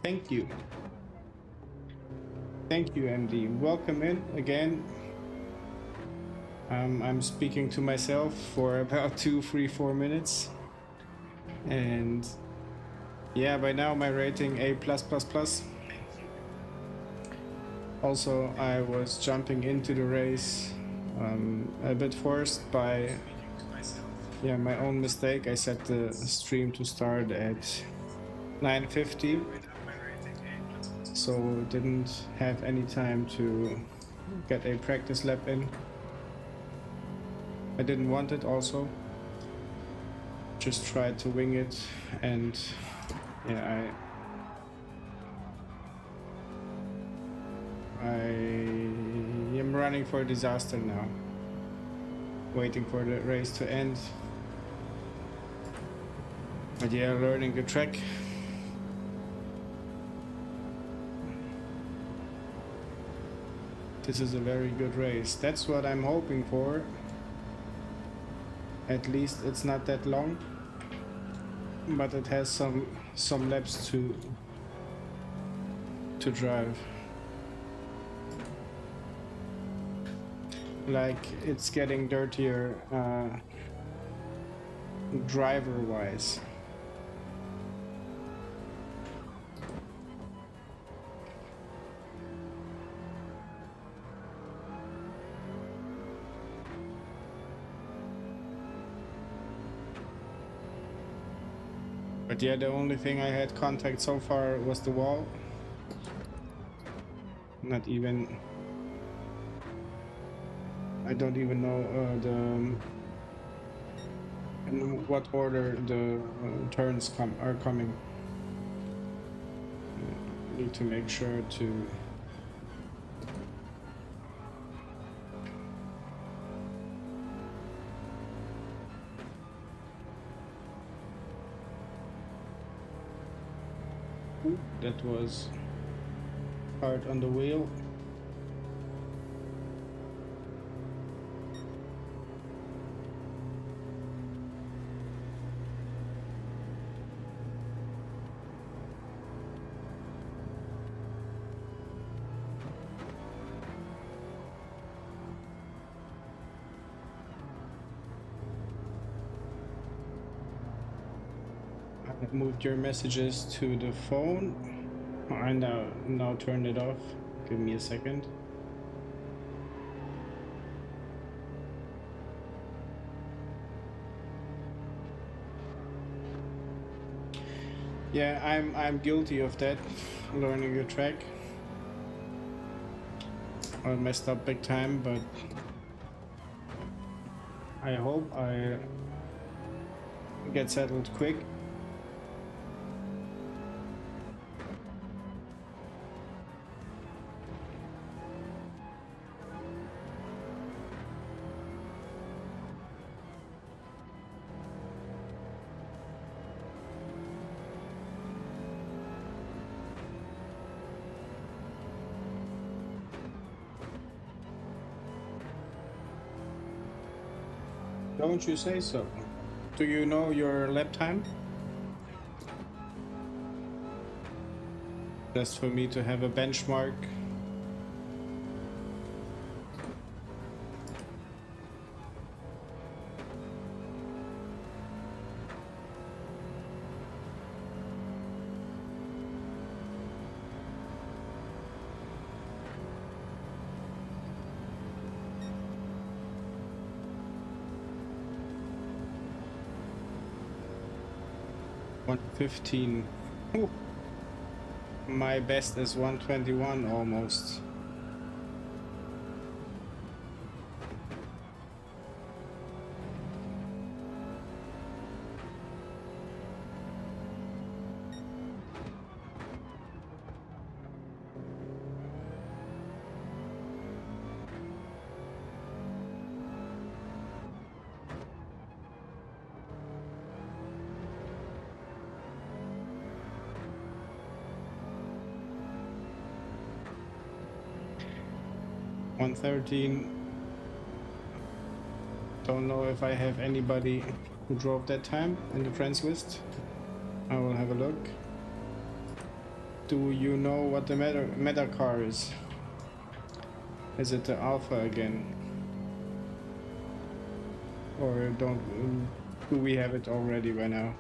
Thank you. Thank you, MD. Welcome in again. I'm speaking to myself for about 2, 3, 4 minutes. And yeah, by now my rating A+++. Also, I was jumping into the race a bit forced by my own mistake. I set the stream to start at 9:50, so didn't have any time to get a practice lap in. I didn't want it also. Just tried to wing it, and yeah, I am running for a disaster now. Waiting for the race to end. But yeah, learning the track. This is a very good race. That's what I'm hoping for. At least it's not that long, but it has some laps to drive. Like, it's getting dirtier driver-wise. But yeah, the only thing I had contact so far was the wall. Not even... I don't even know in what order the turns are coming. Need to make sure to... That was hard on the wheel. I moved your messages to the phone. I now turned it off. Give me a second. Yeah, I'm guilty of that. Learning the track. I messed up big time, but I hope I get settled quick. Don't you say so? Do you know your lap time? Just for me to have a benchmark. $115. Ooh. My best is 121 almost. $113. Don't know if I have anybody who drove that time in the friends list. I will have a look. Do you know what the meta car is? Is it the Alpha again? Or do we have it already by now?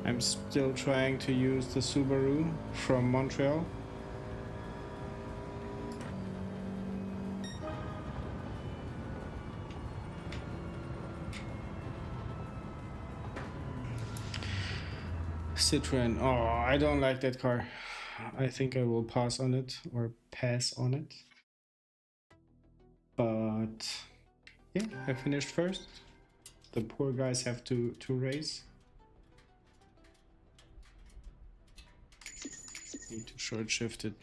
I'm still trying to use the Subaru from Montreal. Citroen. Oh, I don't like that car. I think I will pass on it or pass on it. But yeah, I finished first. The poor guys have to race. Need to short shift it.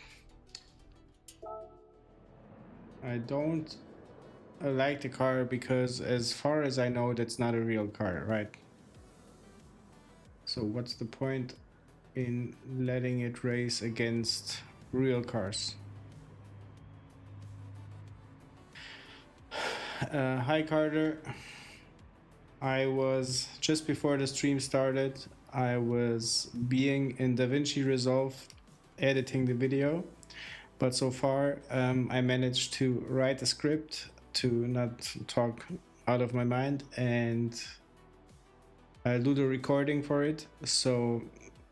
I don't like the car because as far as I know, that's not a real car, right? So what's the point in letting it race against real cars? Hi Carter. I was, just before the stream started, I was being in DaVinci Resolve editing the video, but so far I managed to write a script to not talk out of my mind and do the recording for it. So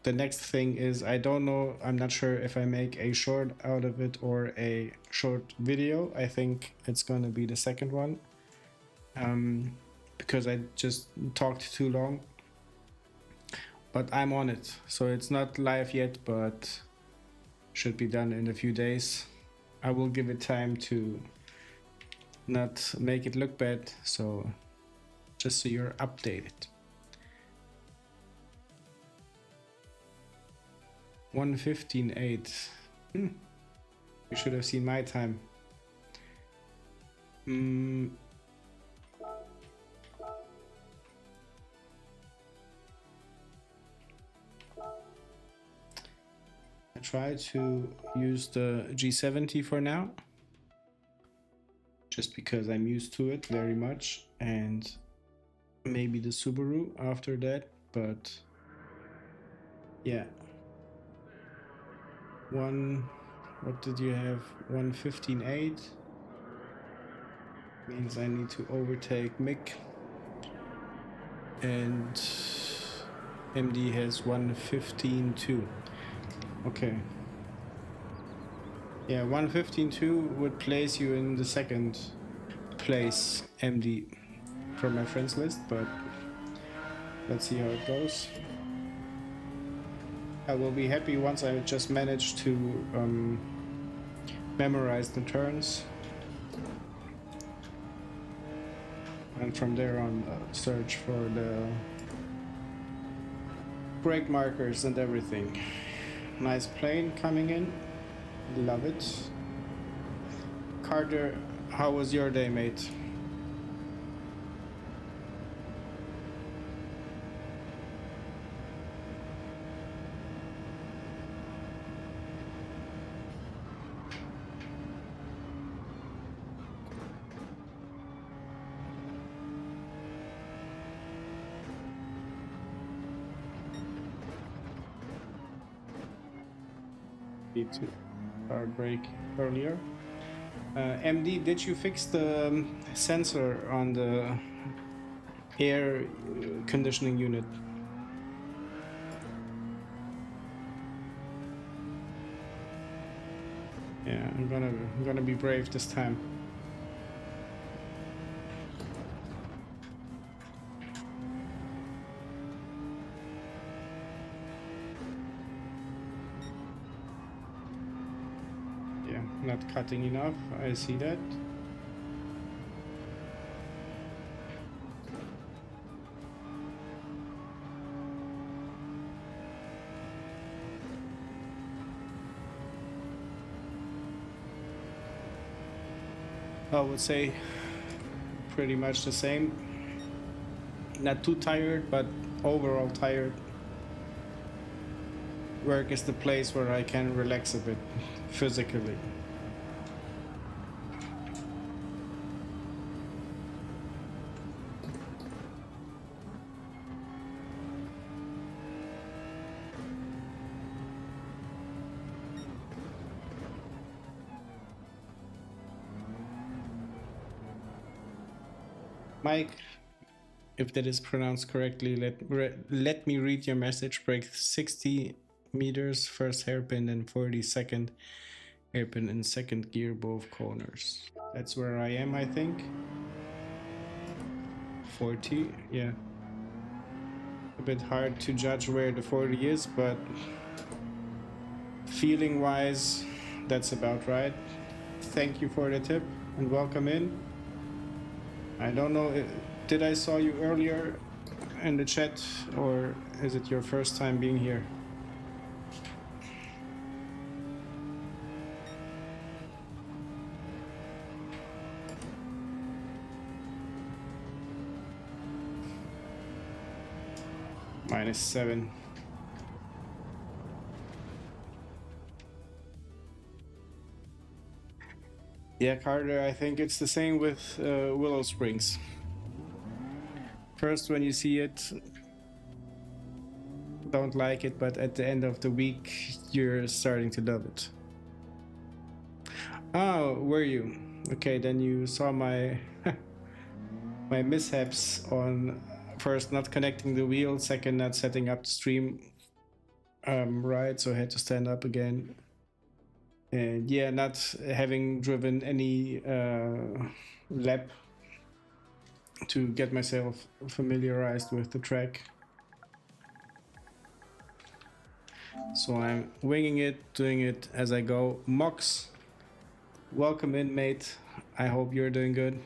the next thing is, I don't know, I'm not sure if I make a short out of it or a short video. I think it's gonna be the second one, because I just talked too long. But I'm on it, so it's not live yet, but should be done in a few days. I will give it time to not make it look bad, so just so you're updated. 1:15.8. You should have seen my time. I try to use the G70 for now, just because I'm used to it very much, and maybe the Subaru after that, but yeah. What did you have? 1:15.8 means I need to overtake Mick, and MD has 1:15.2. Okay. Yeah, 1:15.2 would place you in the second place, MD, from my friends list, but let's see how it goes. I will be happy once I just manage to memorize the turns, and from there on search for the brake markers and everything. Nice plane coming in, love it. Carter, how was your day, mate? Need to hard brake earlier. MD, did you fix the sensor on the air conditioning unit? Yeah, I'm gonna be brave this time. Yeah, not cutting enough, I see that. I would say pretty much the same. Not too tired, but overall tired. Work is the place where I can relax a bit physically. Mike, if that is pronounced correctly, let me read your message. Brake 60 meters, first hairpin, and 40-second hairpin in second gear, both corners. That's where I am, I think. 40, yeah. A bit hard to judge where the 40 is, but feeling wise, that's about right. Thank you for the tip and welcome in. I don't know, did I saw you earlier in the chat, or is it your first time being here? -7. Yeah, Carter, I think it's the same with Willow Springs. First, when you see it, don't like it, but at the end of the week, you're starting to love it. Oh, were you? Okay, then you saw my my mishaps on first not connecting the wheel, second not setting up the stream right, so I had to stand up again. And yeah, not having driven any lap to get myself familiarized with the track. So I'm winging it, doing it as I go. Mox, welcome in, mate. I hope you're doing good.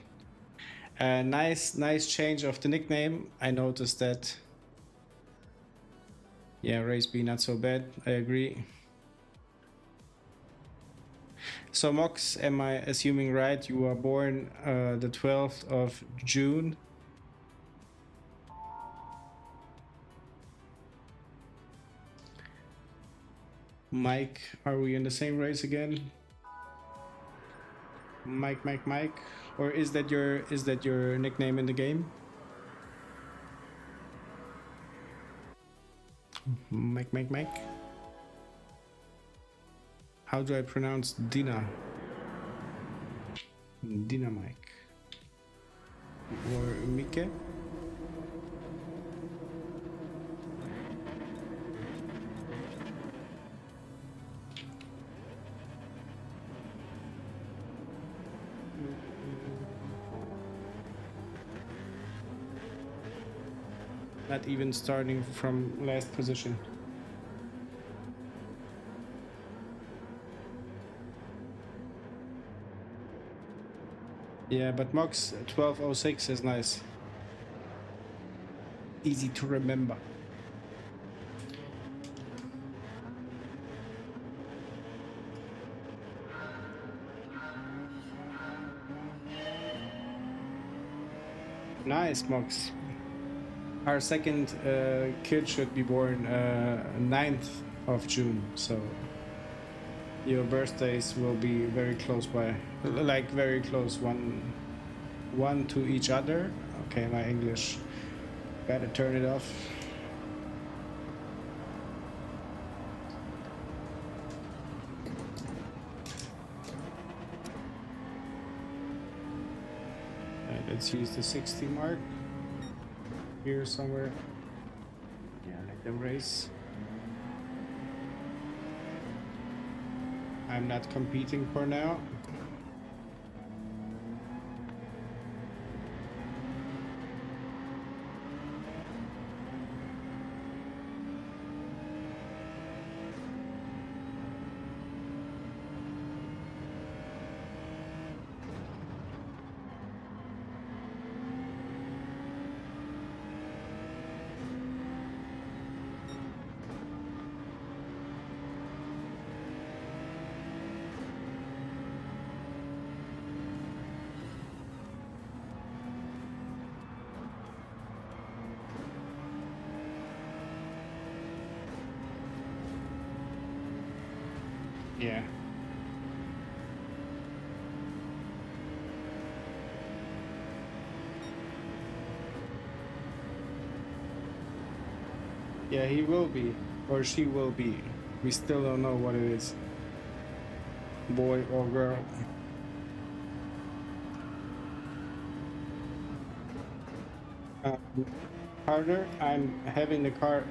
Nice change of the nickname. I noticed that. Yeah, race B not so bad. I agree. So Mox, am I assuming right? You were born the 12th of June. Mike, are we in the same race again? Mike, or is that your nickname in the game? Mike. How do I pronounce Dina? Dina Mike. Or Mike? Not even starting from last position. Yeah, but Mox 1206 is nice. Easy to remember. Nice, Mox. Our second kid should be born 9th of June, so your birthdays will be very close by, like very close, one to each other. Okay, my English, gotta turn it off. Let's use the 60 mark here somewhere. Yeah, let them race. I'm not competing for now. Yeah. Yeah, he will be, or she will be. We still don't know what it is. Boy or girl. Harder. I'm having the car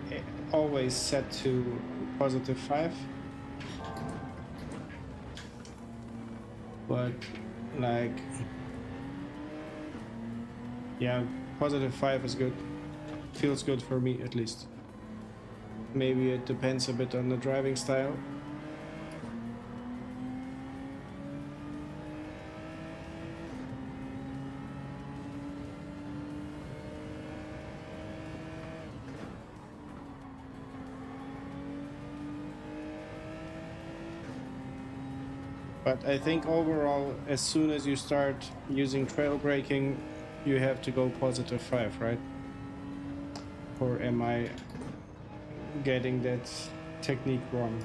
always set to +5, but like, yeah, +5 is good. Feels good for me at least. Maybe it depends a bit on the driving style. But I think overall, as soon as you start using trail braking, you have to go +5, right? Or am I getting that technique wrong?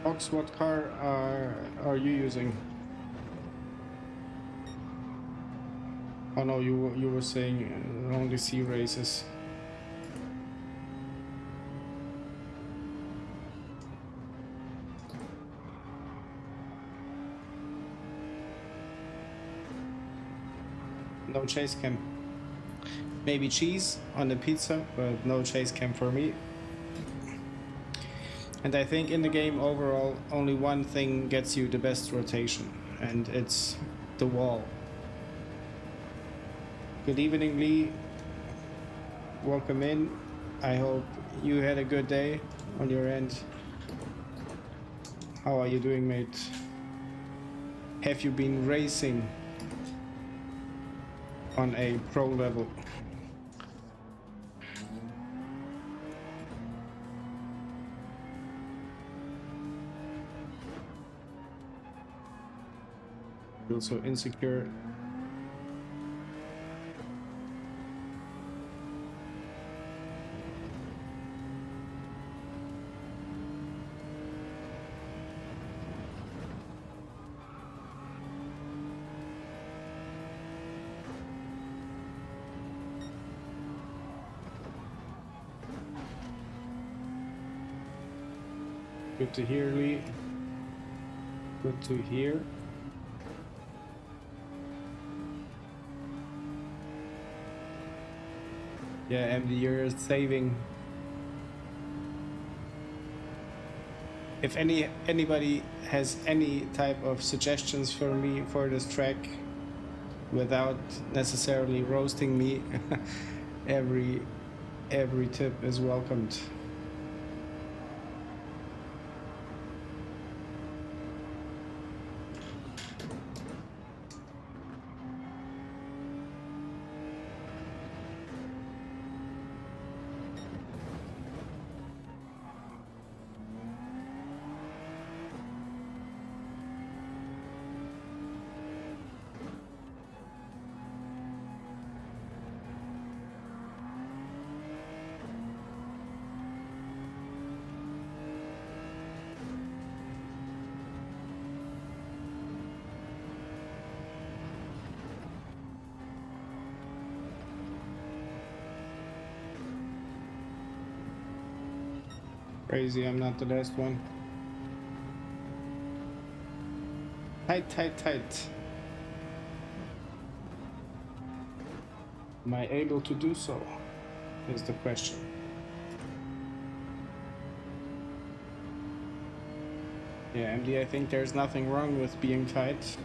Ox, what car are you using? Oh no, you were saying only C races. No chase cam. Maybe cheese on the pizza, but no chase cam for me. And I think in the game overall, only one thing gets you the best rotation, and it's the wall. Good evening, Lee. Welcome in. I hope you had a good day on your end. How are you doing, mate? Have you been racing on a pro level? Feel so insecure. Good to hear, Lee. Good to hear. Yeah, MD, you're saving. If anybody has any type of suggestions for me for this track, without necessarily roasting me, every tip is welcomed. Crazy, I'm not the last one. Tight, tight, tight. Am I able to do so? Is the question. Yeah, MD, I think there's nothing wrong with being tight.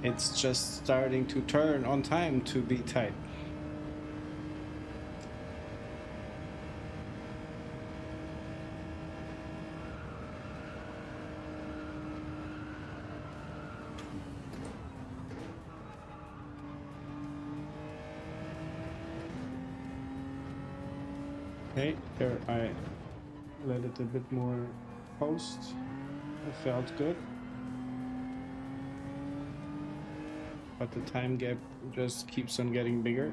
It's just starting to turn on time to be tight. Okay, there I let it a bit more post. It felt good. But the time gap just keeps on getting bigger.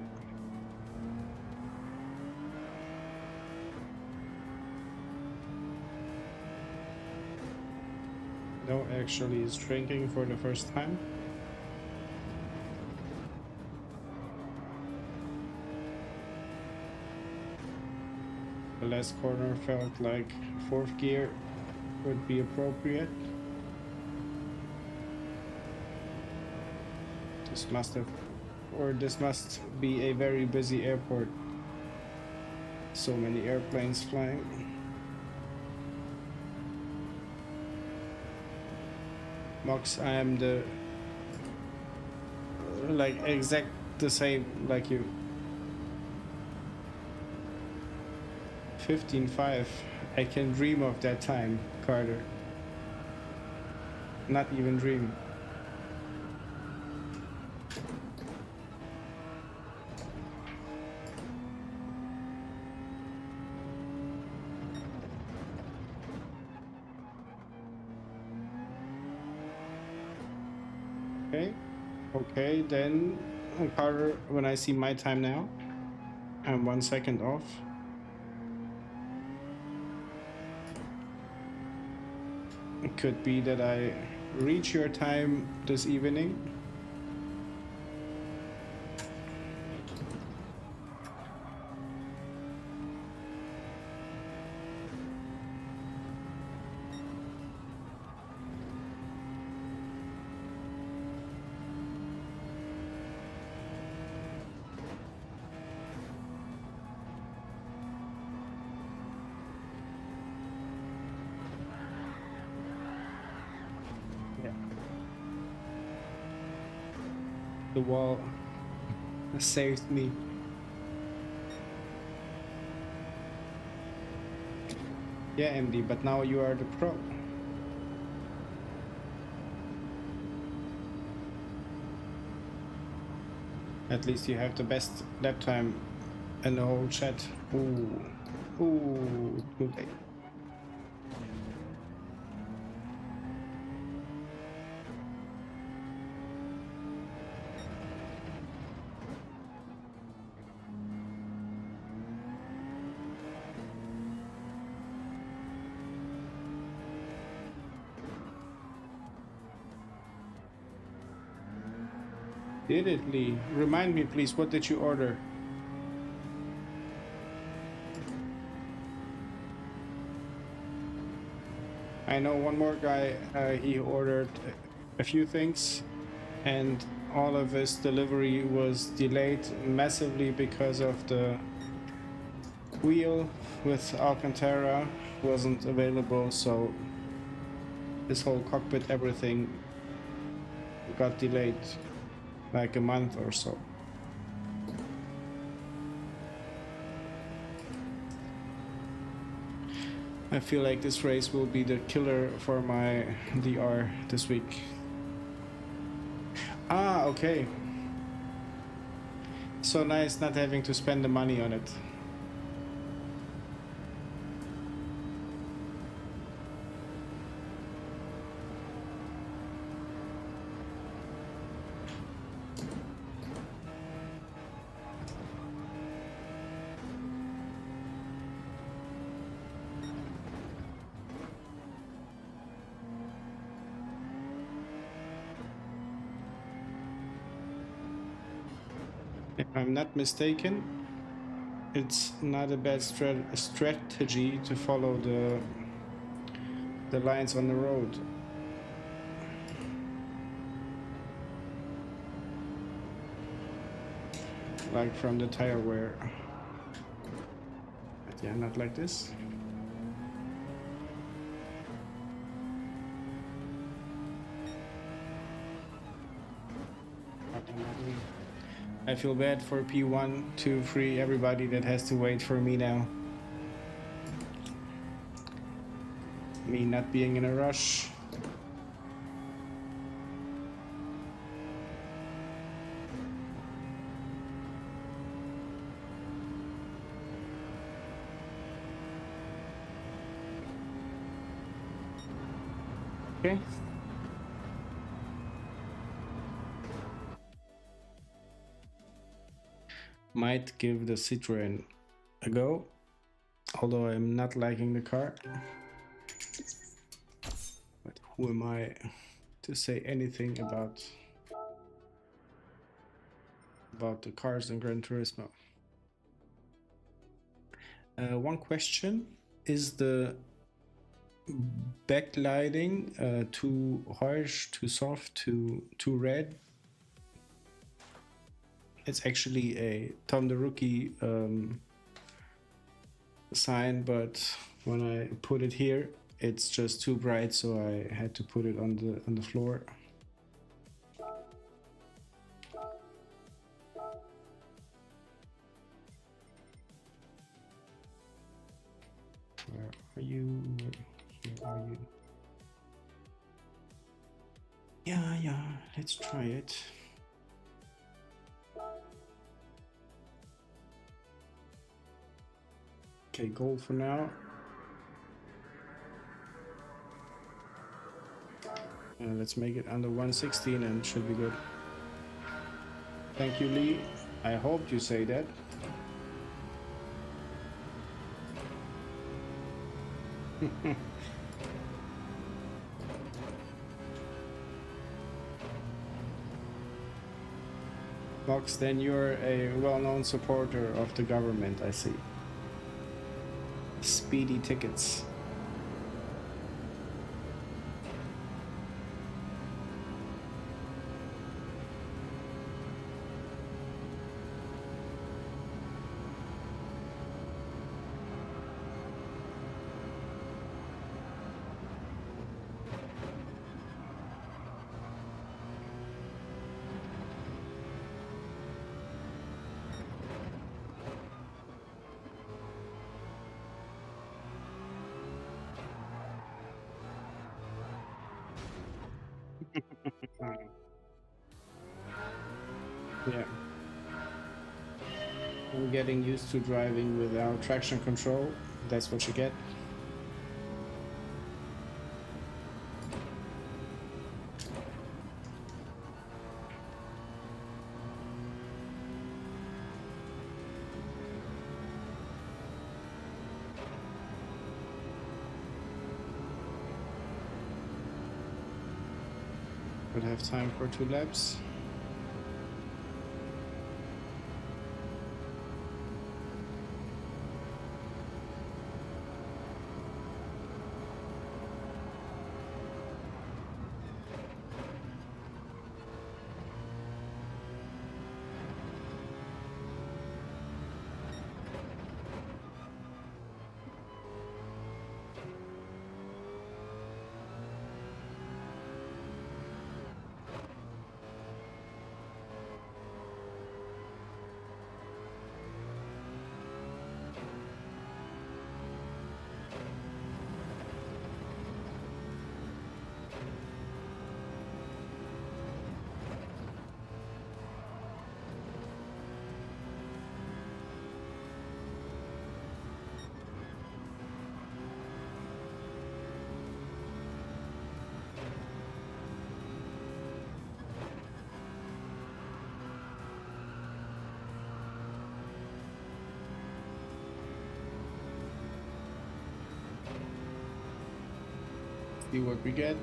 No, actually it's shrinking for the first time. The last corner felt like fourth gear would be appropriate. This must be a very busy airport. So many airplanes flying. Mox, I am the exact the same like you. 15.5. I can dream of that time, Carter. Not even dream. Okay, then Carter, when I see my time now, I'm 1 second off. It could be that I reach your time this evening. The wall saved me. Yeah, MD, but now you are the pro. At least you have the best lap time in the whole chat. Ooh, good day. Did it, Lee? Remind me, please, what did you order? I know one more guy, he ordered a few things, and all of his delivery was delayed massively because of the wheel with Alcantara wasn't available, so this whole cockpit, everything got delayed like a month or so. I feel like this race will be the killer for my DR this week. Ah, okay. So nice not having to spend the money on it. If I'm not mistaken, it's not a bad strategy to follow the lines on the road. Like from the tire wear. But yeah, not like this. I feel bad for P1, 2, 3, everybody that has to wait for me now. Me not being in a rush. Okay. Might give the Citroen a go, although I'm not liking the car. But who am I to say anything about the cars in Gran Turismo? One question, is the backlighting too harsh, too soft, too red? It's actually a Tom the Rookie sign, but when I put it here, it's just too bright, so I had to put it on the floor. Where are you? Here are you? Yeah, let's try it. Okay, goal for now. Let's make it under 116 and it should be good. Thank you, Lee. I hoped you say that. Fox, then you're a well-known supporter of the government, I see. Speedy tickets. Yeah. I'm getting used to driving without traction control. That's what you get. Would have time for 2 laps. See what we get.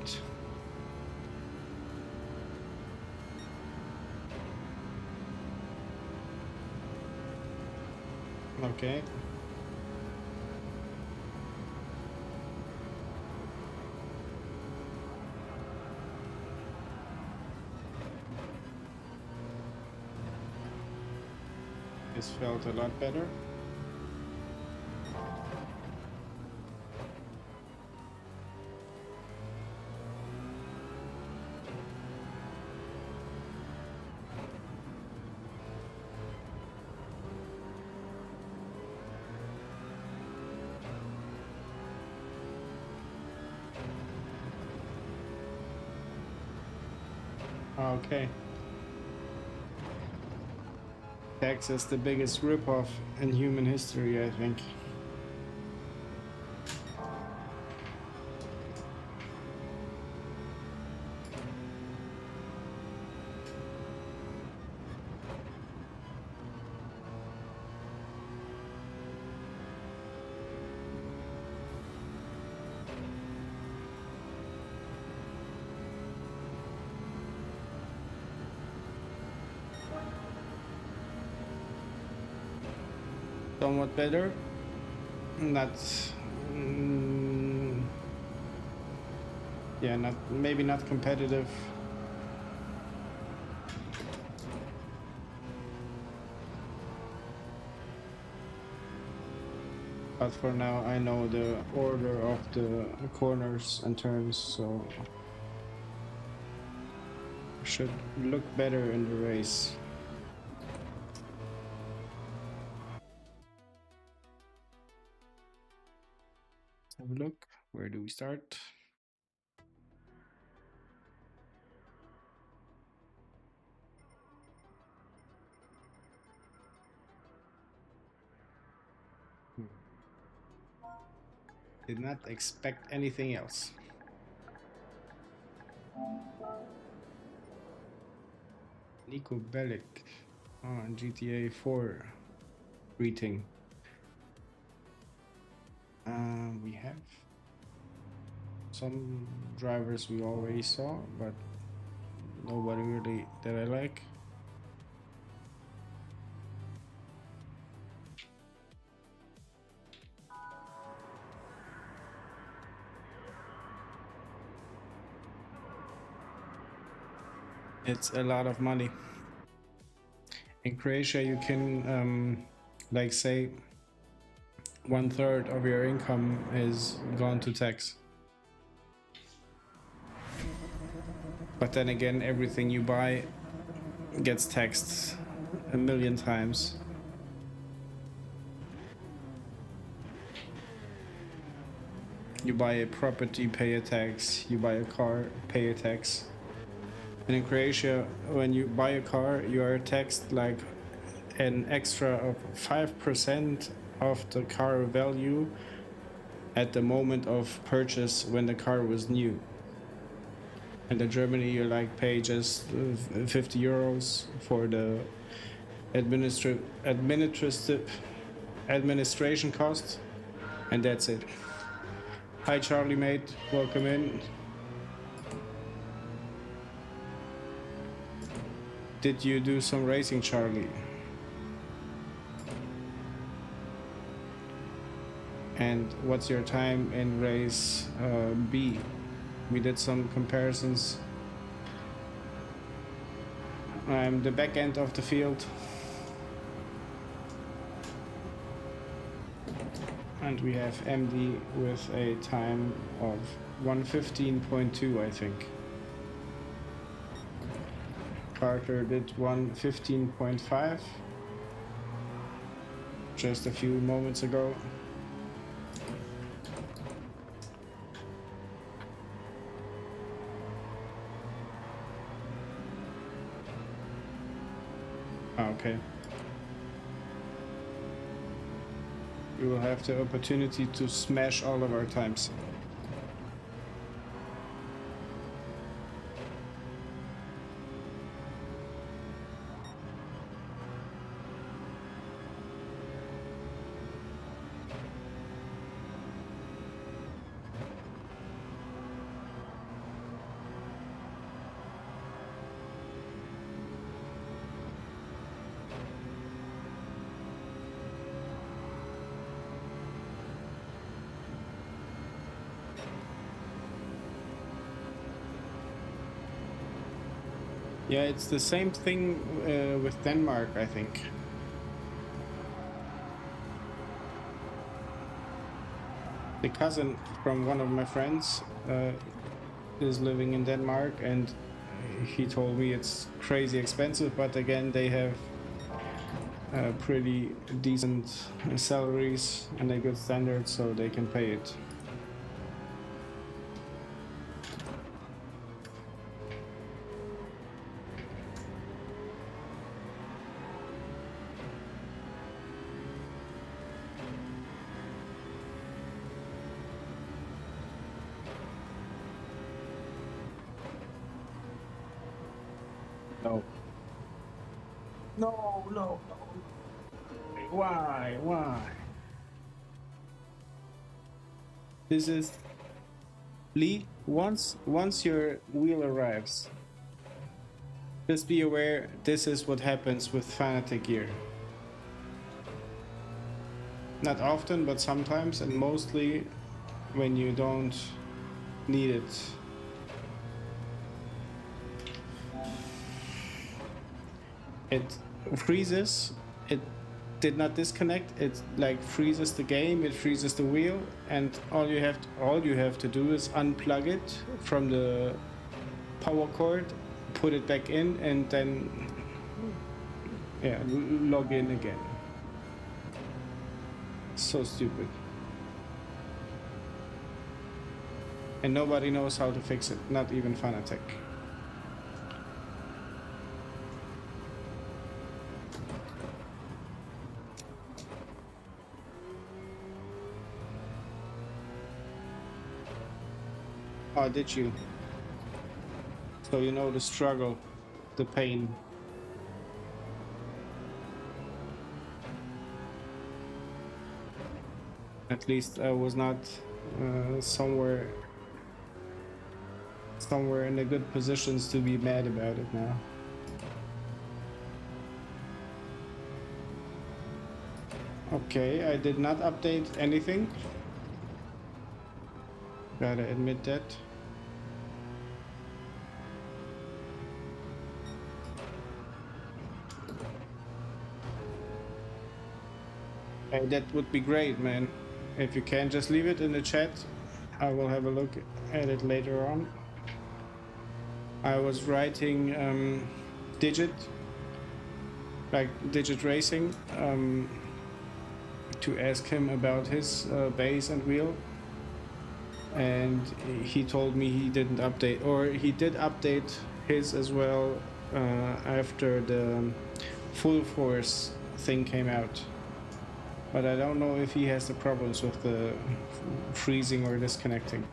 Okay. This felt a lot better. Okay. Tax is the biggest ripoff in human history, I think. Somewhat better. Not, yeah, maybe not competitive. But for now, I know the order of the corners and turns, so should look better in the race. Have a look. Where do we start? Did not expect anything else. Nico Bellic on GTA 4 greeting. We have some drivers we already saw, but nobody really that I like. It's a lot of money. In Croatia, you can, like, say, 1/3 of your income is gone to tax. But then again, everything you buy gets taxed a million times. You buy a property, pay a tax. You buy a car, pay a tax. And in Croatia, when you buy a car, you are taxed like an extra of 5% of the car value at the moment of purchase when the car was new. And in Germany, you like pay just 50 euros for the administration cost, and that's it. Hi Charlie, mate, welcome in. Did you do some racing, Charlie? And what's your time in race B? We did some comparisons. I'm the back end of the field. And we have MD with a time of 1:15.2, I think. Carter did 1:15.5 just a few moments ago. Okay. We will have the opportunity to smash all of our times. Yeah, it's the same thing with Denmark, I think. The cousin from one of my friends is living in Denmark, and he told me it's crazy expensive, but again, they have pretty decent salaries and a good standard, so they can pay it. No. No, no, no. Why? Why? This is Lee. Once your wheel arrives, just be aware this is what happens with Fanatec gear. Not often, but sometimes, and mostly when you don't need it. It freezes. It did not disconnect. It like freezes the game. It freezes the wheel, and all you have to do is unplug it from the power cord, put it back in, and then log in again. So stupid. And nobody knows how to fix it, not even Fanatec. Oh, did you? So you know the struggle, the pain. At least I was not somewhere in a good positions to be mad about it now. Okay, I did not update anything. Gotta admit that. Hey, that would be great, man. If you can, just leave it in the chat. I will have a look at it later on. I was writing Digit Racing, to ask him about his base and wheel. And he told me he didn't update, or he did update his as well after the full force thing came out. But I don't know if he has the problems with the freezing or disconnecting.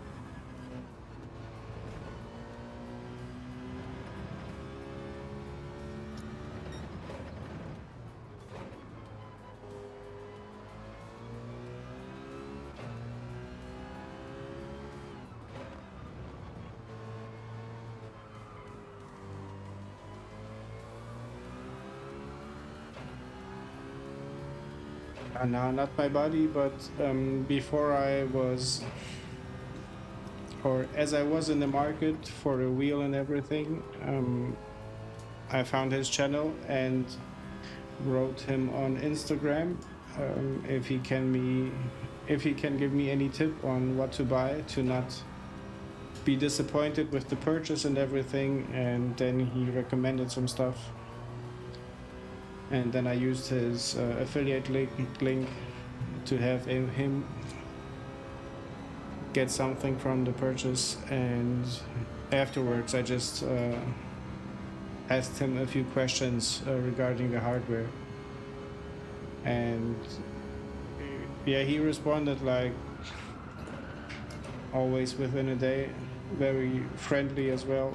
No, not my body, but before I was, or as I was in the market for a wheel and everything, I found his channel and wrote him on Instagram if he can give me any tip on what to buy to not be disappointed with the purchase and everything. And then he recommended some stuff. And then I used his affiliate link to have him get something from the purchase, and afterwards I just asked him a few questions regarding the hardware, and yeah, he responded like always within a day, very friendly as well.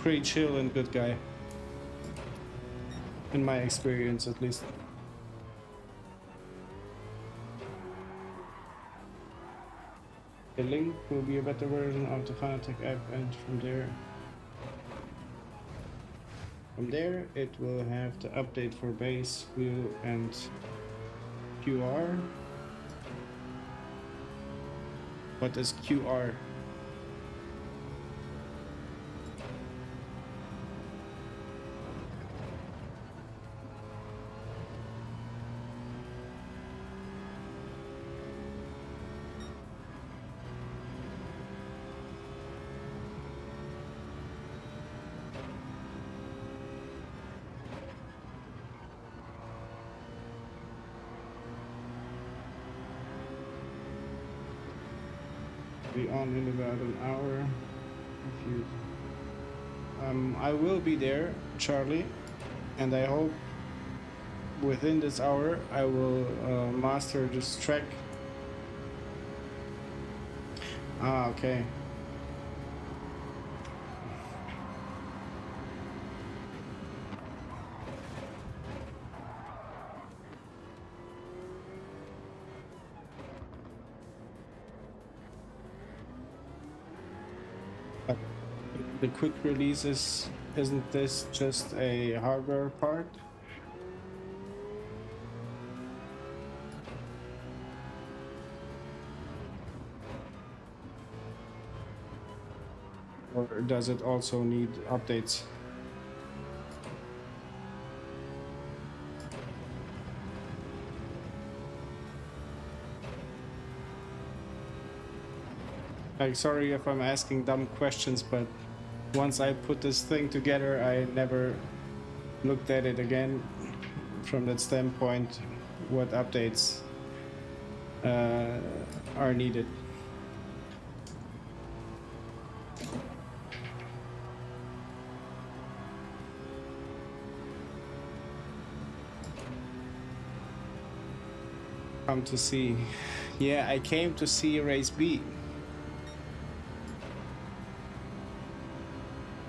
Pretty chill and good guy, in my experience at least. The link will be a better version of the Fanatec app, and from there it will have the update for base, wheel and QR. What is QR? Be on in about an hour. If you, I will be there, Charlie, and I hope within this hour I will master this track. Ah, okay. the quick releases, isn't this just a hardware part? Or does it also need updates? Like, sorry if I'm asking dumb questions, but once I put this thing together, I never looked at it again from that standpoint, what updates are needed. Come to see. Yeah, I came to see race B.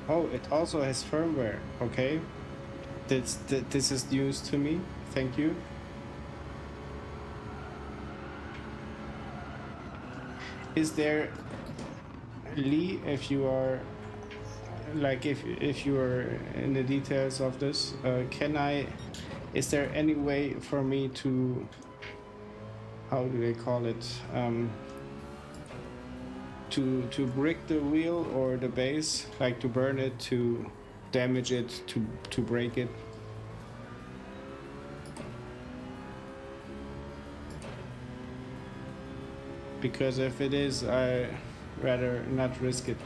Oh, it also has firmware. Okay, this is news to me. Thank you. Is there, Lee, if you are like if you are in the details of this, is there any way for me to, how do they call it, to brick the wheel or the base, like to burn it, to damage it, to break it? Because if it is, I rather not risk it.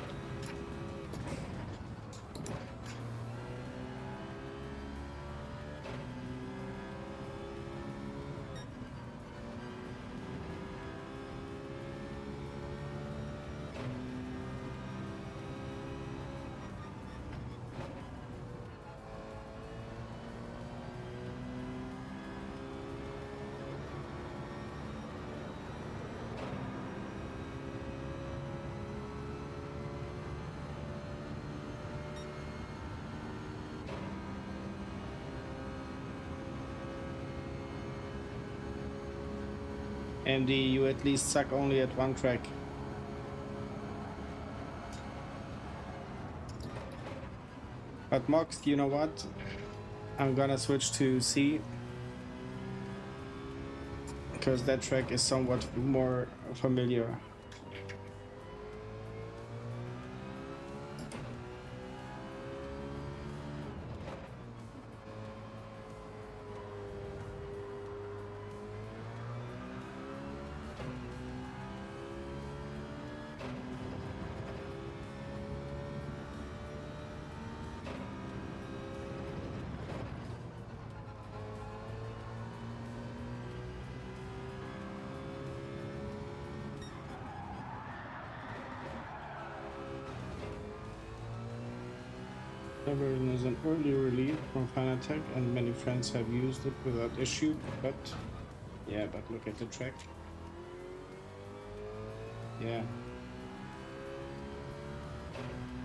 MD, you at least suck only at one track. But Mox, you know what? I'm gonna switch to C, because that track is somewhat more familiar. Severin is an early release from Fanatec and many friends have used it without issue, but yeah, but look at the track. Yeah.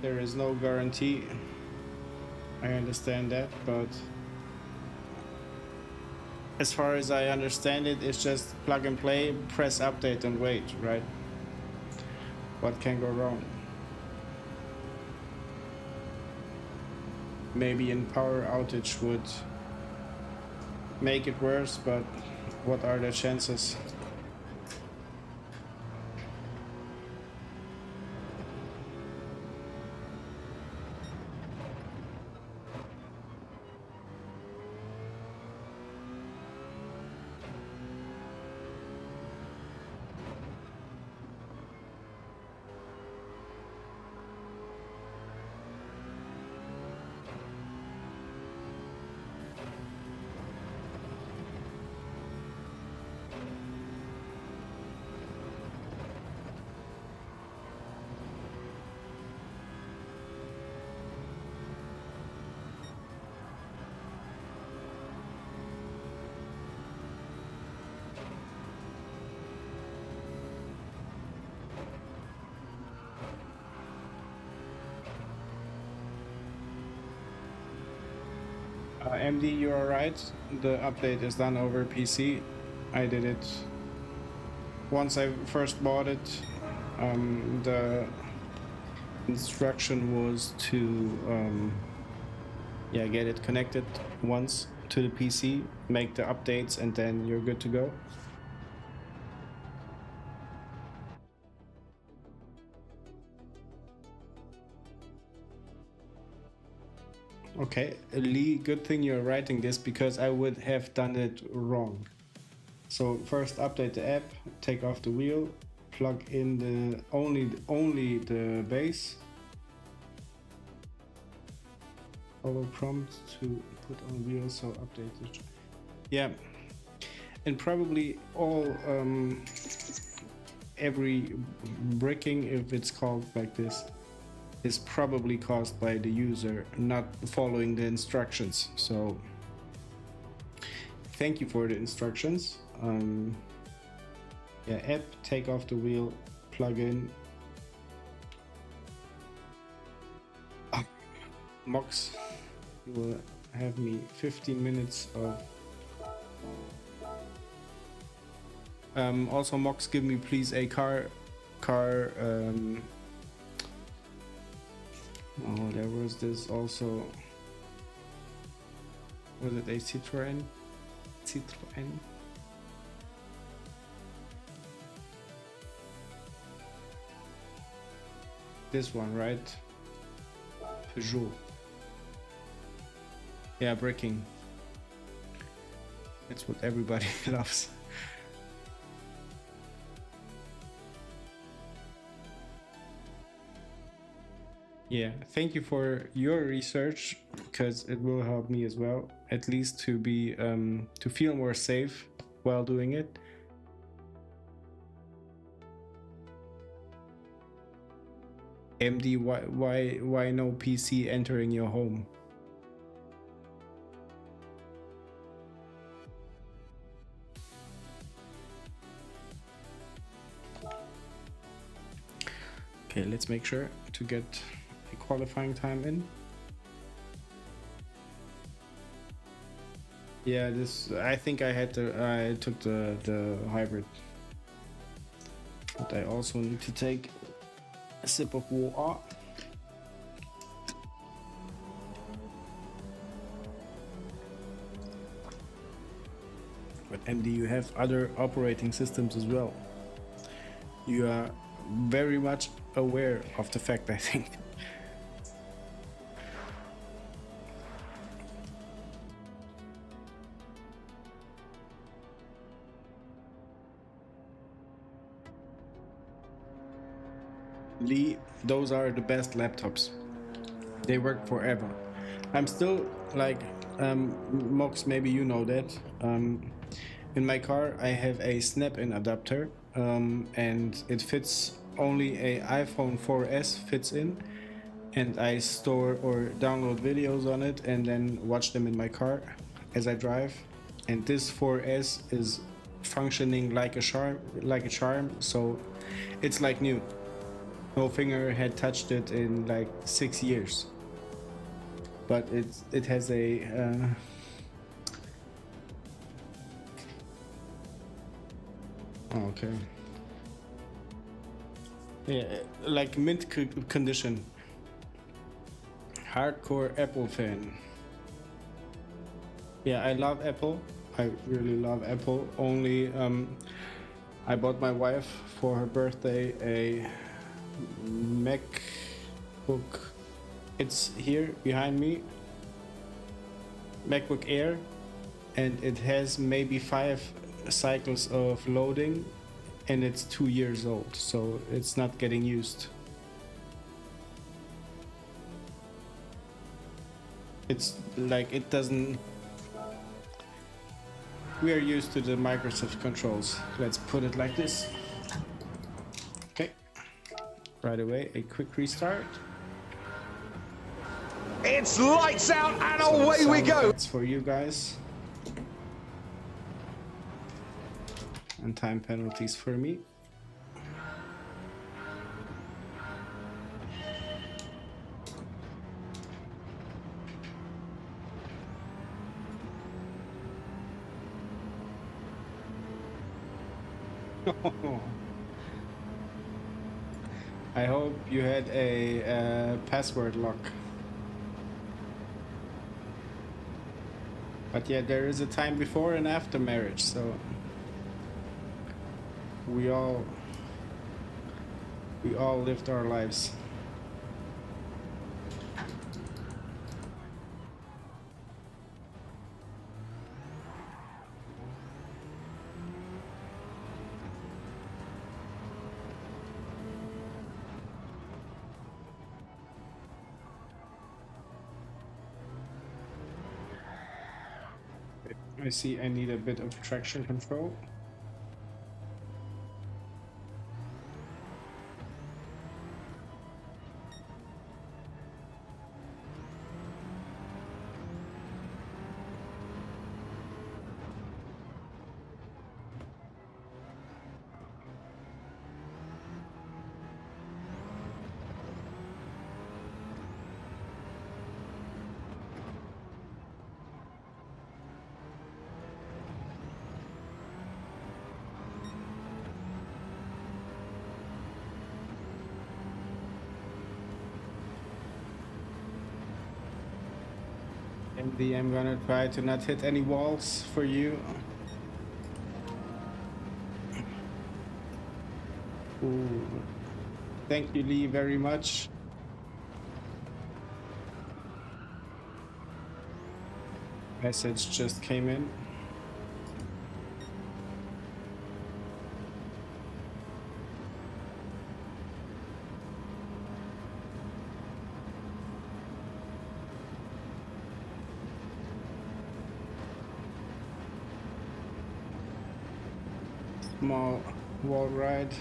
There is no guarantee. I understand that, but as far as I understand it, it's just plug and play, press update and wait, right? What can go wrong? Maybe in power outage would make it worse, but what are the chances? MD, you are right. The update is done over PC. I did it once I first bought it. The instruction was to yeah, get it connected once to the PC, make the updates, and then you're good to go. Okay, Lee, good thing you're writing this because I would have done it wrong. So first update the app, take off the wheel, plug in the only the base. Follow prompt to put on wheel, so update it. Yeah, and probably all every bricking, if it's called like this, is probably caused by the user not following the instructions. So thank you for the instructions. Yeah, app, take off the wheel, plug in. Mox, you will have me 15 minutes of. Also, Mox, give me please a car. Oh, there was this also. Was it a Citroën? Citroën. This one, right? Peugeot. Yeah, braking. That's what everybody loves. Yeah, thank you for your research because it will help me as well, at least to be to feel more safe while doing it. MD, why no PC entering your home? Okay, let's make sure to get a qualifying time in. Yeah, this I think I took the hybrid, but I also need to take a sip of water. But MD, you have other operating systems as well. You are very much aware of the fact, I think. Lee, those are the best laptops. They work forever. I'm still like, Mox, maybe you know that. In my car, I have a snap-in adapter, and it fits only a iPhone 4S fits in, and I store or download videos on it and then watch them in my car as I drive. And this 4S is functioning like a charm, so it's like new. No finger had touched it in like 6 years. But it has a oh, okay. Yeah, like mint condition. Hardcore Apple fan. Yeah, I love Apple. I really love Apple. Only I bought my wife for her birthday a MacBook. It's here behind me. MacBook Air, and it has maybe 5 cycles of loading, and it's 2 years old, so it's not getting used. It's like it doesn't. We are used to the Microsoft controls. Let's put it like this. Okay. Right away, a quick restart. It's lights out and away we go. It's for you guys. And time penalties for me. I hope you had a password lock. But yeah, there is a time before and after marriage, so we all lived our lives. I see I need a bit of traction control. MD, I'm gonna try to not hit any walls for you. Ooh. Thank you, Lee, very much. Message just came in. Small wall ride.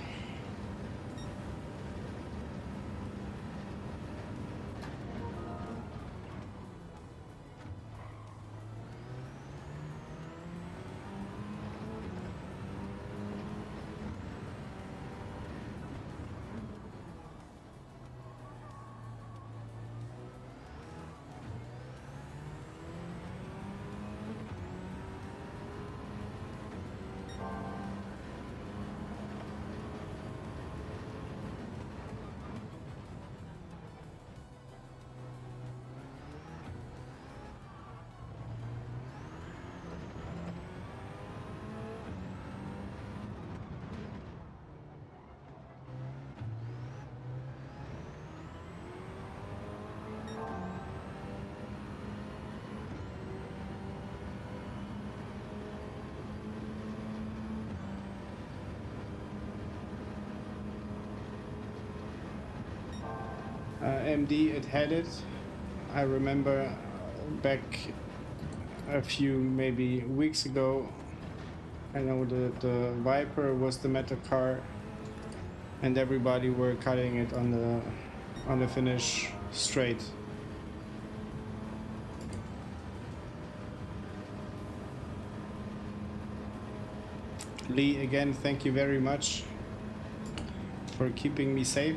MD, it had it. I remember back a few maybe weeks ago, I know the Viper was the meta car and everybody were cutting it on the finish straight. Lee, again, thank you very much for keeping me safe.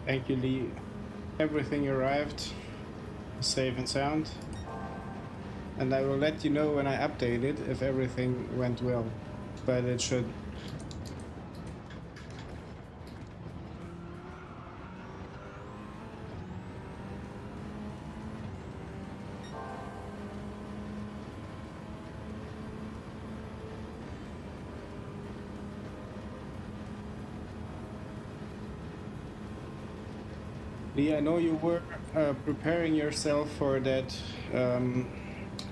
Thank you, Lee. Everything arrived safe and sound. And I will let you know when I update it if everything went well. But it should. Lee, I know you were preparing yourself for that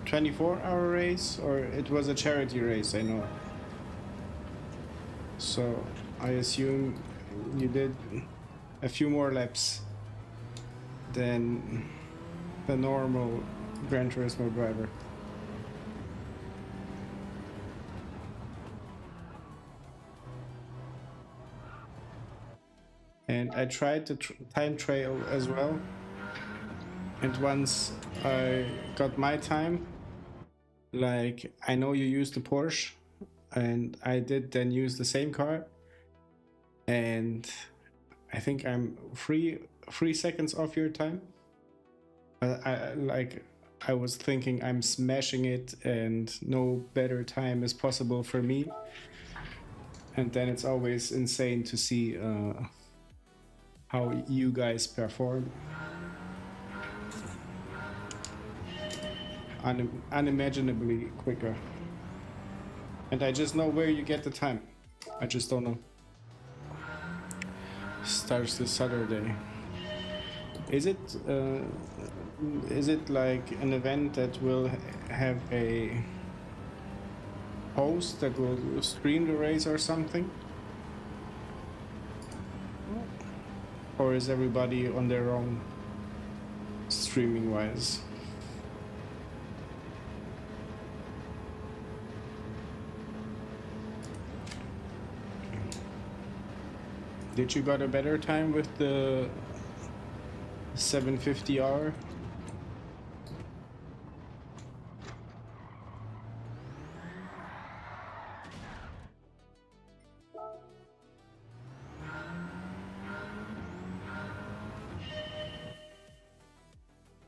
24-hour race, or it was a charity race, I know. So I assume you did a few more laps than the normal Gran Turismo driver. And I tried the time trial as well. And once I got my time, like, I know you used the Porsche, and I did then use the same car. And I think I'm 3 seconds off your time. I was thinking I'm smashing it and no better time is possible for me. And then it's always insane to see how you guys perform. Unimaginably quicker. And I just know where you get the time. I just don't know. Starts this Saturday. Is it like an event that will have a host that will stream the race or something? Or is everybody on their own streaming wise? Did you got a better time with the 750R?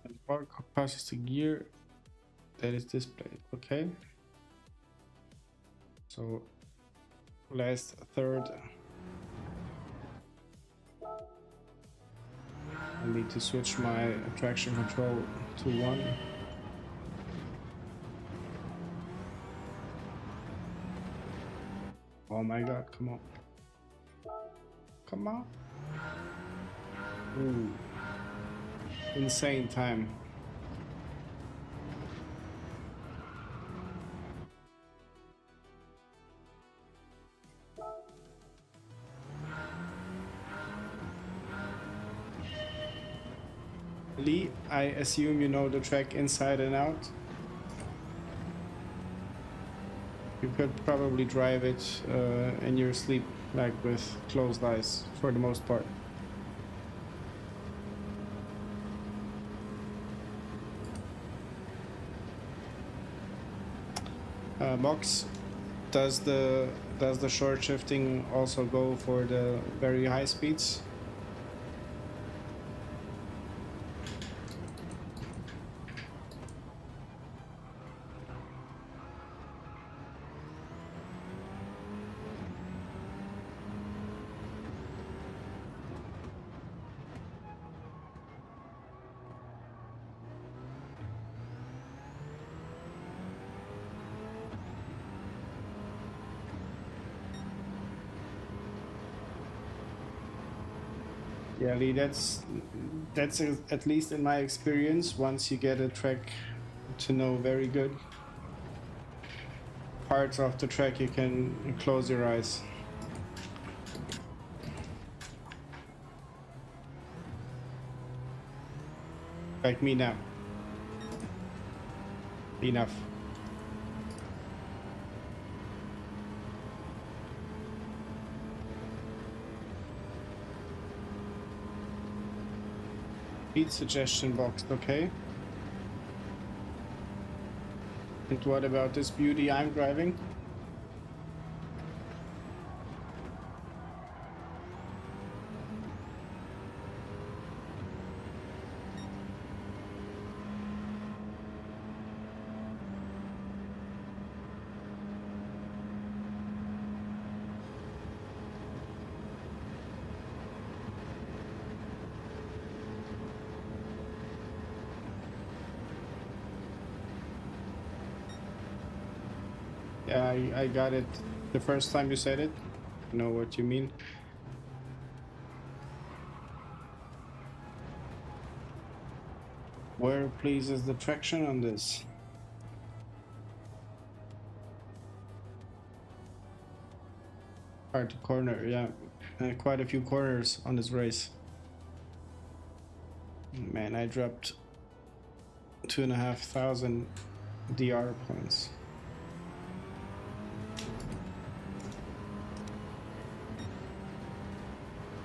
And bar passes the gear that is displayed. Okay. So last third. I need to switch my traction control to 1. Oh my god, come on. Come on. Ooh. Insane time. Lee, I assume you know the track inside and out. You could probably drive it in your sleep, like with closed eyes, for the most part. Mox, does the short shifting also go for the very high speeds? Yeah, Lee, that's at least in my experience. Once you get a track to know very good, parts of the track you can close your eyes. Like me now. Enough. Speed suggestion box, okay. And what about this beauty I'm driving? Yeah, I got it the first time you said it. I know what you mean. Where, please, is the traction on this? Hard to corner, yeah. Quite a few corners on this race. Man, I dropped 2,500 DR points.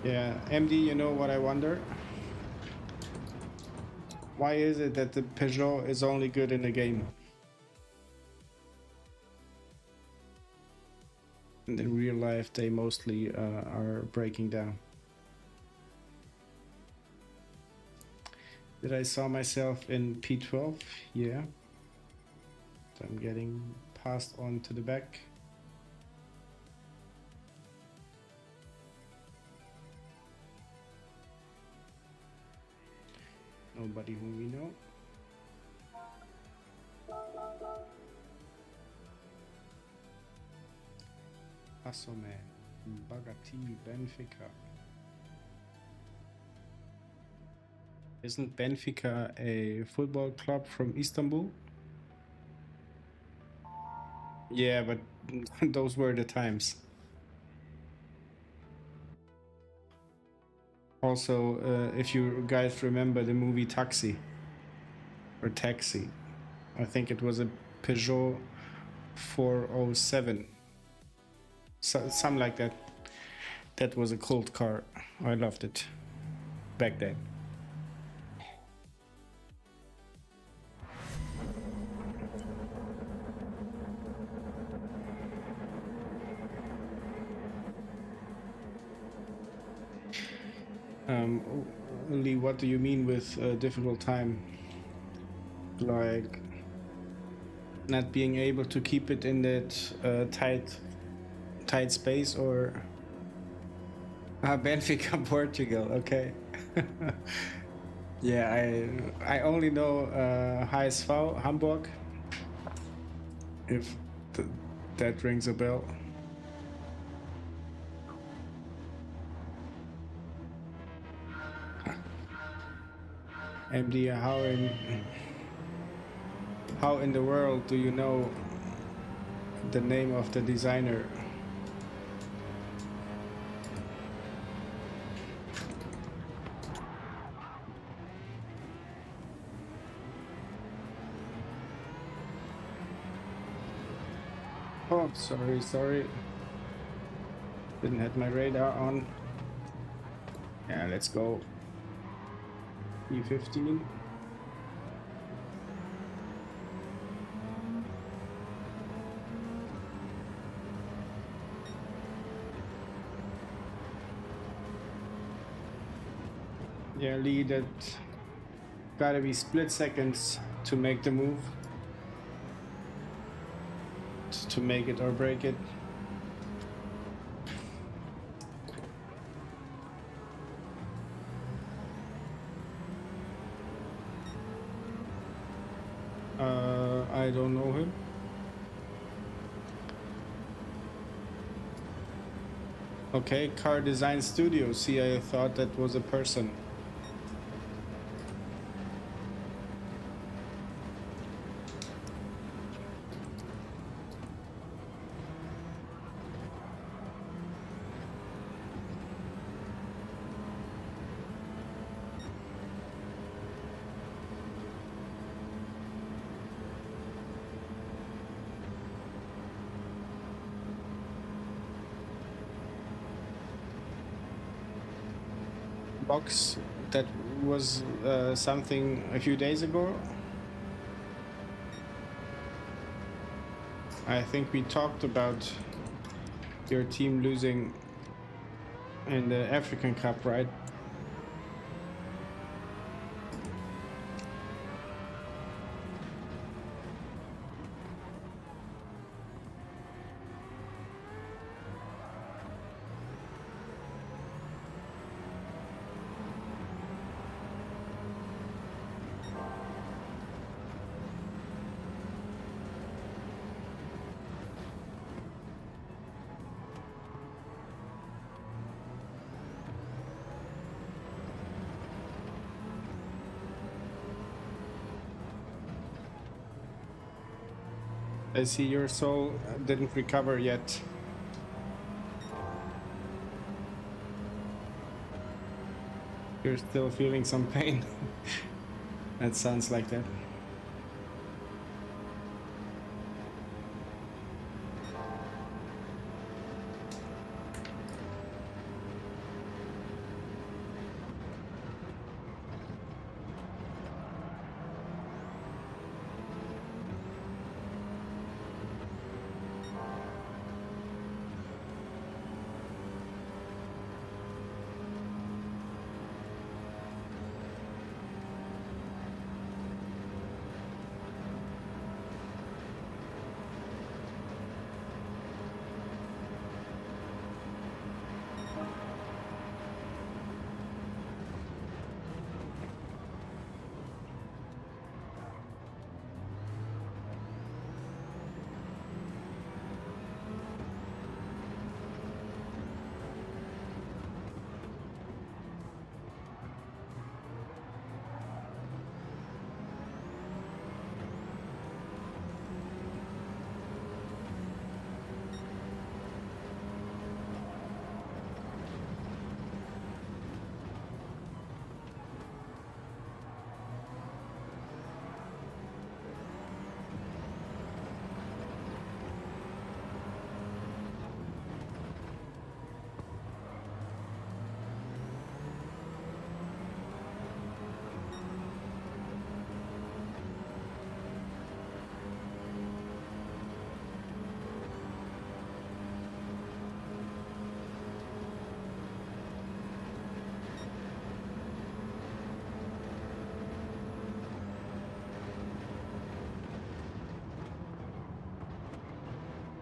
Yeah, MD, you know what I wonder? Why is it that the Peugeot is only good in the game? And in real life, they mostly are breaking down. Did I saw myself in P12? Yeah. So I'm getting passed on to the back. Nobody whom we know. Assome, Bagati, Benfica. Isn't Benfica a football club from Istanbul? Yeah, but those were the times. Also, if you guys remember the movie Taxi, or Taxi, I think it was a Peugeot 407, so, something like that. That was a cult car. I loved it back then. Lee, what do you mean with a difficult time? Like not being able to keep it in that tight space, or Benfica, Portugal? Okay. Yeah, I only know HSV Hamburg, if that rings a bell. MD, how in the world do you know the name of the designer? Oh, sorry. Didn't have my radar on. Yeah, let's go. E15. Yeah, Lee, that gotta be split seconds to make the move. To make it or break it. I don't know him. Okay, car design studio. See, I thought that was a person. Box that was something a few days ago. I think we talked about your team losing in the African Cup, right? I see your soul didn't recover yet. You're still feeling some pain. That sounds like that.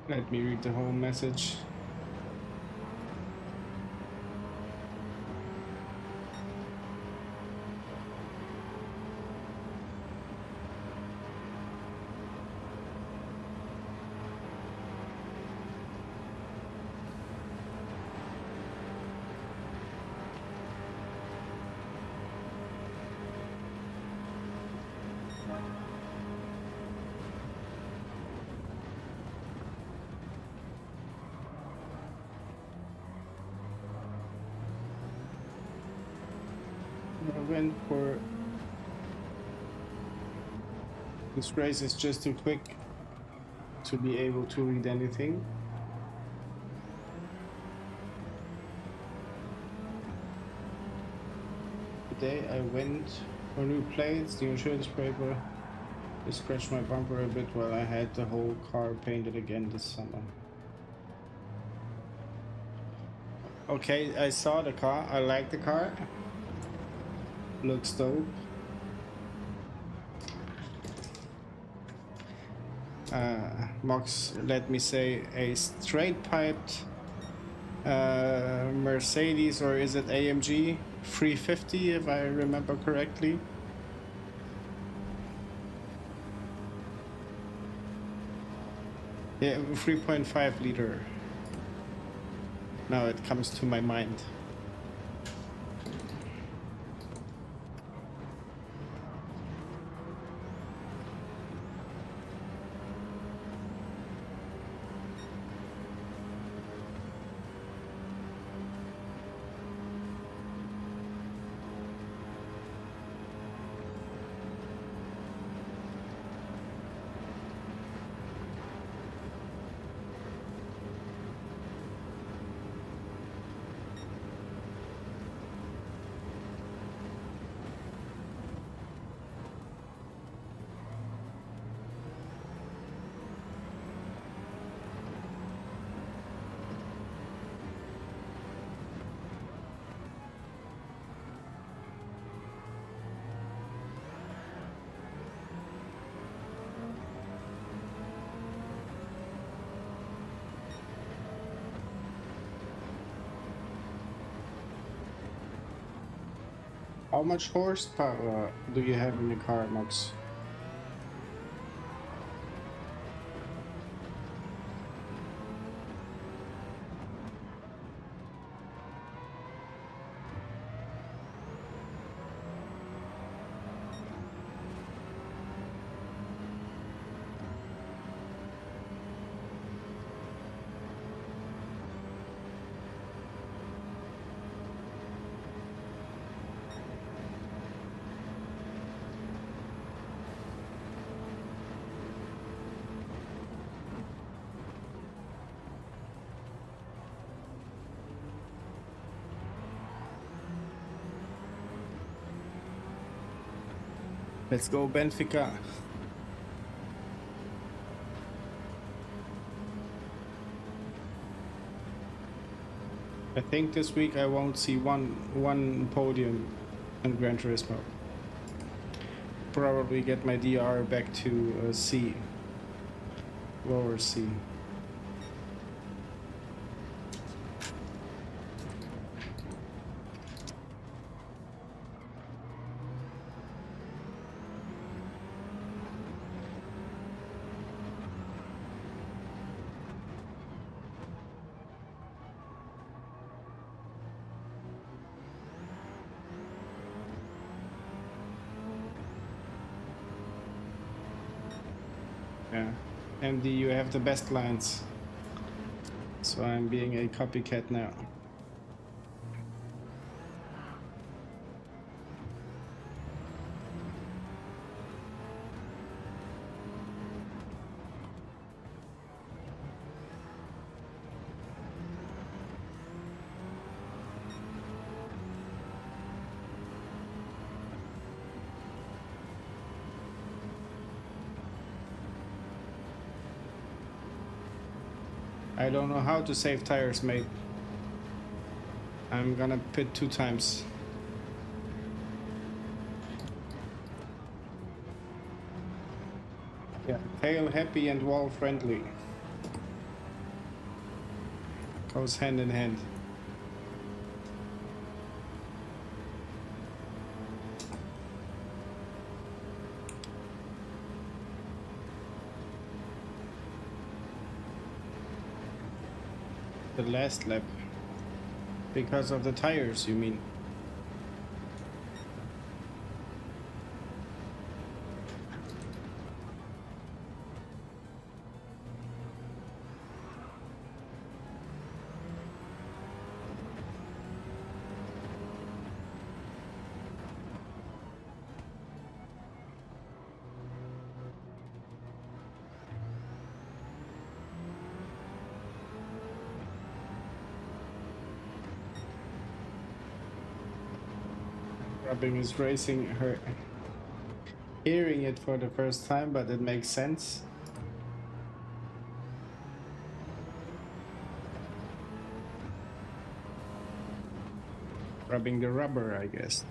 Let me read the whole message. I went for this race is just too quick to be able to read anything. Today I went for new plates, the insurance paper. It scratched my bumper a bit while I had the whole car painted again this summer. Okay, I saw the car. I like the car. Looks dope. Mox, let me say, a straight piped Mercedes, or is it AMG 350 if I remember correctly? Yeah, 3.5 liter. Now it comes to my mind. How much horsepower do you have in the car, Mox? Let's go, Benfica. I think this week I won't see one podium in Gran Turismo. Probably get my DR back to C, lower C. Yeah, MD, you have the best lines, so I'm being a copycat now. I don't know how to save tires, mate. I'm gonna pit 2 times. Yeah, tail happy and wall friendly. Goes hand in hand. The last lap. Because of the tires, you mean? Rubbing is racing her, hearing it for the first time, but it makes sense. Rubbing the rubber, I guess.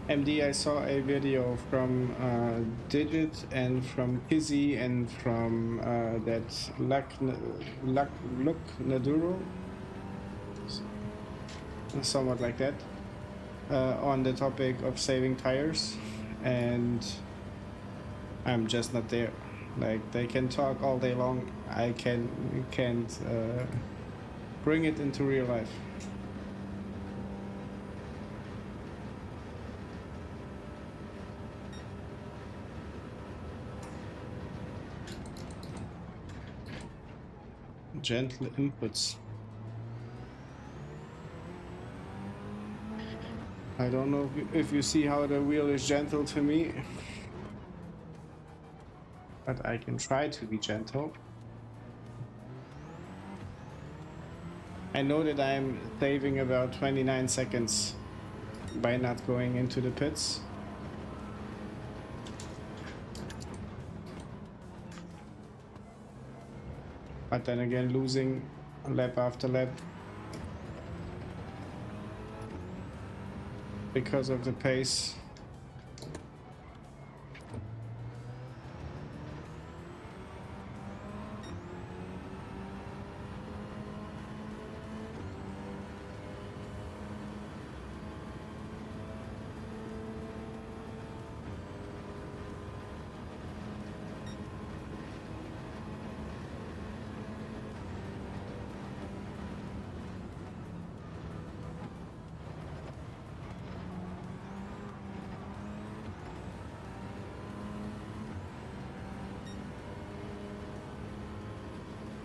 MD, I saw a video from Digit and from Kizzy and from that Luck Naduro, somewhat like that, on the topic of saving tires, and I'm just not there. Like, they can talk all day long, I can't bring it into real life. Gentle inputs. I don't know if you see how the wheel is gentle to me, but I can try to be gentle. I know that I'm saving about 29 seconds by not going into the pits. But then again, losing lap after lap because of the pace.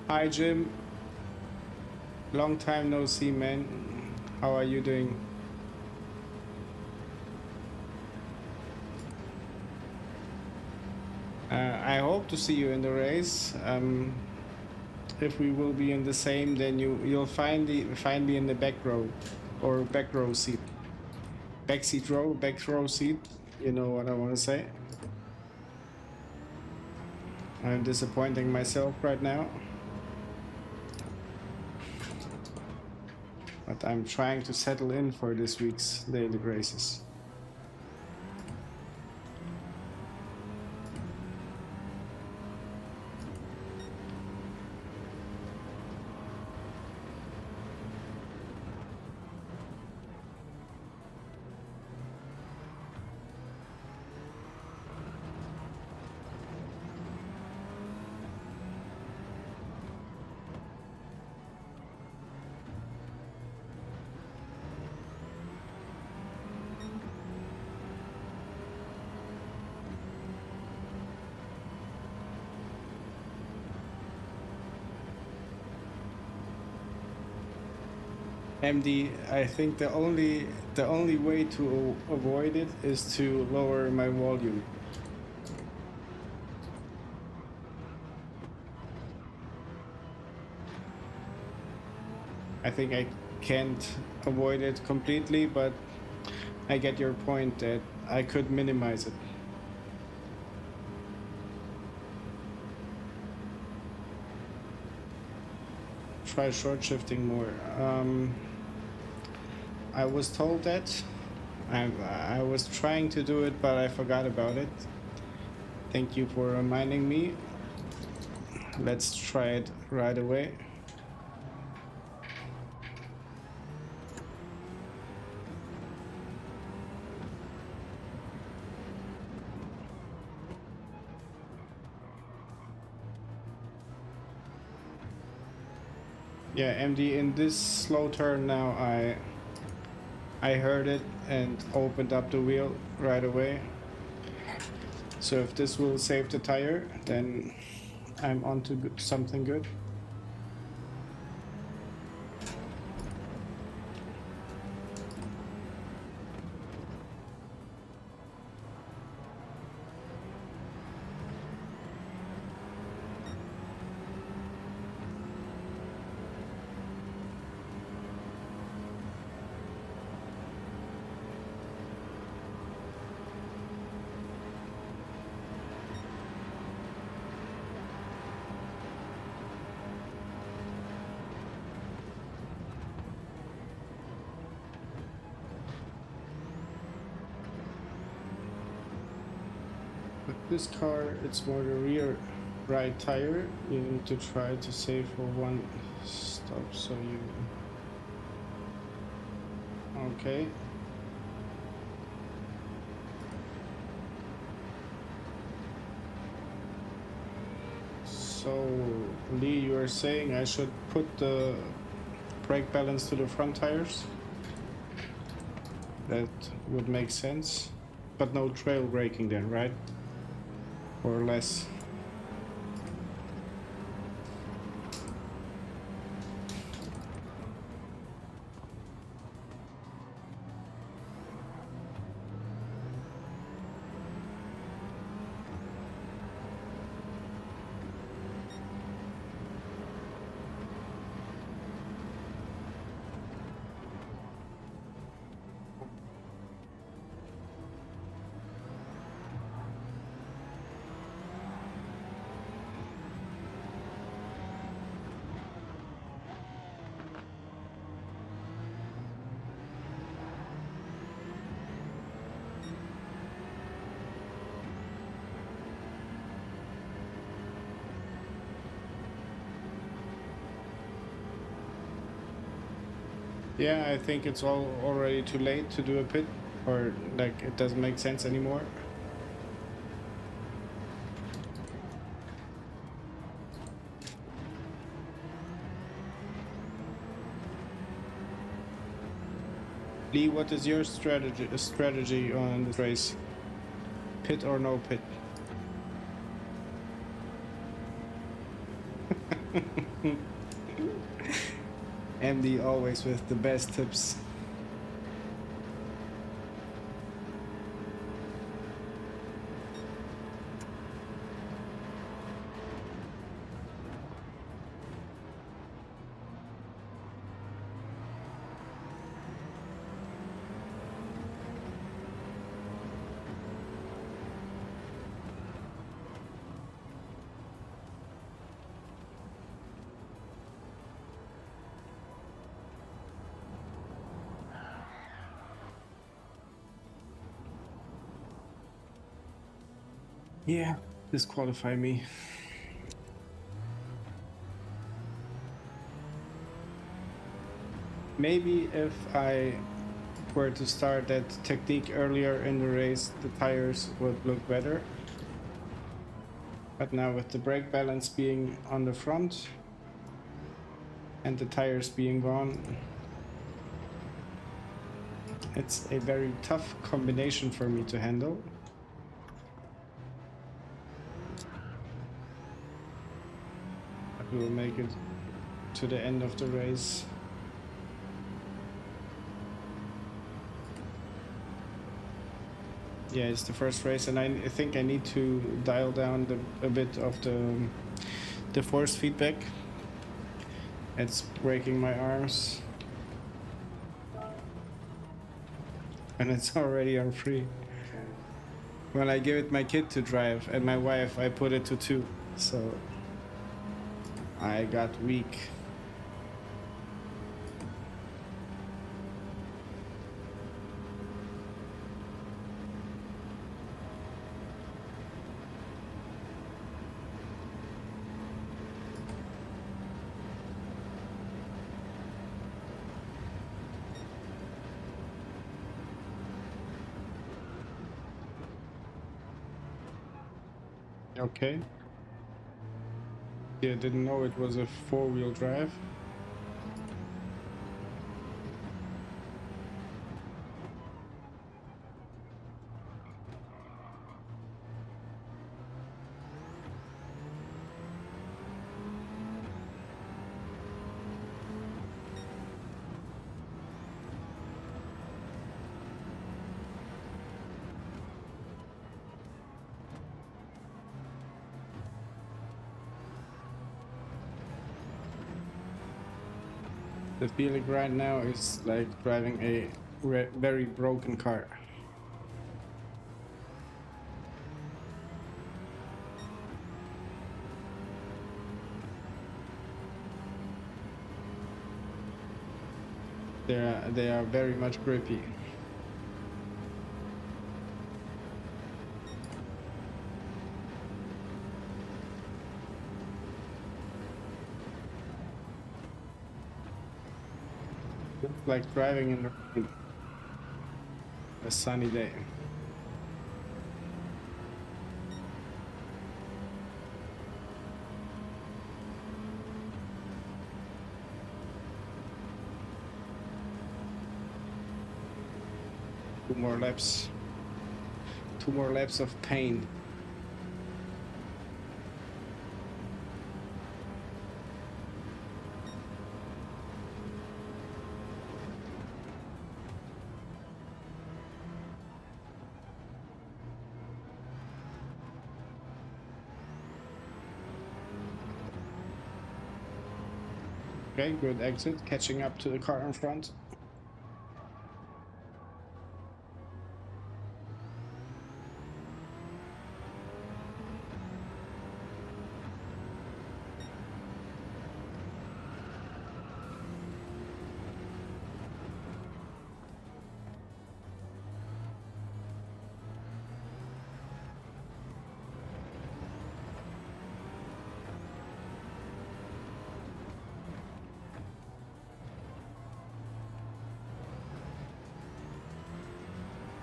Hi Jim, long time no see, man. How are you doing? I hope to see you in the race. If we will be in the same, then you'll find me in the back row, or back row seat, back seat row, back row seat. You know what I want to say. I'm disappointing myself right now, but I'm trying to settle in for this week's daily races. MD, I think the only way to avoid it is to lower my volume. I think I can't avoid it completely, but I get your point that I could minimize it. Try short shifting more. I was told that. I was trying to do it, but I forgot about it. Thank you for reminding me. Let's try it right away. Yeah, MD, in this slow turn now, I heard it and opened up the wheel right away. So if this will save the tire, then I'm on to something good. This car, it's more the rear right tire. You need to try to save for one stop, so you... Okay. So, Lee, you are saying I should put the brake balance to the front tires? That would make sense. But no trail braking then, right? Or less. Yeah, I think it's already too late to do a pit, or like it doesn't make sense anymore. Lee, what is your strategy on this race? Pit or no pit? Andy always with the best tips. Yeah, disqualify me. Maybe if I were to start that technique earlier in the race, the tires would look better. But now with the brake balance being on the front and the tires being gone, it's a very tough combination for me to handle. But we'll make it to the end of the race. Yeah, it's the first race, and I think I need to dial down a bit of the force feedback. It's breaking my arms. And it's already on 3. When I give it my kid to drive and my wife, I put it to 2. So I got weak. Okay. Yeah, didn't know it was a 4-wheel drive. The feeling right now is like driving a very broken car. They are very much grippy. It's like driving in a sunny day. Two more laps. 2 more laps of pain. Okay, good exit, catching up to the car in front.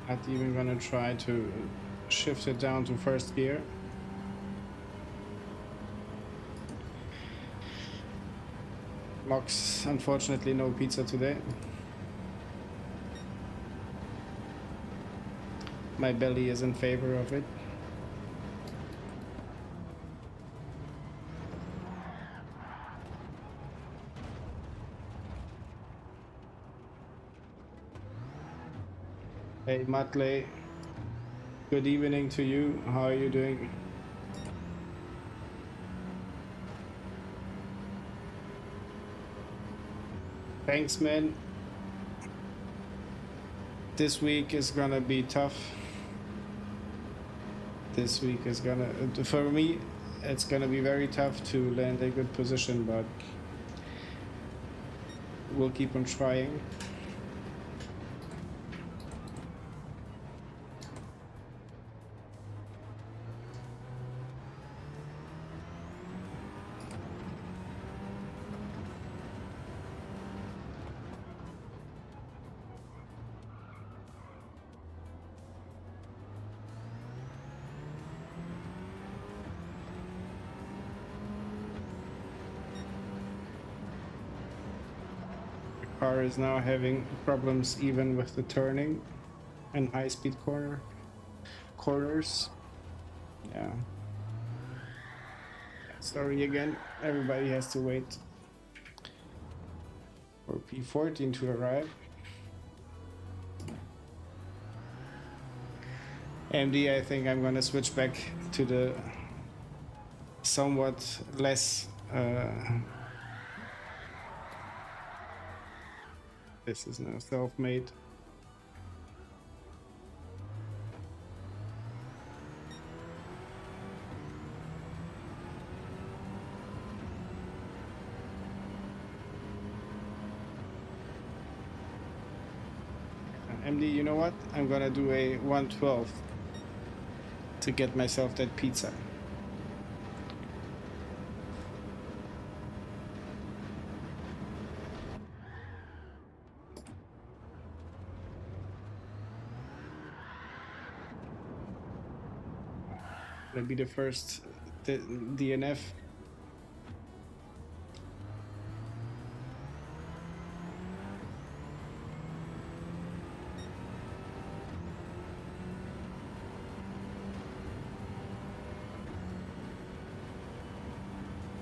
Not even gonna try to shift it down to first gear. Mox, unfortunately no pizza today. My belly is in favor of it. Hey Matley, good evening to you. How are you doing? Thanks, man. This week is gonna be tough. This week is gonna, for me, it's gonna be very tough to land a good position, but we'll keep on trying. car is now having problems even with the turning and high-speed corners. Yeah. Sorry again, everybody has to wait for P14 to arrive. AMD, I think I'm gonna switch back to the somewhat less this is now self-made. MD, you know what? I'm gonna do a 112 to get myself that pizza. Gonna be the first DNF.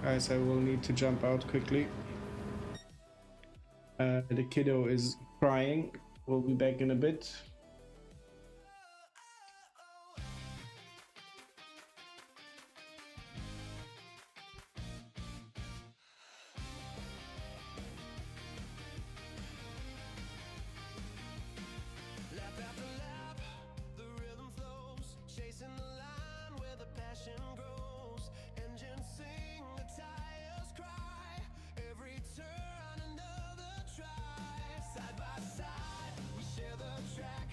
Guys, I will need to jump out quickly. The kiddo is crying. We'll be back in a bit. Side by side, we share the track.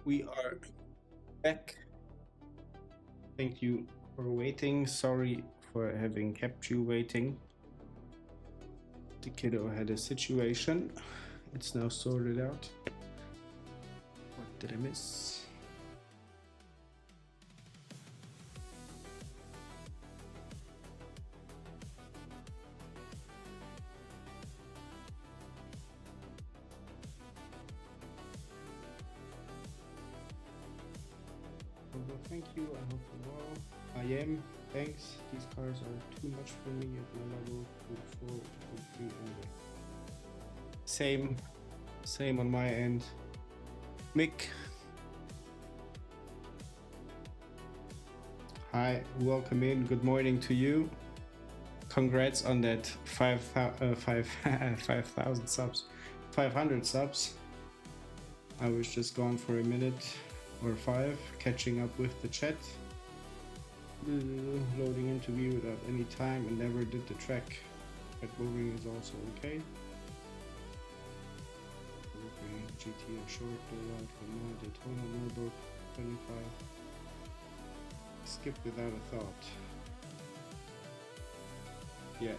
We are back. Thank you for waiting. Sorry for having kept you waiting. The kiddo had a situation. It's now sorted out. What did I miss? Well, thank you. I hope you're well. I am. Thanks. These cars are too much for me at my level. Full free anyway. Same on my end. Mick. Hi, welcome in. Good morning to you. Congrats on that 5,000 subs. 500 subs. I was just gone for a minute or 5, catching up with the chat. Loading into view without any time and never did the track. But moving is also okay. GT a short layout for more Daytona Nürburgring 25. Skip without a thought. Yeah,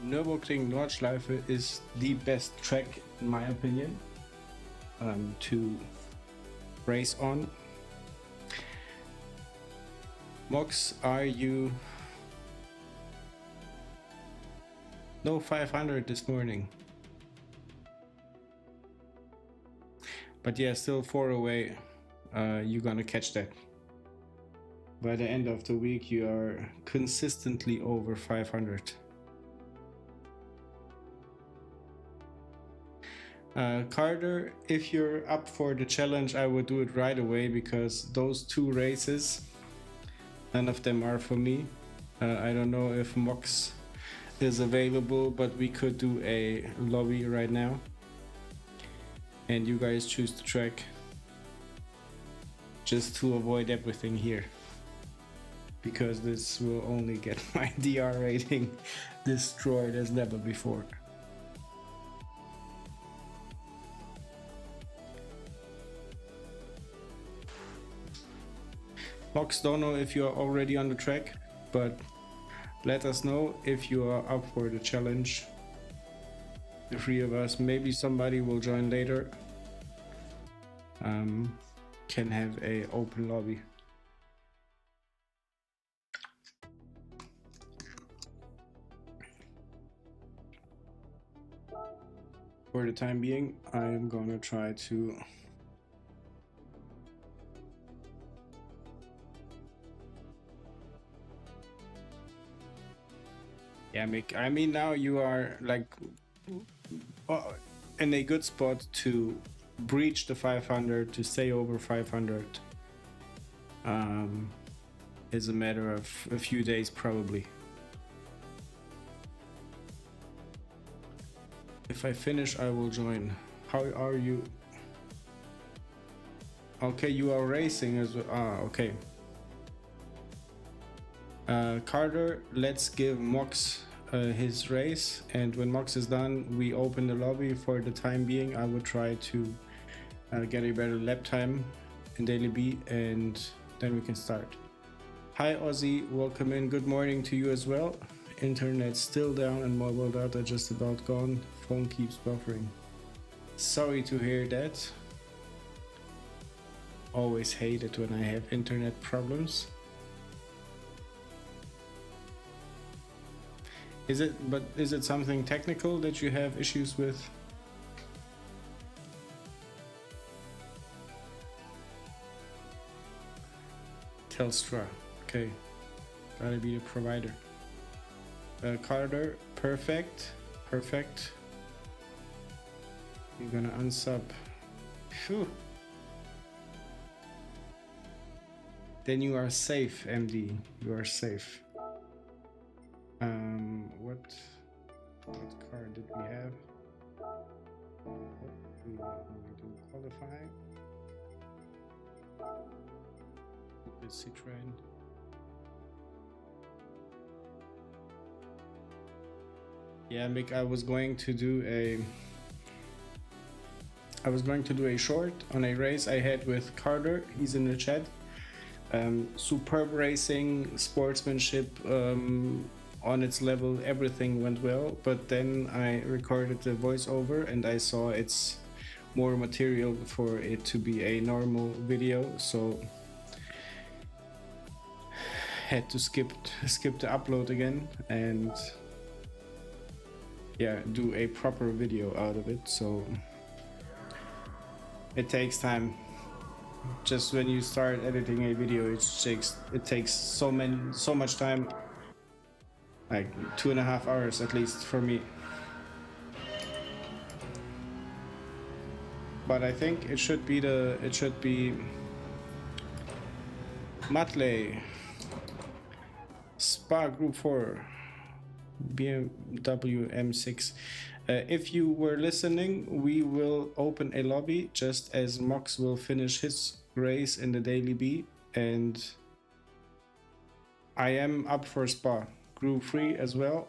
Nürburgring Nordschleife is the best track in my opinion to race on. Mox, are you? No 500 this morning. But yeah, still 4 away. You're gonna catch that. By the end of the week, you are consistently over 500. Carter, if you're up for the challenge, I would do it right away because those 2 races, none of them are for me. I don't know if Mox is available, but we could do a lobby right now. And you guys choose the track. Just to avoid everything here. Because this will only get my DR rating destroyed as never before. Mox, don't know if you are already on the track, but let us know if you are up for the challenge. The 3 of us, maybe somebody will join later. Can have a open lobby. For the time being, I am gonna try to Mick, I mean now you are like in a good spot to breach the 500, to stay over 500. Is a matter of a few days probably. If I finish, I will join. How are you? Okay, you are racing as well. Ah, okay. Carter, let's give Mox his race, and when Mox is done, we open the lobby. For the time being, I would try to get a better lap time in Daily B, and then we can start. Hi Ozzy, welcome in. Good morning to you as well. Internet still down and mobile data just about gone. Phone keeps buffering. Sorry to hear that. Always hate it when I have internet problems. Is it something technical that you have issues with? Telstra, okay. Gotta be the provider. Carter, perfect. You're gonna unsub. Phew. Then you are safe, MD. You are safe. What car did we have? We do qualify. The Citroen. Yeah, Mick, I was going to do I was going to do a short on a race I had with Carter. He's in the chat. Superb racing, sportsmanship on its level, everything went well. But then I recorded the voiceover and I saw it's more material for it to be a normal video, so had to skip the upload again and yeah, do a proper video out of it. So it takes time. Just when you start editing a video, it takes so much time, like 2.5 hours at least for me. But I think it should be Matley, Spa Group 4, BMW M6. If you were listening, we will open a lobby just as Mox will finish his race in the Daily B, and I am up for Spa Group 3 as well.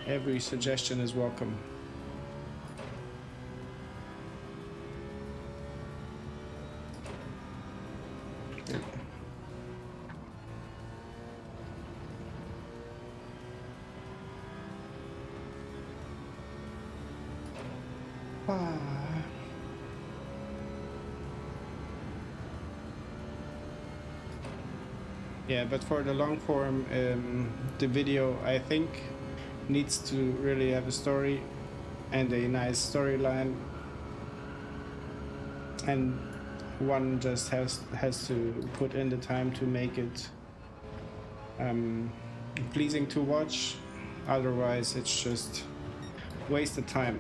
Every suggestion is welcome. Yeah, but for the long form, the video I think needs to really have a story and a nice storyline, and one just has to put in the time to make it pleasing to watch. Otherwise it's just wasted time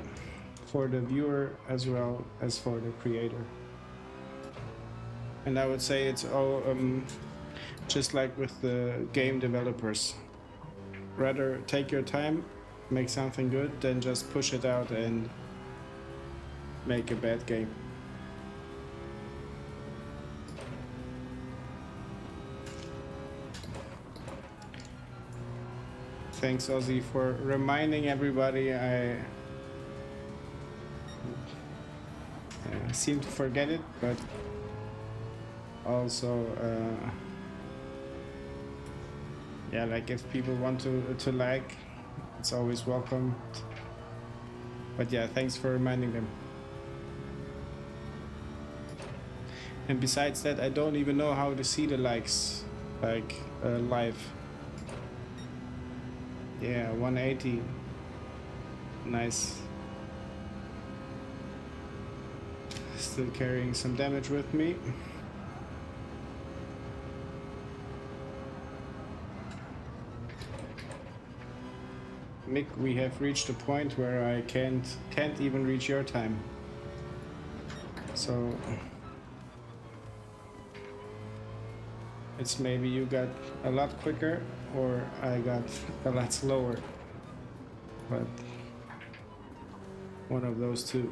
for the viewer as well as for the creator. And I would say it's all just like with the game developers. Rather take your time, make something good, than just push it out and make a bad game. Thanks, Ozzy, for reminding everybody. I seem to forget it, but also yeah, like if people want to like, it's always welcome. But yeah, thanks for reminding them. And besides that, I don't even know how to see the likes, like live. Yeah, 180. Nice. Still carrying some damage with me. Mick, we have reached a point where I can't even reach your time. So it's maybe you got a lot quicker or I got a lot slower. But one of those two.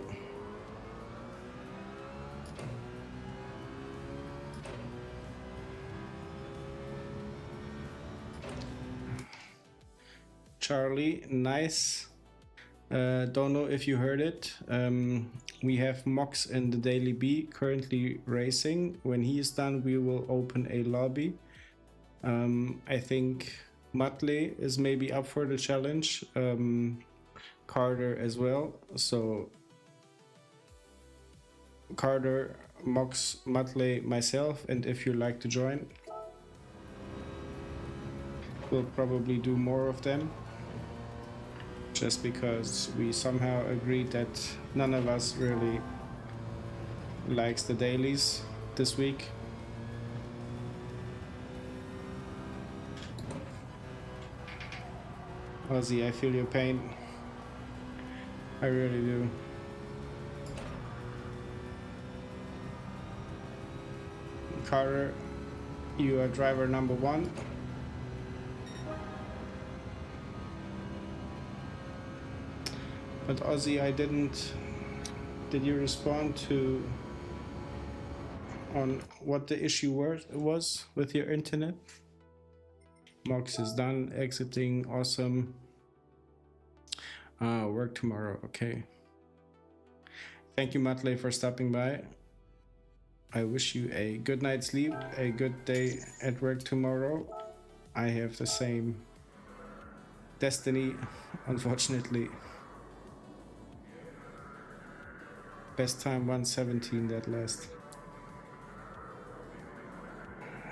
Charlie, nice. Don't know if you heard it. We have Mox in the Daily B currently racing. When he is done, we will open a lobby. I think Matley is maybe up for the challenge. Carter as well. So Carter, Mox, Matley, myself, and if you like to join, we'll probably do more of them. Just because we somehow agreed that none of us really likes the dailies this week. Ozzy, I feel your pain. I really do. Carter, you are driver number 1. But Ozzy, I didn't. Did you respond to on what the issue was with your internet? Mox is done, exiting, awesome. Work tomorrow. Okay. Thank you, Matley, for stopping by. I wish you a good night's sleep, a good day at work tomorrow. I have the same destiny, unfortunately. Best time 1:17 that last.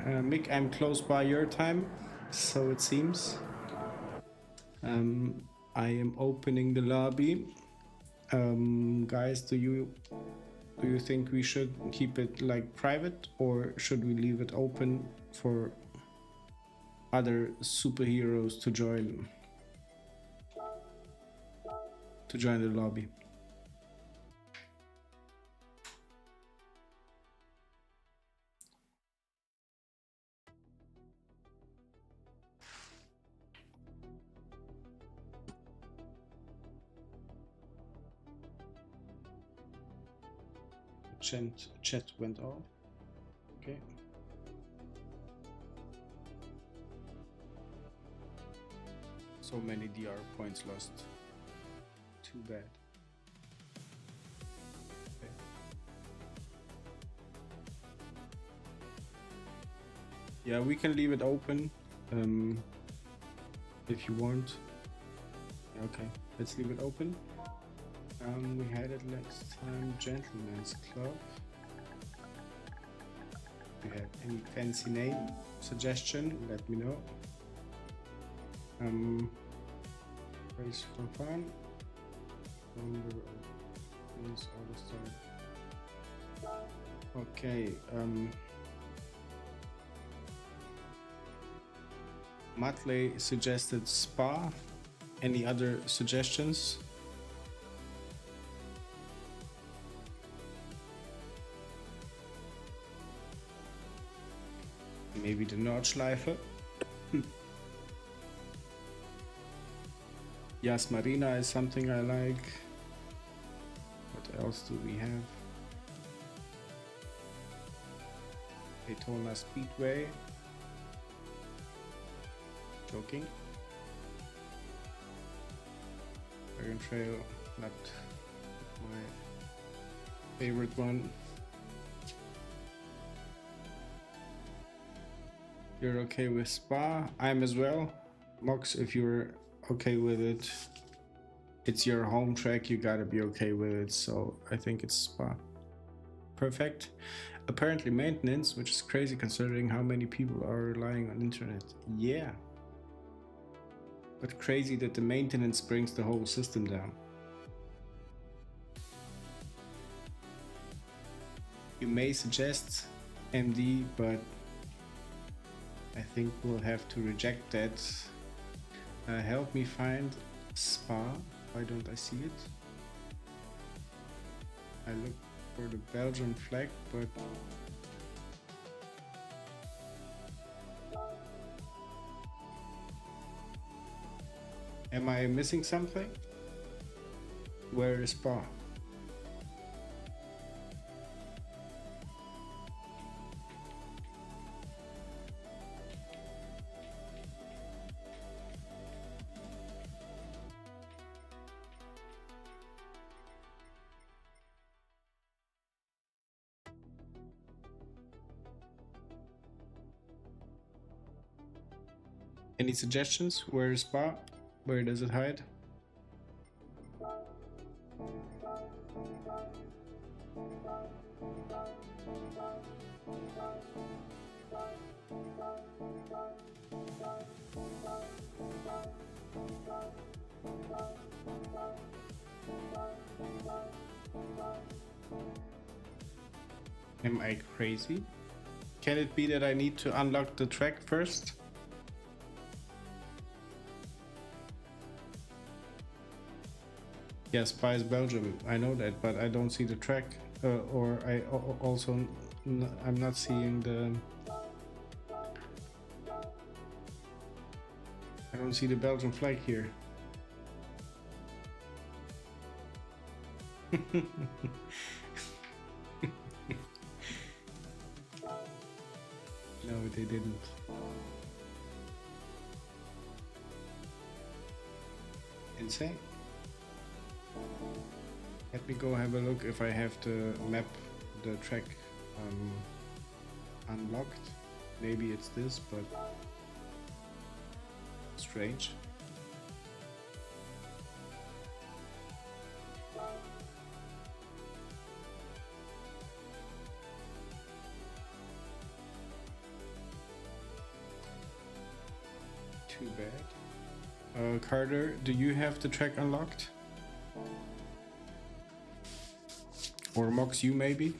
Mick, I'm close by your time, so it seems. I am opening the lobby. Guys, do you think we should keep it like private, or should we leave it open for other superheroes to join the lobby? Chat went off. Okay. So many DR points lost. Too bad. Okay. Yeah, we can leave it open if you want. Okay, let's leave it open. We had it last time, Gentleman's Club. If you have any fancy name suggestion, let me know. Race for fun. Number of things all the time. Okay. Matley suggested Spa. Any other suggestions? Maybe the Nordschleife. Yas Marina is something I like. What else do we have? Daytona Speedway. Joking. Dragon Trail, not my favorite one. You're okay with Spa? I'm as well. Mox, if you're okay with it, it's your home track, you gotta be okay with it, so I think it's Spa. Perfect. Apparently maintenance, which is crazy considering how many people are relying on internet. Yeah. But crazy that the maintenance brings the whole system down. You may suggest MD, but I think we'll have to reject that. Help me find Spa. Why don't I see it? I look for the Belgian flag, but am I missing something? Where is Spa? Any suggestions? Where is Spa? Where does it hide? Am I crazy? Can it be that I need to unlock the track first? Yes, Spa is Belgium, I know that, but I don't see the track, or I'm not seeing the... I don't see the Belgian flag here. No, they didn't. Insane. Let me go have a look if I have the map, the track unlocked. Maybe it's this, but strange. Too bad. Carter, do you have the track unlocked? Or Mox, you maybe?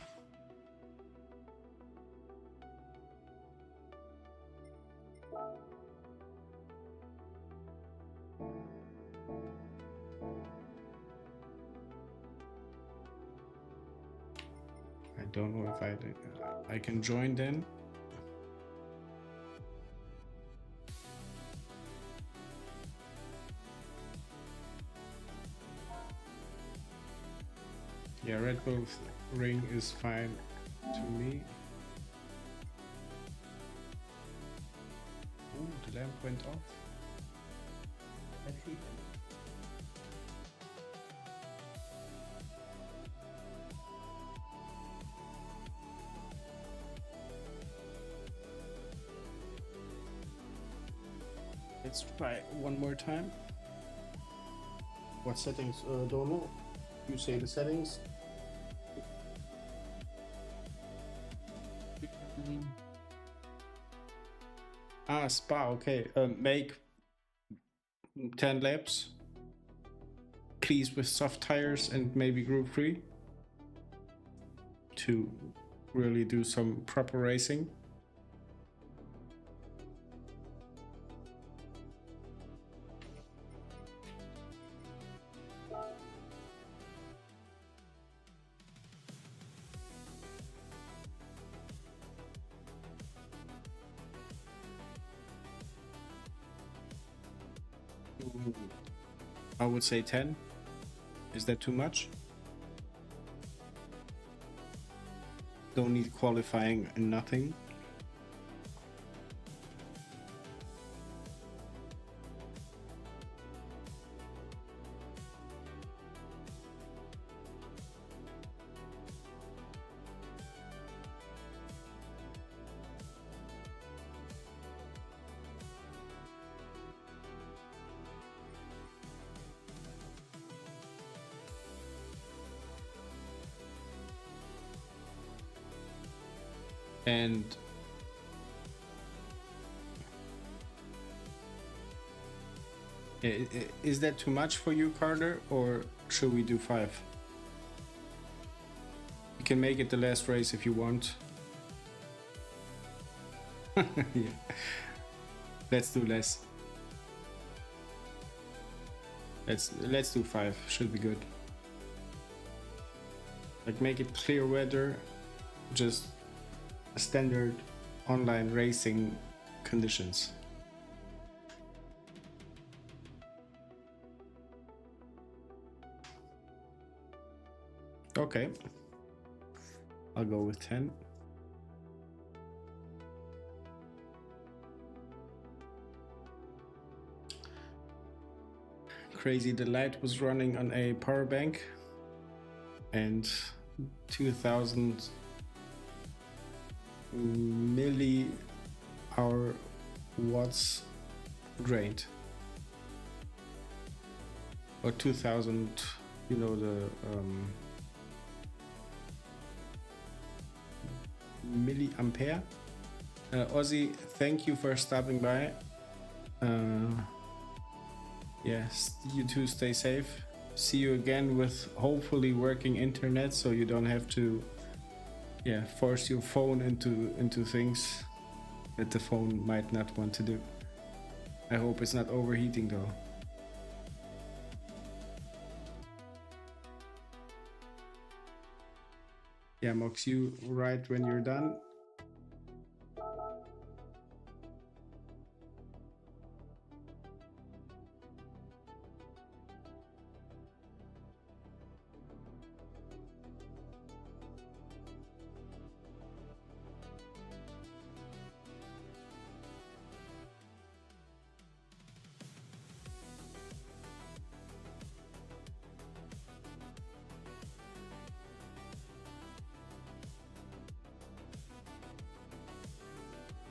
I don't know if I can join then. Yeah, Red Bull Ring is fine to me. Ooh, the lamp went off. Let's try one more time. What settings? Don't know. You say the settings. Ah, spa. Okay. Make 10 laps. Please with soft tires and maybe group 3 to really do some proper racing. I would say 10. Is that too much? Don't need qualifying and nothing. And is that too much for you, Carter, or should we do 5? You can make it the last race if you want. Yeah. Let's do less. Let's do 5. Should be good. Like, make it clear weather, just standard online racing conditions. Okay, I'll go with 10. Crazy, the light was running on a power bank and 2000 milli-hour watts drained, or 2000, you know, the milliampere. Ozzy, thank you for stopping by. Yes, you too, stay safe. See you again with hopefully working internet, so you don't have to force your phone into things that the phone might not want to do. I hope it's not overheating though. Yeah, Mox, you write when you're done.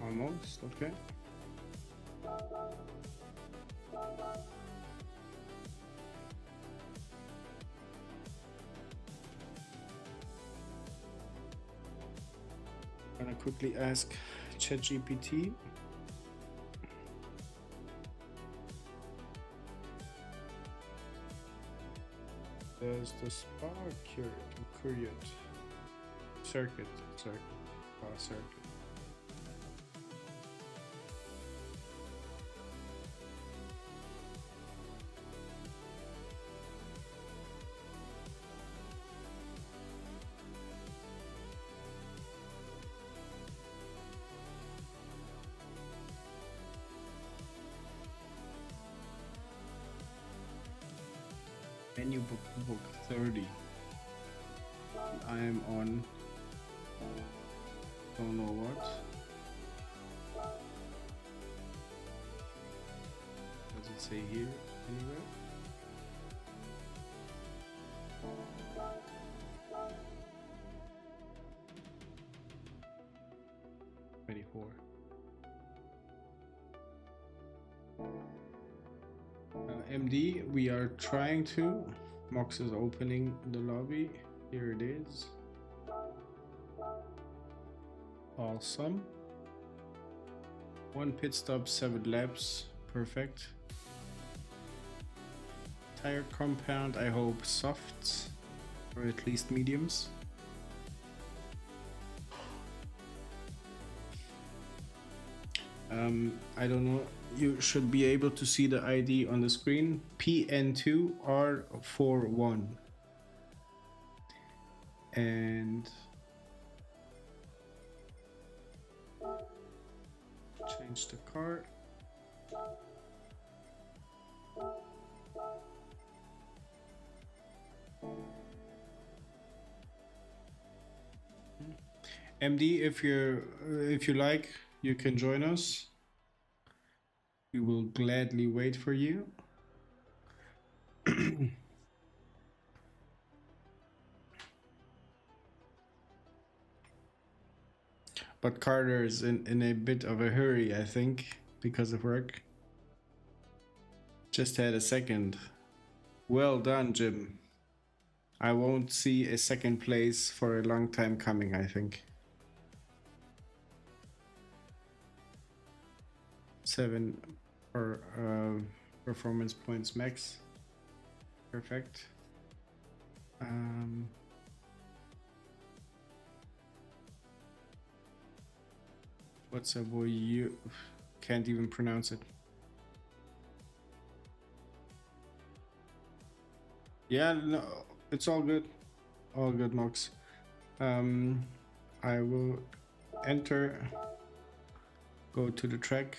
Almost, okay. I'm gonna quickly ask ChatGPT. Does the spark circuit menu book 30. I am on don't know what. Does it say here anywhere? MD, we are trying to. Mox is opening the lobby. Here it is. Awesome. 1 pit stop, 7 laps. Perfect. Tire compound, I hope softs, or at least mediums. I don't know, you should be able to see the ID on the screen. PN2R41. And change the car. MD, if you like, you can join us. We will gladly wait for you. But Carter is in a bit of a hurry, I think, because of work. Just had a second. Well done, Jim. I won't see a second place for a long time coming, I think. 7 for performance points max. Perfect. What's a boy? You can't even pronounce it. Yeah, no, it's all good. All good, Mox. I will enter, go to the track.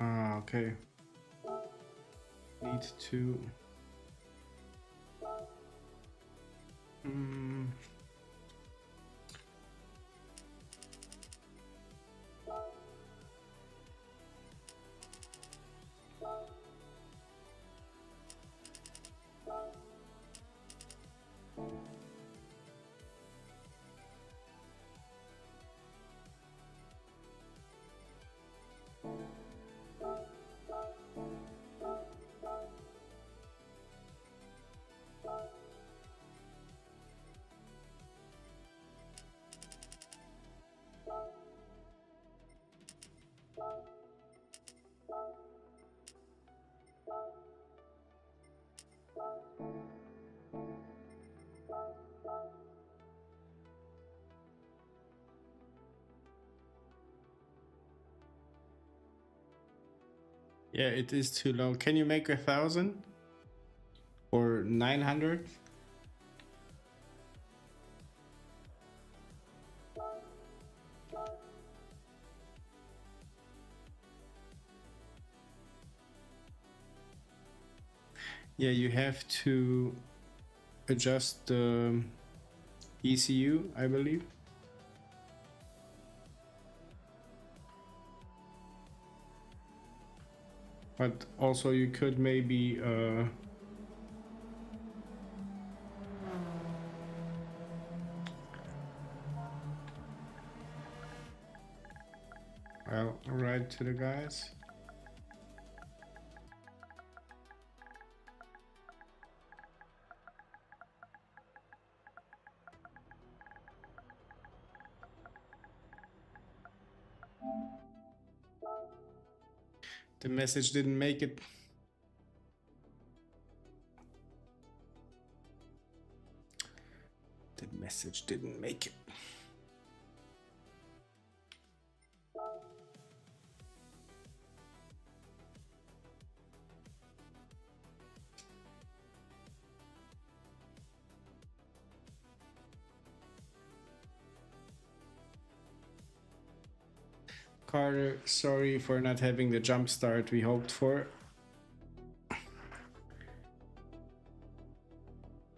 Okay. Need to yeah, it is too low. Can you make 1,000 or 900? Yeah, you have to adjust the ECU, I believe. But also you could maybe I'll write to the guys. The message didn't make it. The message didn't make it. Carter, sorry for not having the jump start we hoped for.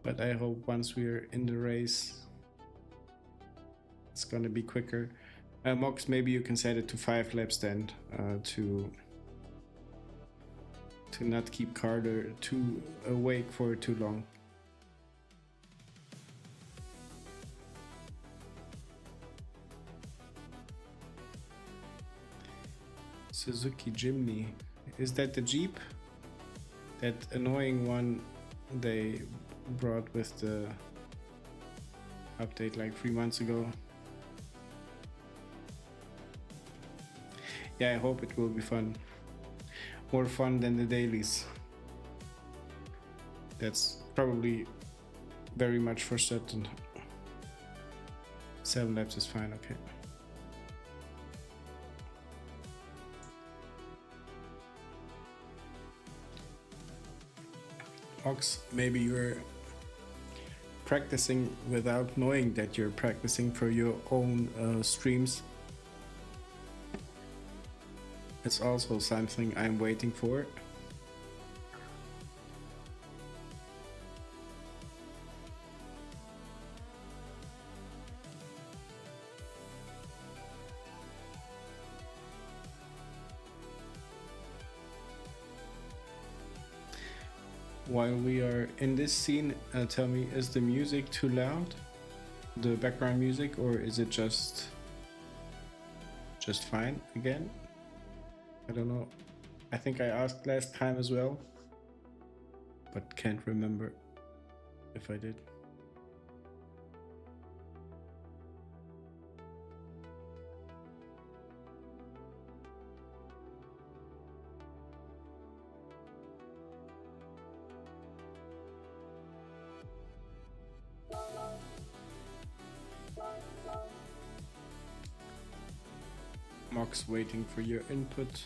But I hope once we're in the race, it's gonna be quicker. Mox, maybe you can set it to 5 laps then, to not keep Carter too awake for too long. Suzuki Jimny. Is that the Jeep? That annoying one they brought with the update like 3 months ago. Yeah, I hope it will be fun. More fun than the dailies. That's probably very much for certain. 7 laps is fine, okay. Ox, maybe you're practicing without knowing that you're practicing for your own streams. It's also something I'm waiting for. While we are in this scene, tell me, is the music too loud? The background music, or is it just fine again? I don't know. I think I asked last time as well, but can't remember if I did. Mox, waiting for your input.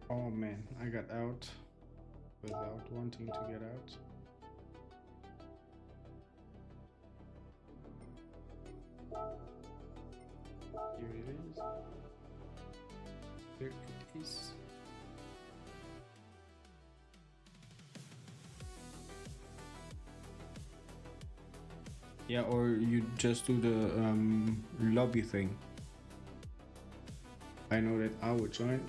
Oh man, I got out without wanting to get out. Here it is. There it is. Yeah, or you just do the lobby thing. I know that I would join.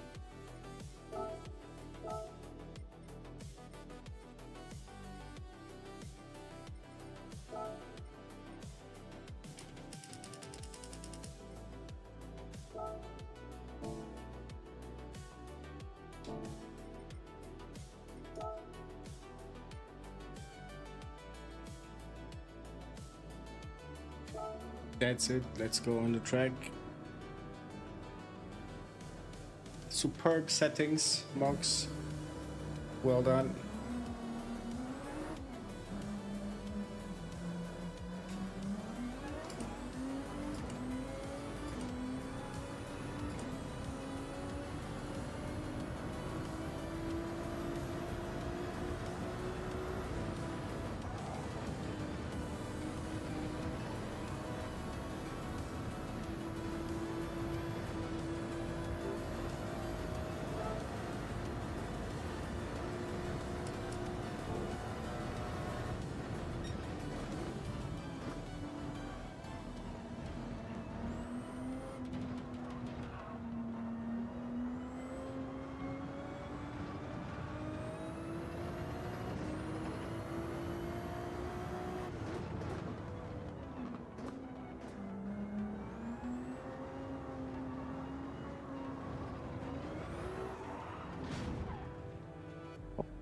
That's it, let's go on the track. Superb settings, Mox. Well done.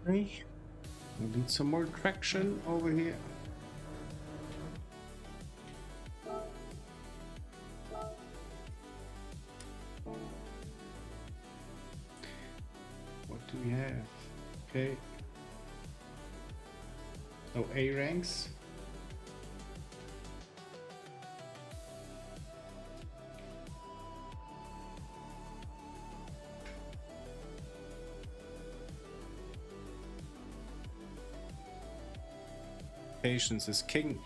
Okay. We need some more traction over here. What do we have? Okay. No A ranks. Patience is king.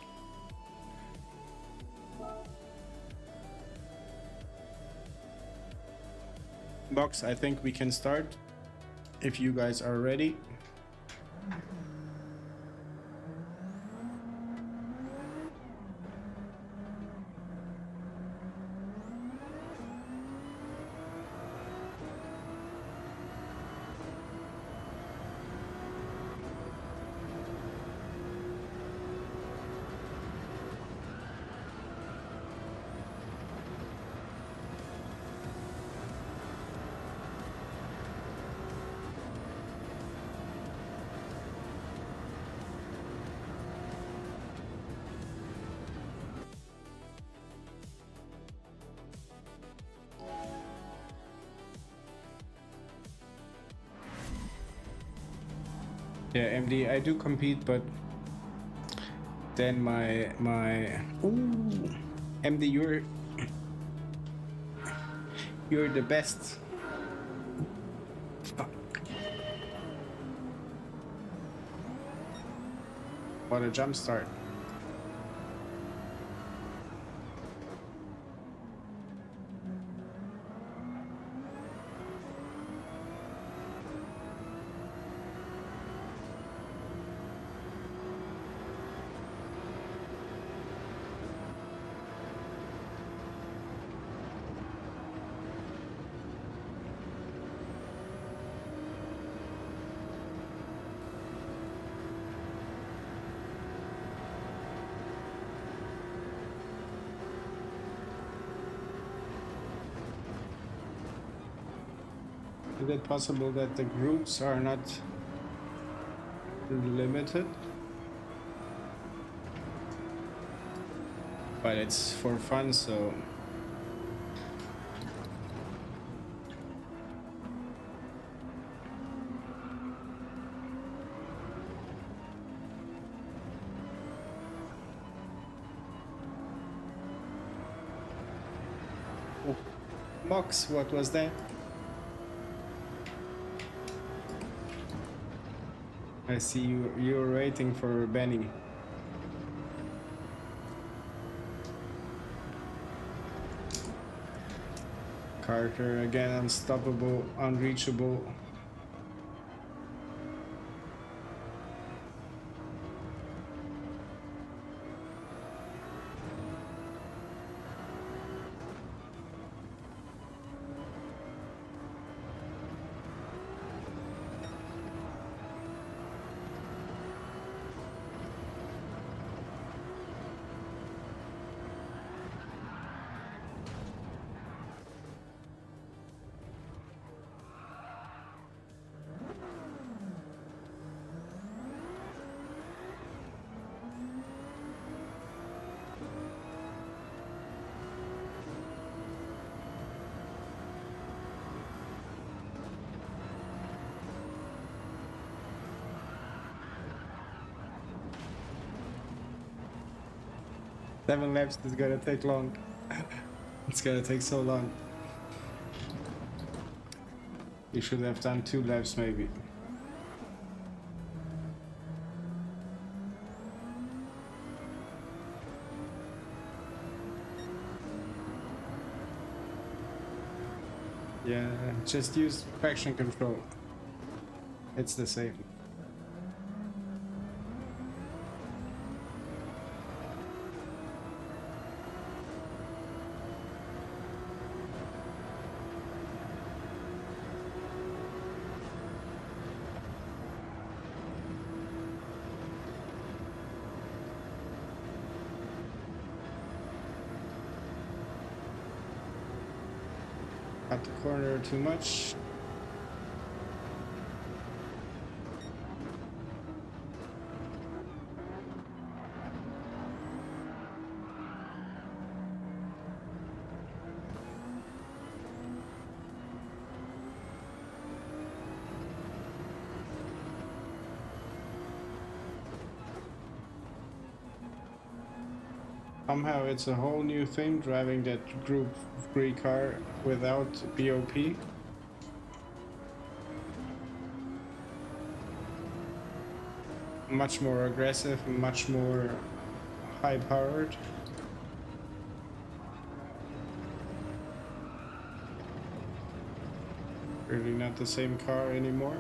Box, I think we can start if you guys are ready. Yeah, MD, I do compete, but then my ooh, MD, you're the best. Fuck. What a jump start. Is it possible that the groups are not limited? But it's for fun, so... Oh. Mox, what was that? I see you're waiting for Benny. Carter again, unstoppable, unreachable. Seven laps is gonna take long. It's gonna take so long. You should have done 2 laps maybe. Yeah, just use traction control. It's the same. Cut the corner too much. Somehow it's a whole new thing driving that Group 3 car without BOP. Much more aggressive, much more high powered. Really not the same car anymore.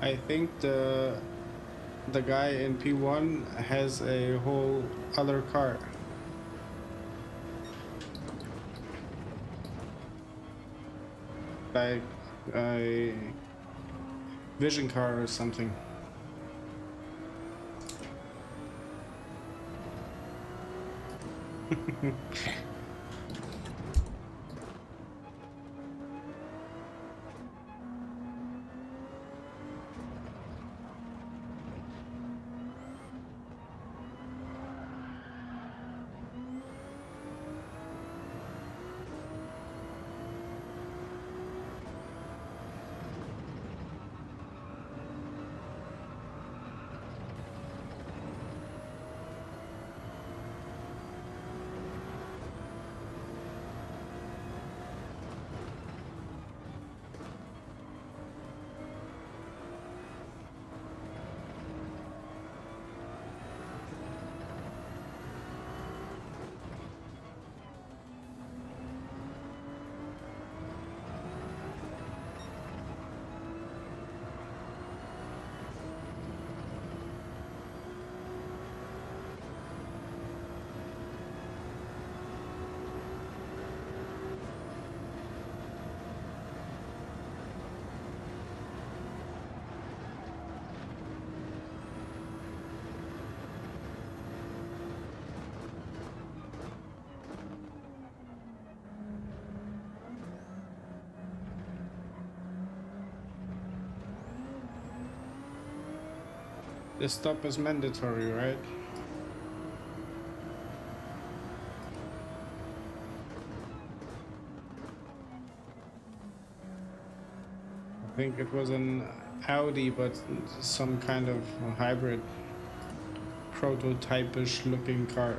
I think the guy in P1 has a whole other car. Like a vision car or something. The stop is mandatory, right? I think it was an Audi, but some kind of hybrid prototype-ish looking car.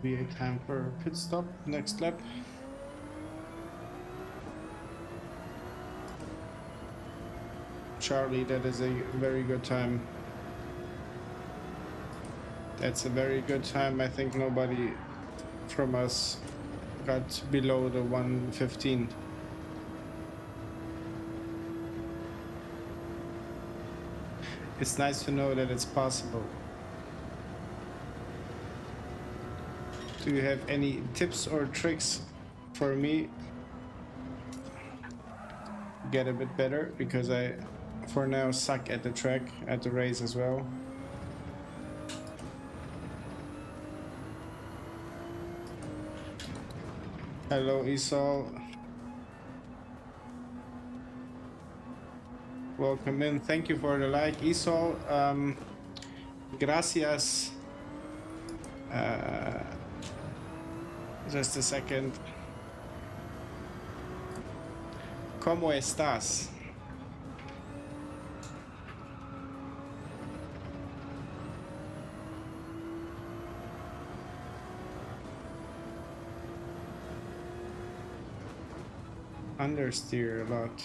Be a time for a pit stop next lap. Charlie, that is a very good time. That's a very good time. I think nobody from us got below the 1:15. It's nice to know that it's possible. Do you have any tips or tricks for me? Get a bit better, because I, for now, suck at the track, at the race as well. Hello, Isol. Welcome in. Thank you for the like, Isol. Gracias. Just a second. ¿Cómo estás? Understeer a lot.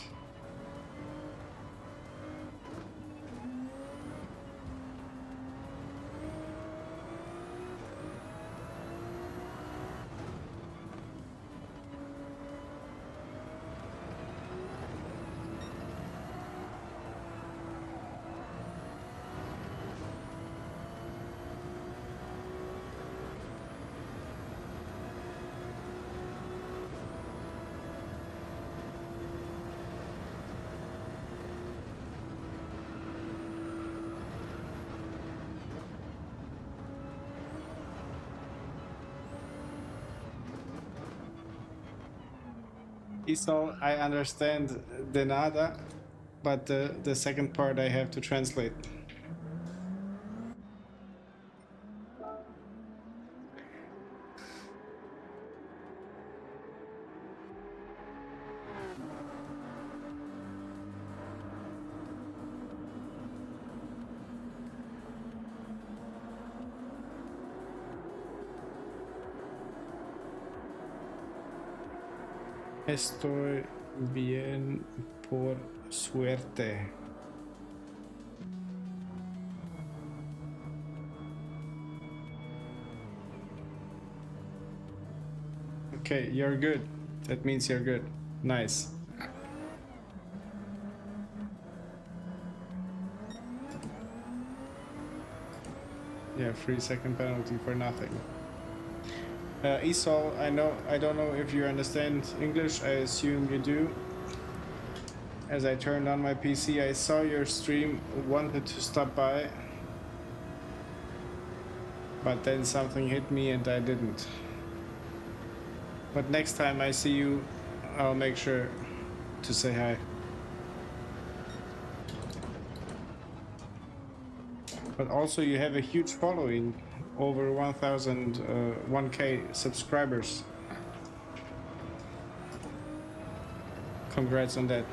Isol, I understand de nada, but the second part I have to translate. Estoy bien, por suerte. Okay, you're good. That means you're good. Nice. Yeah, 3-second penalty for nothing. Isol, I don't know if you understand English. I assume you do. As I turned on my PC, I saw your stream, wanted to stop by, but then something hit me and I didn't. But next time I see you, I'll make sure to say hi. But also you have a huge following, over 1K subscribers. Congrats on that.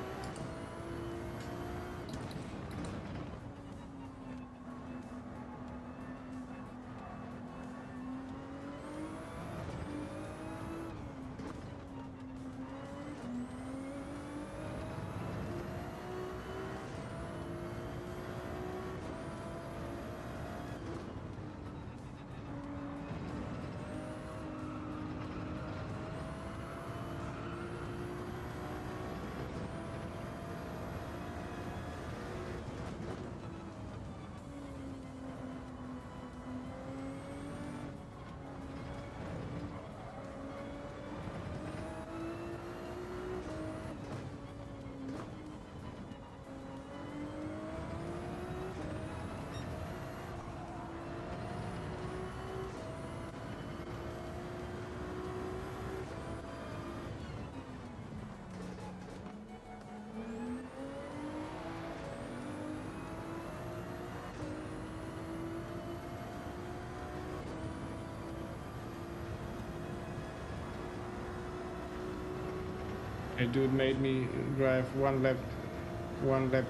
A dude made me drive one lap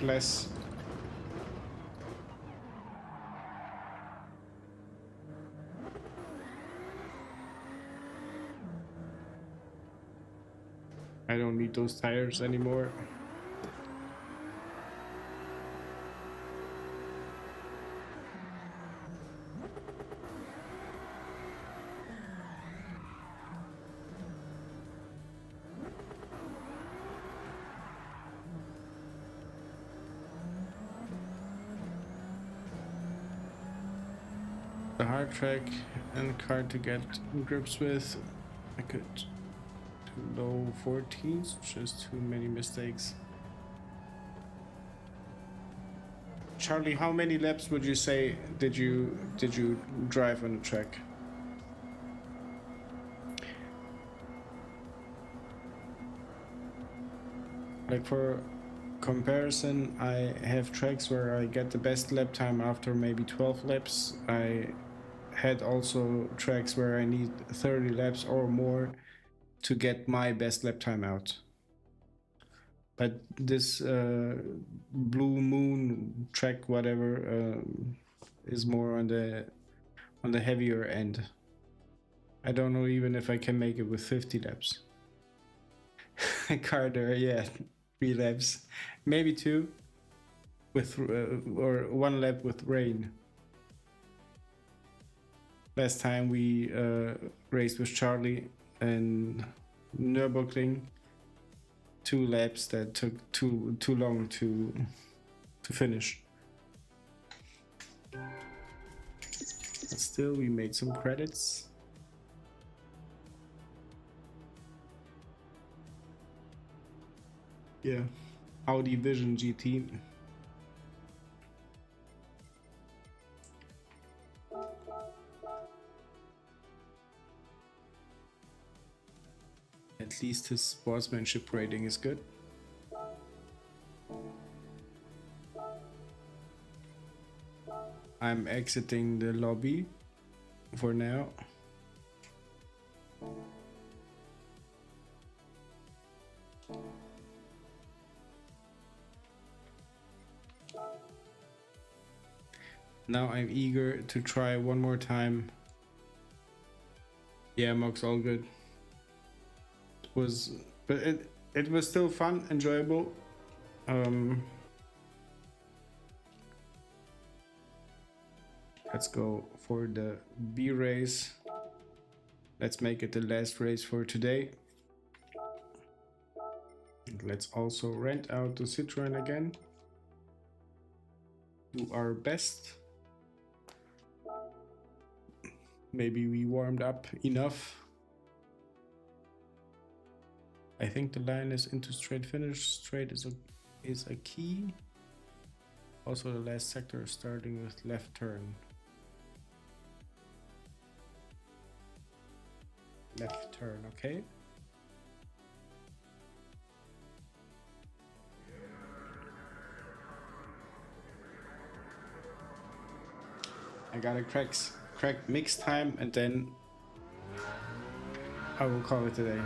less. I don't need those tires anymore. The hard track and hard to get grips with. I could do low 14s, just too many mistakes. Charlie, how many laps would you say did you drive on the track? Like for comparison, I have tracks where I get the best lap time after maybe 12 laps. I had also tracks where I need 30 laps or more to get my best lap time out. But this Blue Moon track, whatever, is more on the heavier end. I don't know even if I can make it with 50 laps. Carter, yeah, 3 laps, maybe 2 with or 1 lap with rain. Last time we raced with Charlie and Nürburgring, 2 laps that took too long to finish. But still, we made some credits. Yeah, Audi Vision GT. At least his sportsmanship rating is good. I'm exiting the lobby for now. Now I'm eager to try one more time. Yeah, Mox, all good. But it was still fun, enjoyable. Let's go for the B race. Let's make it the last race for today. And let's also rent out the Citroen again. Do our best. Maybe we warmed up enough. I think the line is into straight finish. Straight is a key. Also the last sector starting with left turn. Left turn, okay. I got a crack mix time and then I will call it today.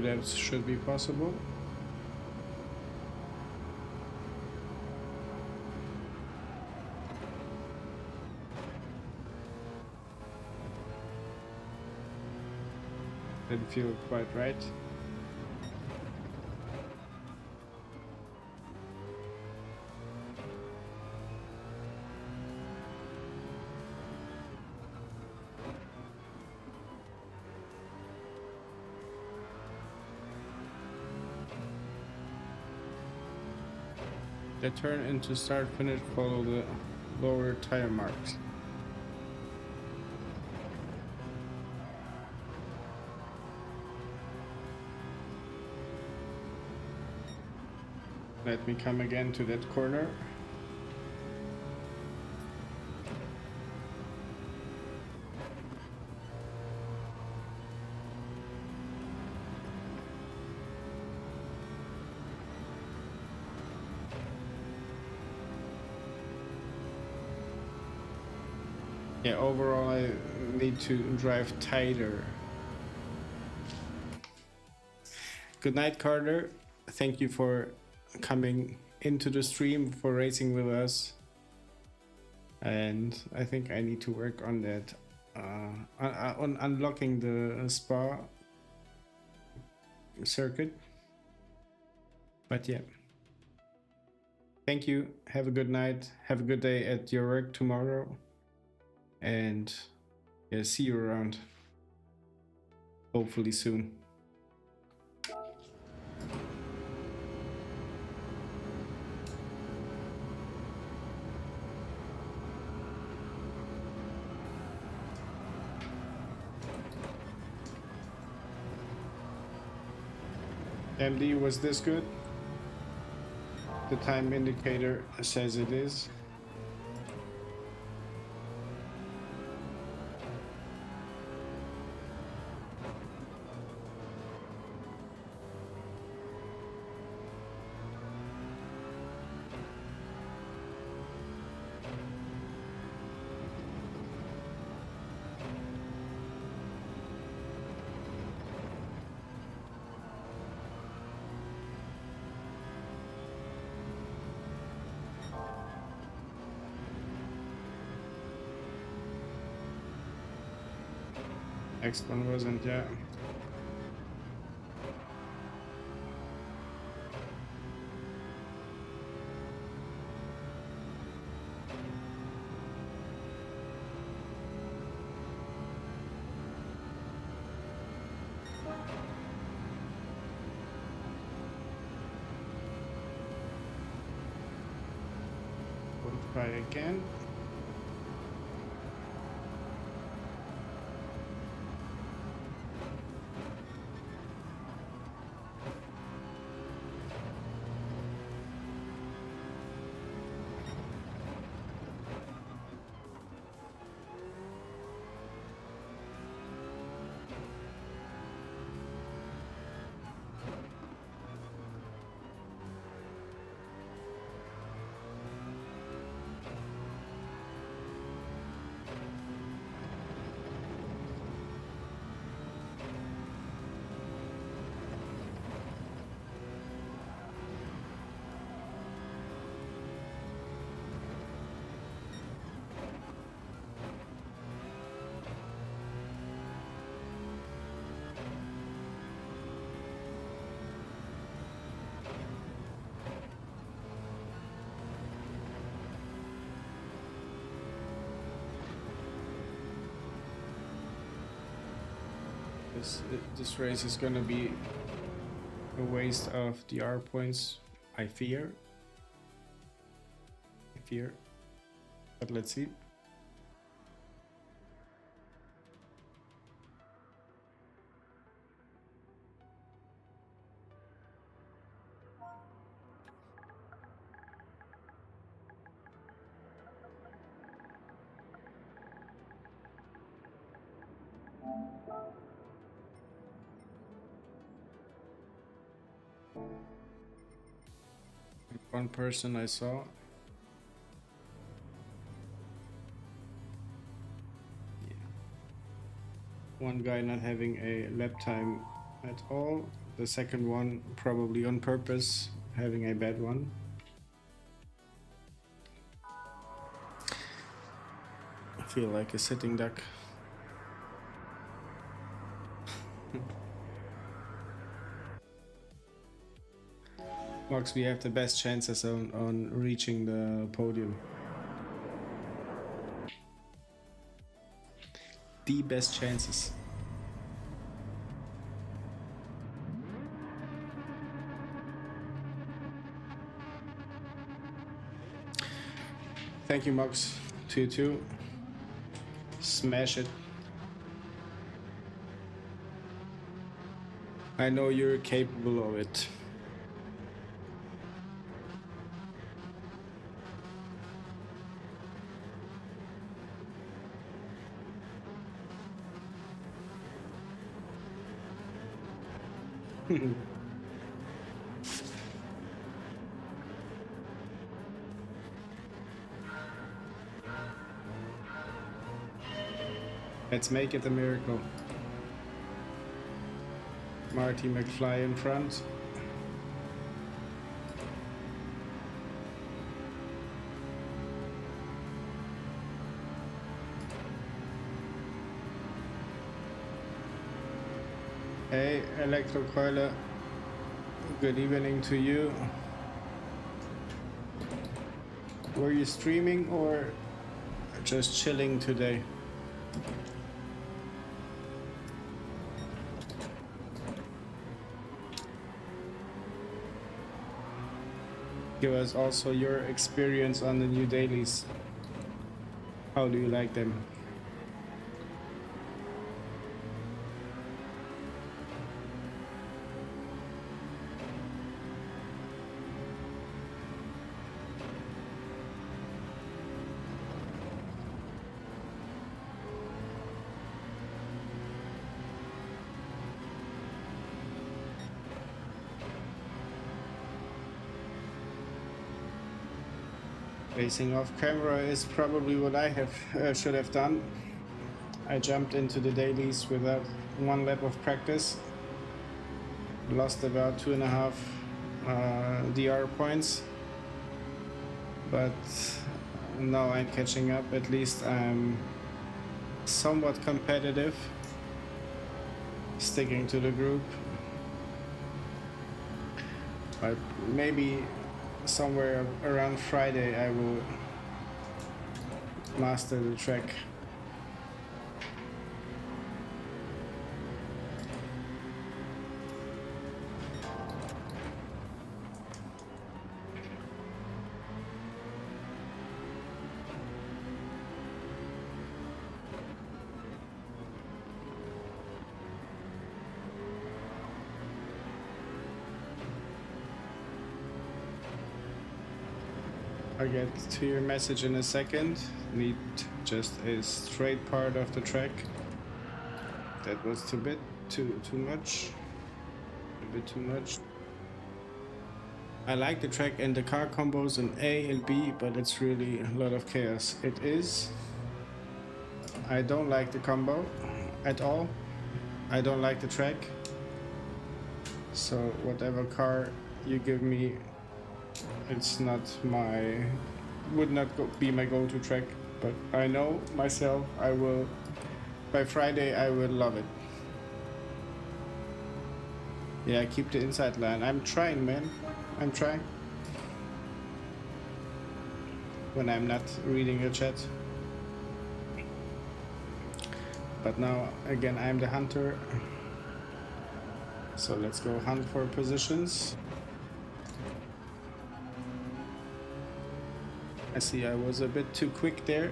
Laps should be possible. Didn't feel quite right. The turn into start finish follow the lower tire marks. Let me come again to that corner. Yeah, overall I need to drive tighter. Good night, Carter. Thank you for coming into the stream, for racing with us. And I think I need to work on that, on unlocking the Spa circuit. But yeah. Thank you. Have a good night. Have a good day at your work tomorrow. And yeah, see you around. Hopefully soon. MD, was this good? The time indicator says it is. Next one wasn't, yeah. We'll try again. This race is gonna be a waste of DR points, I fear. But let's see. One person I saw. Yeah. One guy not having a lap time at all. The second one probably on purpose having a bad one. I feel like a sitting duck. Max, we have the best chances on reaching the podium. The best chances. Thank you, Max. 2-2. Smash it. I know you're capable of it. Let's make it a miracle. Marty McFly in front. Hey, Electrocoiler. Good evening to you. Were you streaming or just chilling today? Give us also your experience on the new dailies. How do you like them? Racing off camera is probably what I should have done. I jumped into the dailies without one lap of practice. Lost about 2.5 DR points. But now I'm catching up. At least I'm somewhat competitive. Sticking to the group. But maybe somewhere around Friday I will master the track. I'll get to your message in a second. Need just a straight part of the track. That was too much. A bit too much. I like the track and the car combos in A and B, but it's really a lot of chaos. It is. I don't like the combo at all. I don't like the track. So whatever car you give me, it's not my, would not be my go-to track, but I know myself I will, by Friday I will love it. Yeah, keep the inside line. I'm trying, man. I'm trying. When I'm not reading your chat. But now, again, I'm the hunter. So let's go hunt for positions. I see I was a bit too quick there,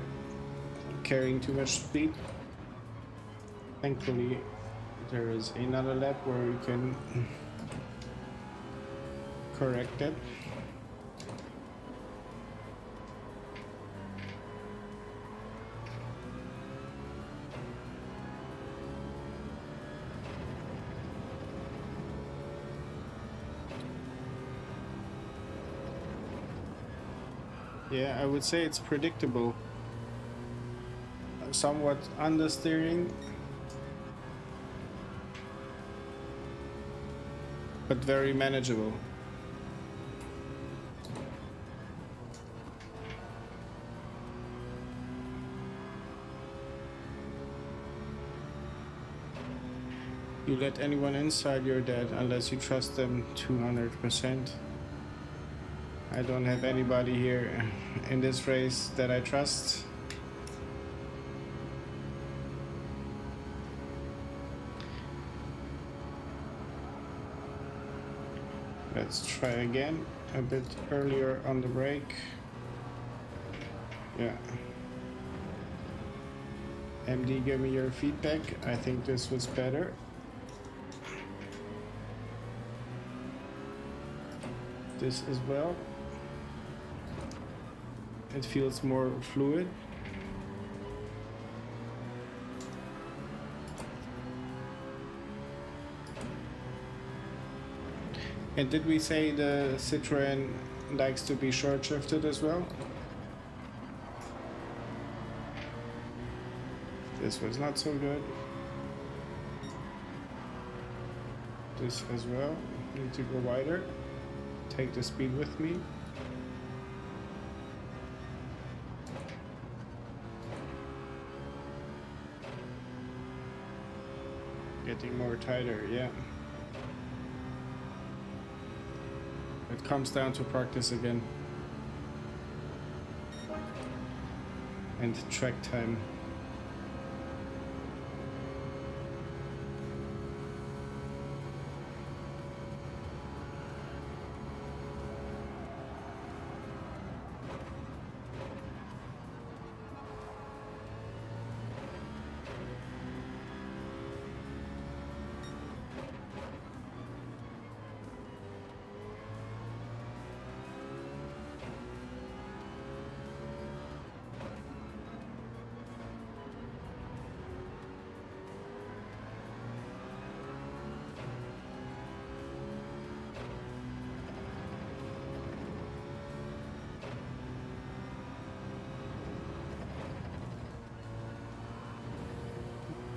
carrying too much speed. Thankfully, there is another lap where we can correct it. Yeah, I would say it's predictable. Somewhat understeering, but very manageable. You let anyone inside, you're dead, unless you trust them 200%. I don't have anybody here in this race that I trust. Let's try again, a bit earlier on the brake. Yeah. MD, give me your feedback. I think this was better. This as well. It feels more fluid. And did we say the Citroën likes to be short shifted as well? This was not so good. This as well. Need to go wider. Take the speed with me. Getting more tighter, yeah. It comes down to practice again. And track time.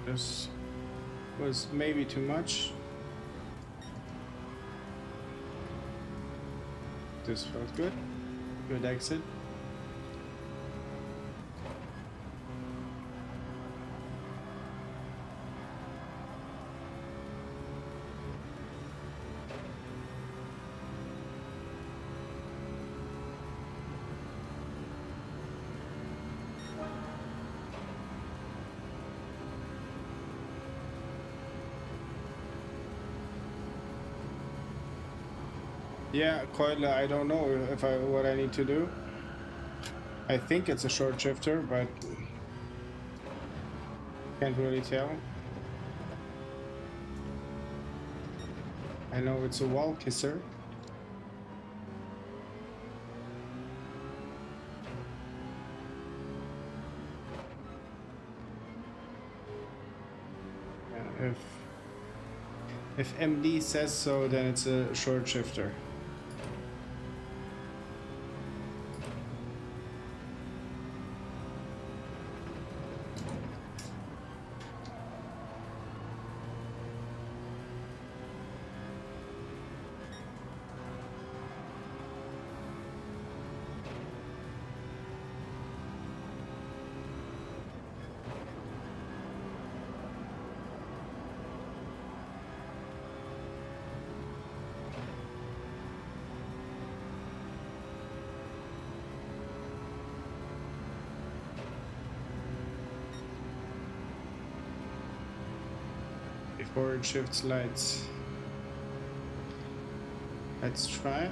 This was maybe too much. This felt good. Good exit. Yeah, coil, I don't know if what I need to do. I think it's a short shifter, but can't really tell. I know it's a wall kisser. Yeah, if MD says so, then it's a short shifter. Forward shift slides. Let's try.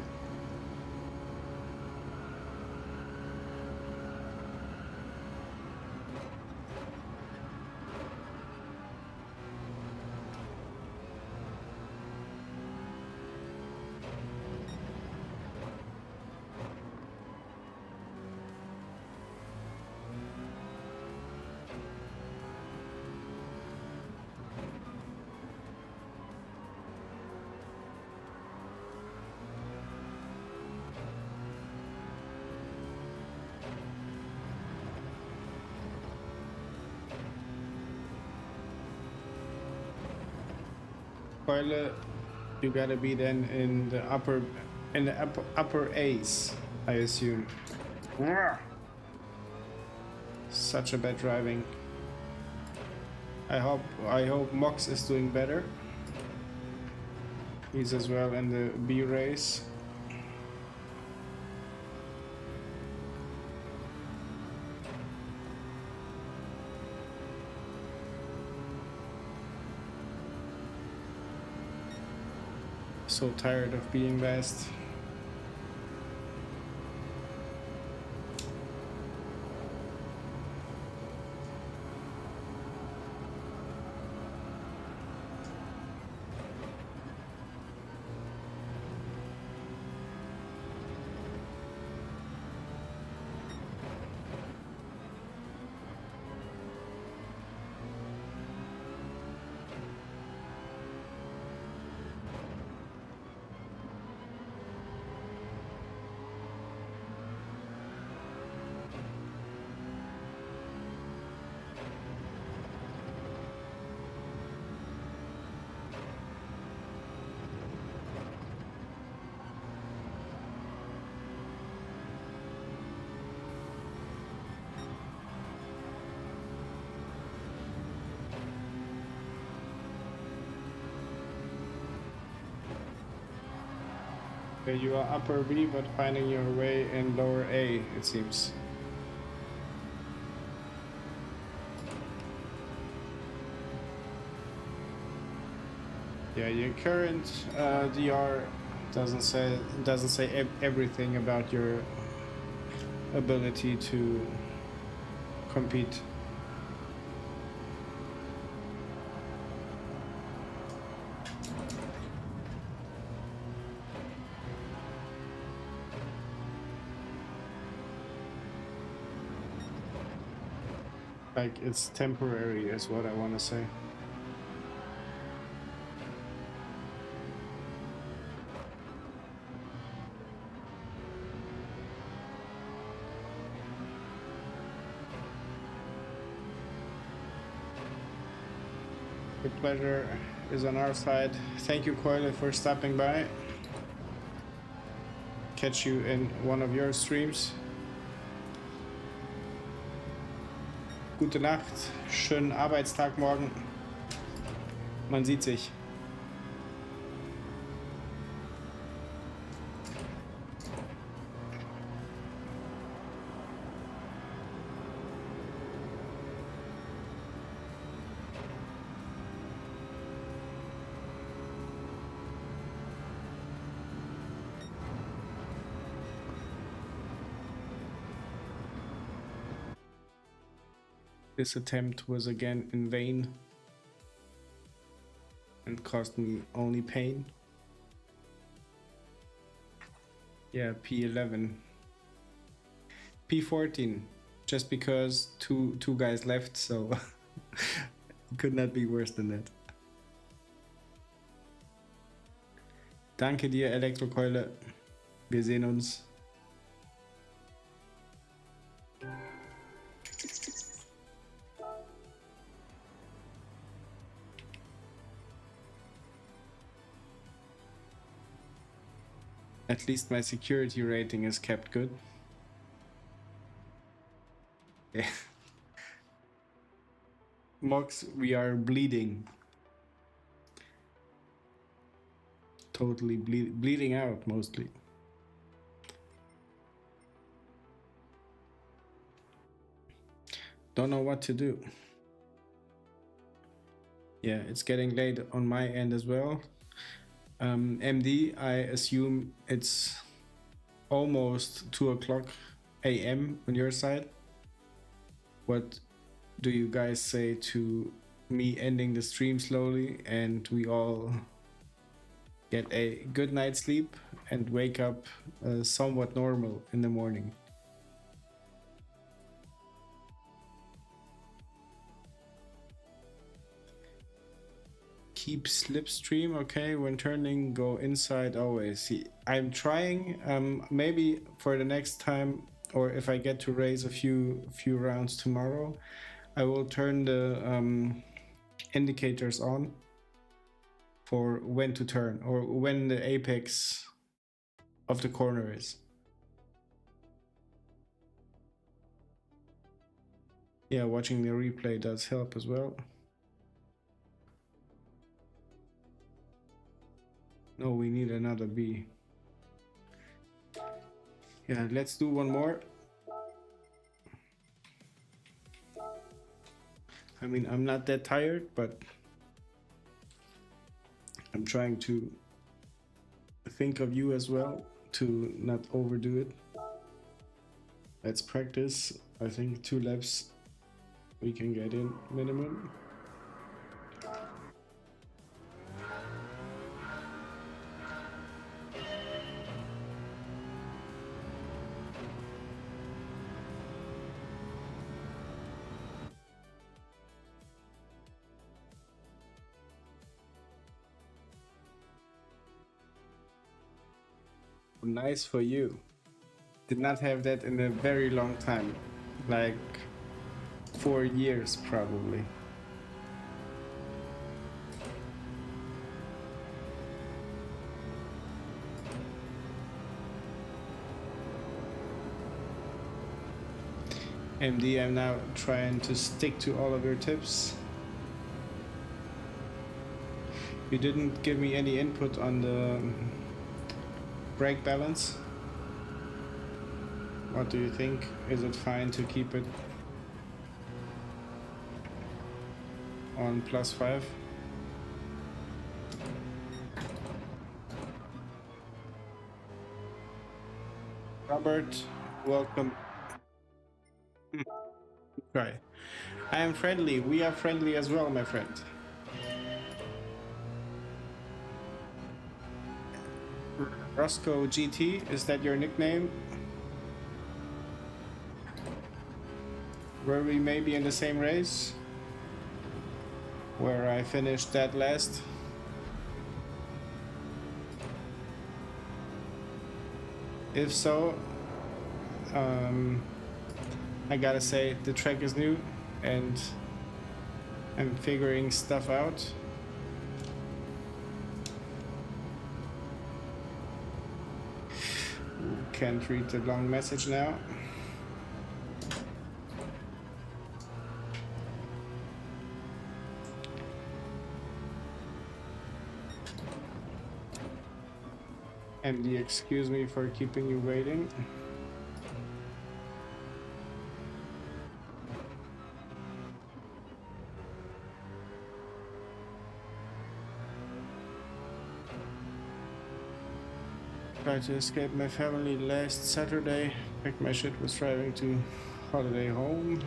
Spoiler, you gotta be then in the upper A's, I assume. Such a bad driving. I hope Mox is doing better. He's as well in the B race. So tired of being last. Okay, you are upper B, but finding your way in lower A, it seems. Yeah, your current DR doesn't say everything about your ability to compete. Like, it's temporary is what I want to say. The pleasure is on our side. Thank you, Coyle, for stopping by. Catch you in one of your streams. Gute Nacht, schönen Arbeitstag morgen. Man sieht sich. This attempt was again in vain and caused me only pain. Yeah, P11. P14, just because two guys left, so could not be worse than that. Danke dir, Elektrokeule. Wir sehen uns. At least my security rating is kept good. Yeah. Mox, we are bleeding. Totally bleeding out, mostly. Don't know what to do. Yeah, it's getting late on my end as well. MD, I assume it's almost 2 o'clock AM on your side. What do you guys say to me ending the stream slowly and we all get a good night's sleep and wake up somewhat normal in the morning? Keep slipstream, okay. When turning, go inside always. See, I'm trying. Maybe for the next time, or if I get to race a few rounds tomorrow, I will turn the indicators on for when to turn or when the apex of the corner is. Yeah, watching the replay does help as well. No, we need another B. Yeah, let's do one more. I mean, I'm not that tired, but I'm trying to think of you as well to not overdo it. Let's practice. I think 2 laps we can get in minimum. Nice for you. Did not have that in a very long time, like 4 years probably. MD, I'm now trying to stick to all of your tips. You didn't give me any input on the brake balance. What do you think? Is it fine to keep it on +5? Robert, welcome. Try. I am friendly. We are friendly as well, my friend. Roscoe GT, is that your nickname? Were we maybe in the same race? Where I finished dead last? If so, I gotta say the track is new and I'm figuring stuff out. Can't read the long message now. MD, excuse me for keeping you waiting. Tried to escape my family last Saturday. Packed my shit, was driving to holiday home.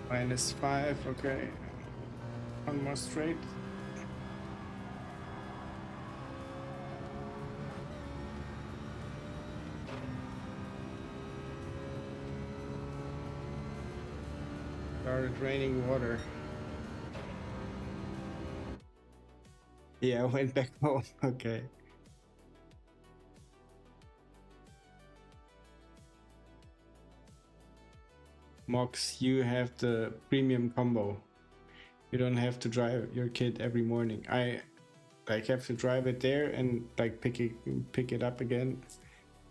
-5, okay. One more straight. Started raining water. Yeah, I went back home. Okay. Mox, you have the premium combo. You don't have to drive your kid every morning. I like have to drive it there and like pick it up again.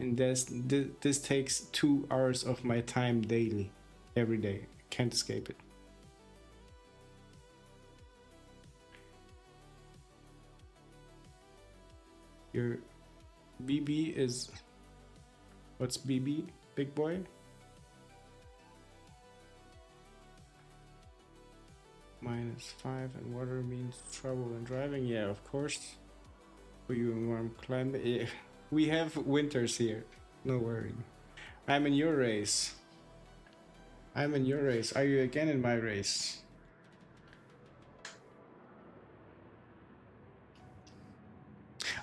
And this takes 2 hours of my time daily, every day. Can't escape it. Your BB is, what's BB? Big boy? -5 and water means trouble in driving. Yeah, of course. For you in warm climate. Yeah. We have winters here. No worry. I'm in your race. I'm in your race. Are you again in my race?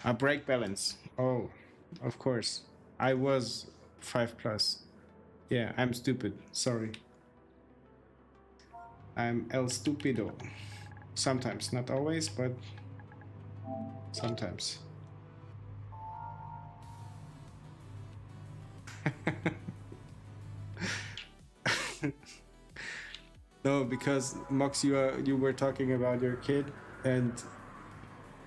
A brake balance. Oh, of course. I was 5+. Yeah, I'm stupid. Sorry. I'm el stupido. Sometimes, not always, but sometimes. No, because Mox, you were talking about your kid, and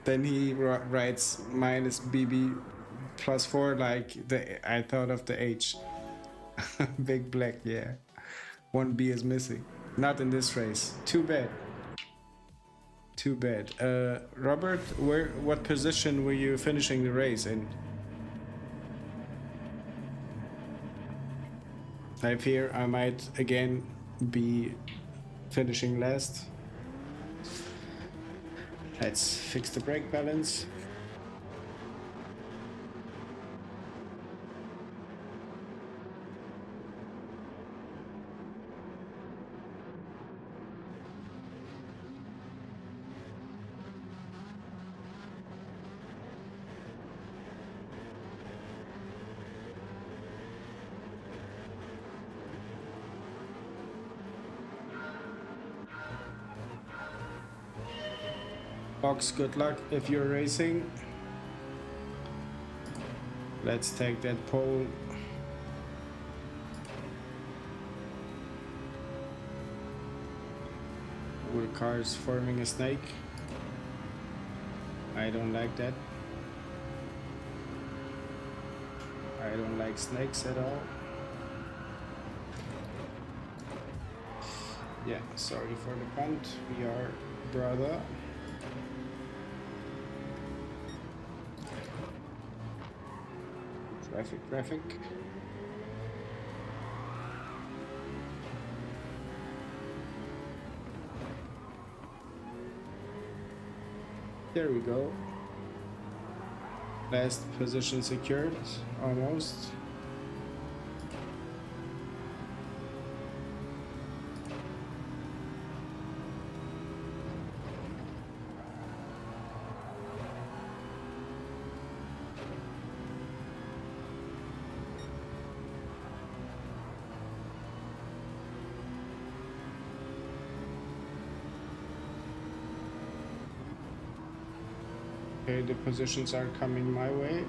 then he writes -BB +4, like I thought of the H. Big black, yeah. 1B is missing. Not in this race. Too bad. Too bad. Robert, what position were you finishing the race in? I fear I might again be finishing last. Let's fix the brake balance. Box, good luck if you're racing. Let's take that pole. Where cars forming a snake. I don't like that. I don't like snakes at all. Yeah, sorry for the punt. We are brother. Traffic. There we go. Last position secured, almost. Okay, the positions are coming my way.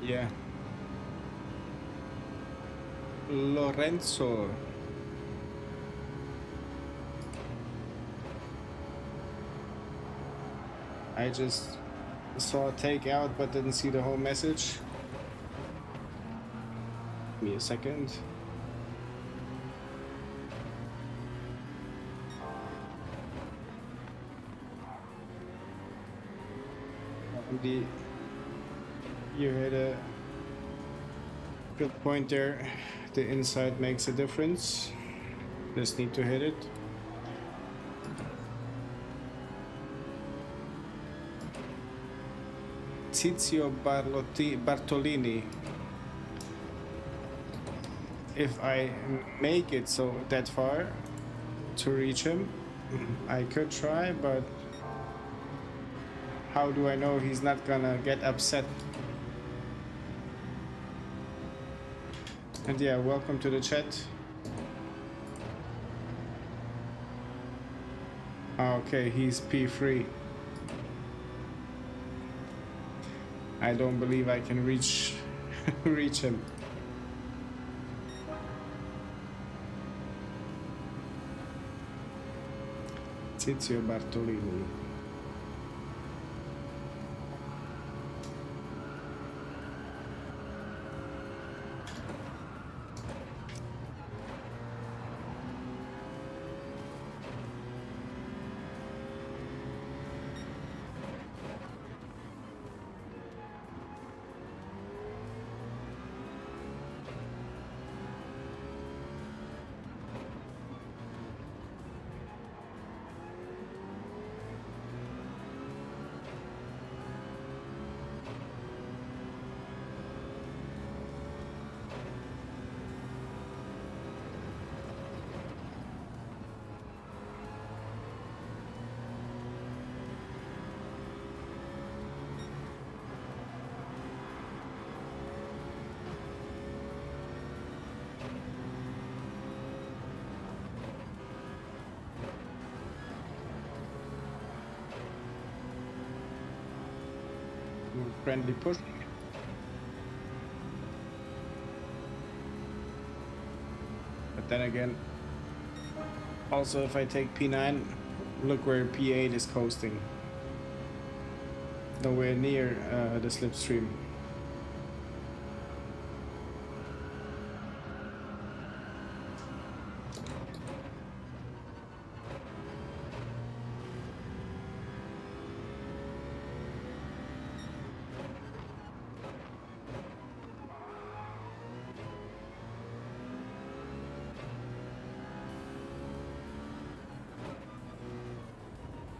Yeah. Lorenzo. I just saw take out but didn't see the whole message. Give me a second. You had a good point there. The inside makes a difference. Just need to hit it. Tizio Bartolini. If I make it so that far to reach him, I could try, but how do I know he's not gonna get upset? And yeah, welcome to the chat. Okay, he's P3. I don't believe I can reach him. Tizio Bartolini. Friendly push. But then again, also if I take P9, look where P8 is coasting. Nowhere near the slipstream.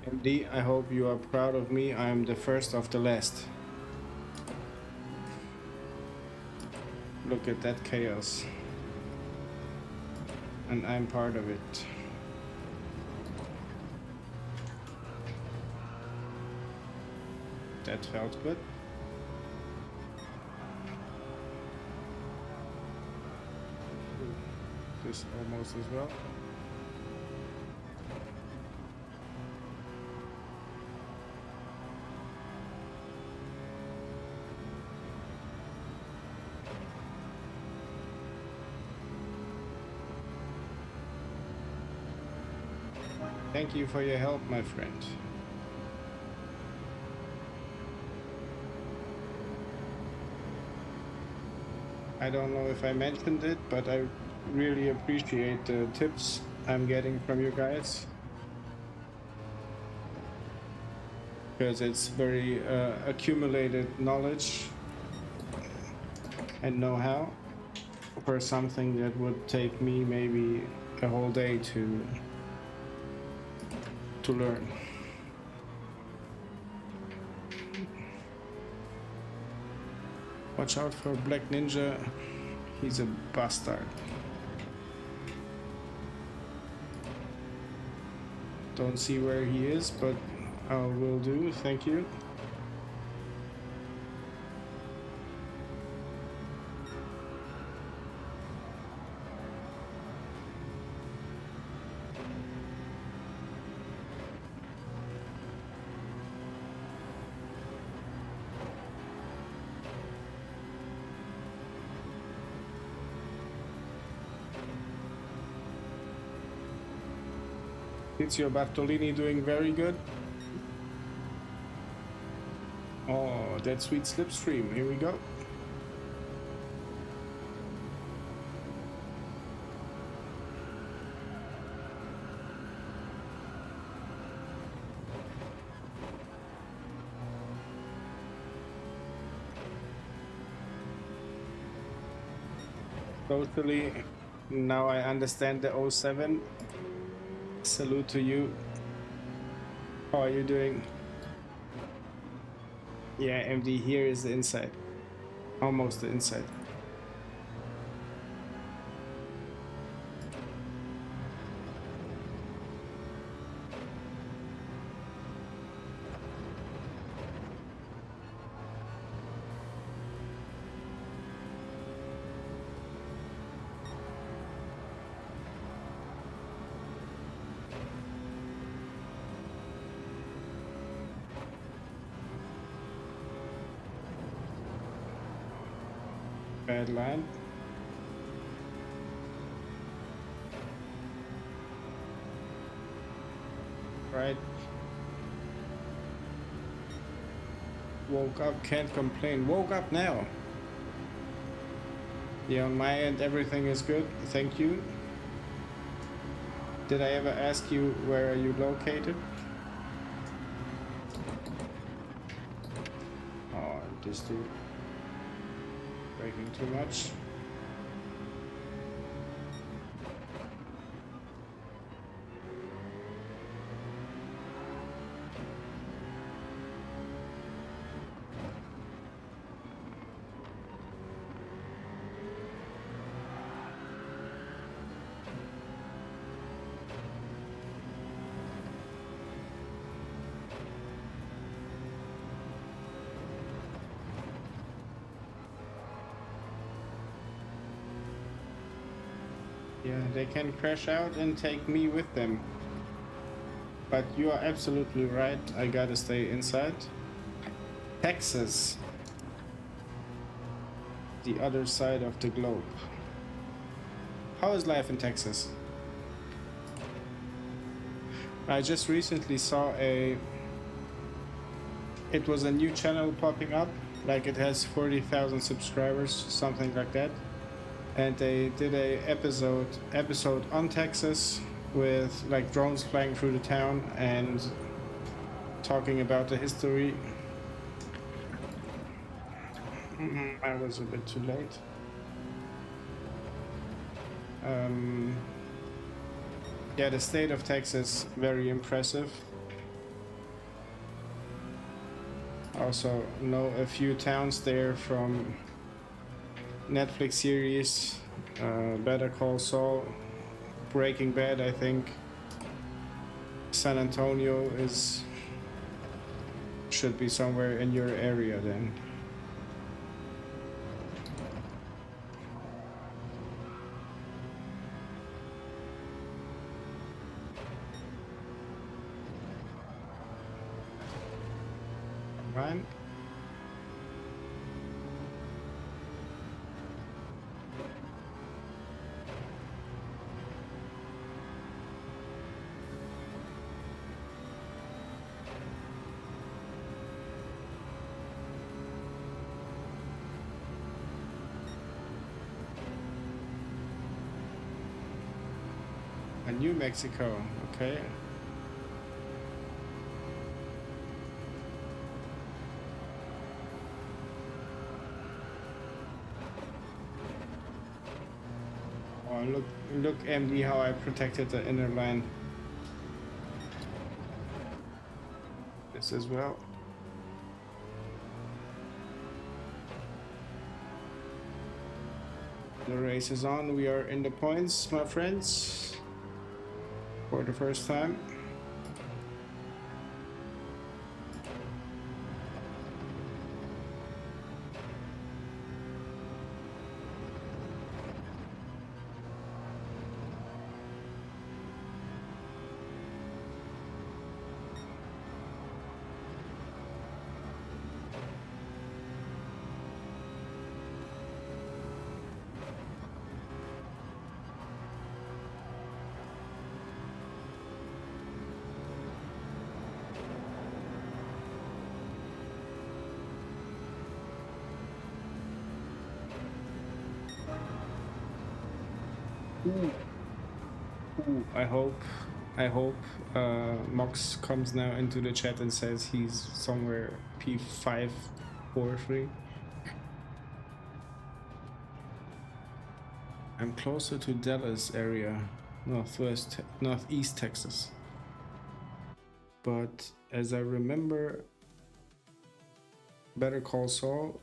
MD, I hope you are proud of me. I am the first of the last. Look at that chaos. And I'm part of it. That felt good. This almost as well. Thank you for your help, my friend. I don't know if I mentioned it, but I really appreciate the tips I'm getting from you guys. Because it's very accumulated knowledge and know-how for something that would take me maybe a whole day to learn. Watch out for Black Ninja, he's a bastard. Don't see where he is, but I will do, thank you. Tizio Bartolini doing very good. Oh, that sweet slipstream, here we go. Totally, now I understand the 07. Salute to you. How are you doing? Yeah, MD, here is the inside. Almost the inside. Bad line. Right. Woke up, can't complain. Woke up now. Yeah, on my end, everything is good. Thank you. Did I ever ask you where are you located? Oh, this dude. Braking too much. Yeah, they can crash out and take me with them. But you are absolutely right, I gotta stay inside. Texas. The other side of the globe. How is life in Texas? I just recently saw it was a new channel popping up, like it has 40,000 subscribers, something like that. And they did a episode on Texas with like drones flying through the town and talking about the history. I was a bit too late. Yeah, the state of Texas, very impressive. Also know a few towns there from Netflix series, Better Call Saul, Breaking Bad, I think. San Antonio should be somewhere in your area then. Fine. New Mexico. Okay. Oh, look, MD, how I protected the inner line. This as well. The race is on. We are in the points, my friends, for the first time. Ooh, I hope Mox comes now into the chat and says he's somewhere P543. I'm closer to Dallas area, northeast Texas. But as I remember, Better Call Saul,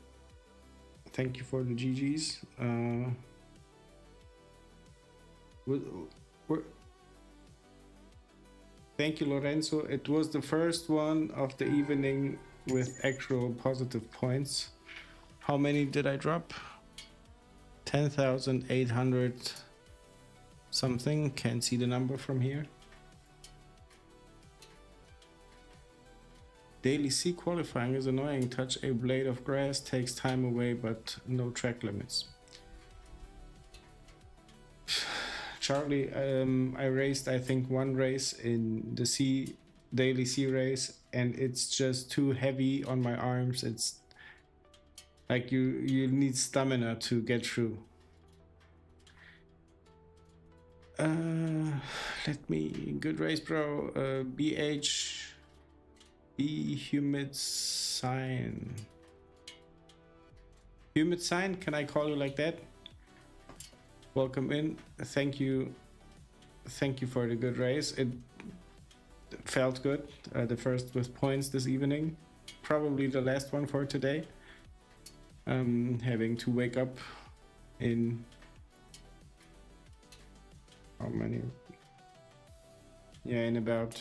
thank you for the GGs. Thank you, Lorenzo. It was the first one of the evening with actual positive points. How many did I drop? 10,800 something. Can't see the number from here. Daily C qualifying is annoying. Touch a blade of grass, takes time away, but no track limits. Charlie, I raced, I think, one race in the daily C race, and it's just too heavy on my arms. It's like you need stamina to get through. Let me, good race, bro. BH, be humid sign. Humid sign, can I call you like that? Welcome in. Thank you for the good race. It felt good. The first with points this evening, probably the last one for today. Having to wake up in how many? Yeah, in about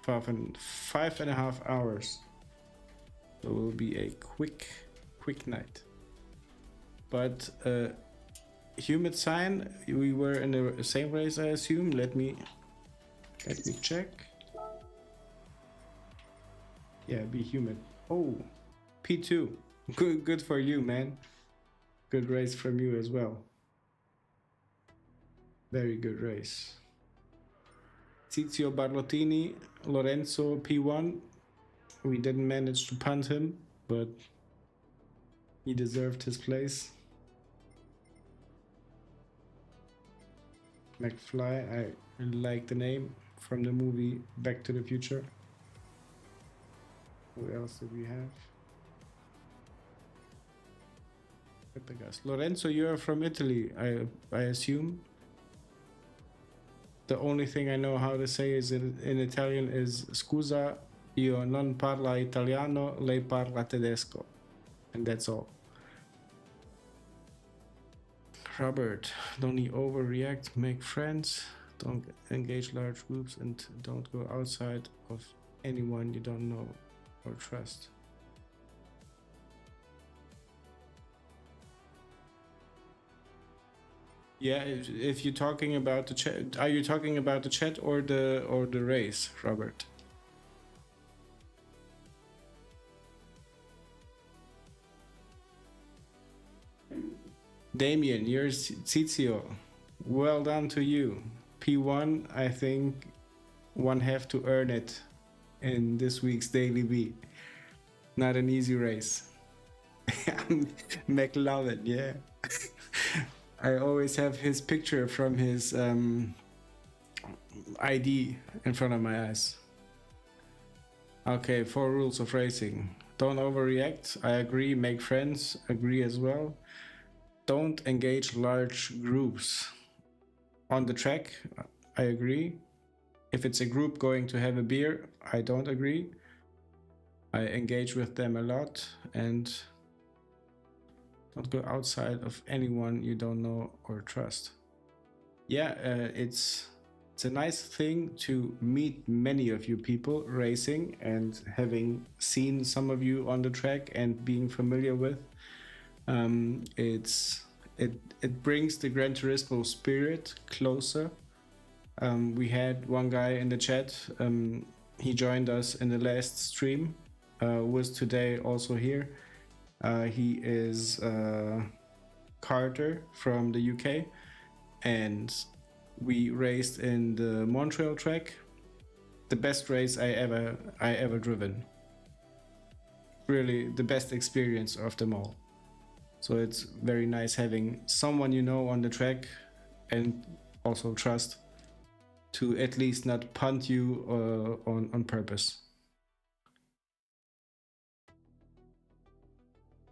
5.5 hours. So it will be a quick night. But humid sign, we were in the same race, I assume. Let me check. Yeah, be humid. Oh, P2. Good for you, man. Good race from you as well. Very good race. Tizio Barlottini, Lorenzo P1. We didn't manage to punt him, but he deserved his place. McFly, I like the name from the movie Back to the Future. Who else did we have? Lorenzo, you are from Italy, I assume. The only thing I know how to say is in Italian is scusa, io non parla italiano, lei parla tedesco. And that's all. Robert, don't overreact, make friends, don't engage large groups, and don't go outside of anyone you don't know or trust. Yeah, if you're talking about the chat, are you talking about the chat or the race, Robert? Damien, you're Tizio. Well done to you. P1, I think one have to earn it in this week's Daily B. Not an easy race. McLovin, yeah. I always have his picture from his ID in front of my eyes. Okay, 4 rules of racing. Don't overreact. I agree. Make friends. Agree as well. Don't engage large groups. On the track, I agree. If it's a group going to have a beer, I don't agree. I engage with them a lot, and don't go outside of anyone you don't know or trust. Yeah, it's a nice thing to meet many of you people racing and having seen some of you on the track and being familiar with. It brings the Gran Turismo spirit closer. We had one guy in the chat. He joined us in the last stream. Was today also here. He is Carter from the UK, and we raced in the Montreal track. The best race I ever driven. Really the best experience of them all. So it's very nice having someone you know on the track and also trust to at least not punt you on purpose.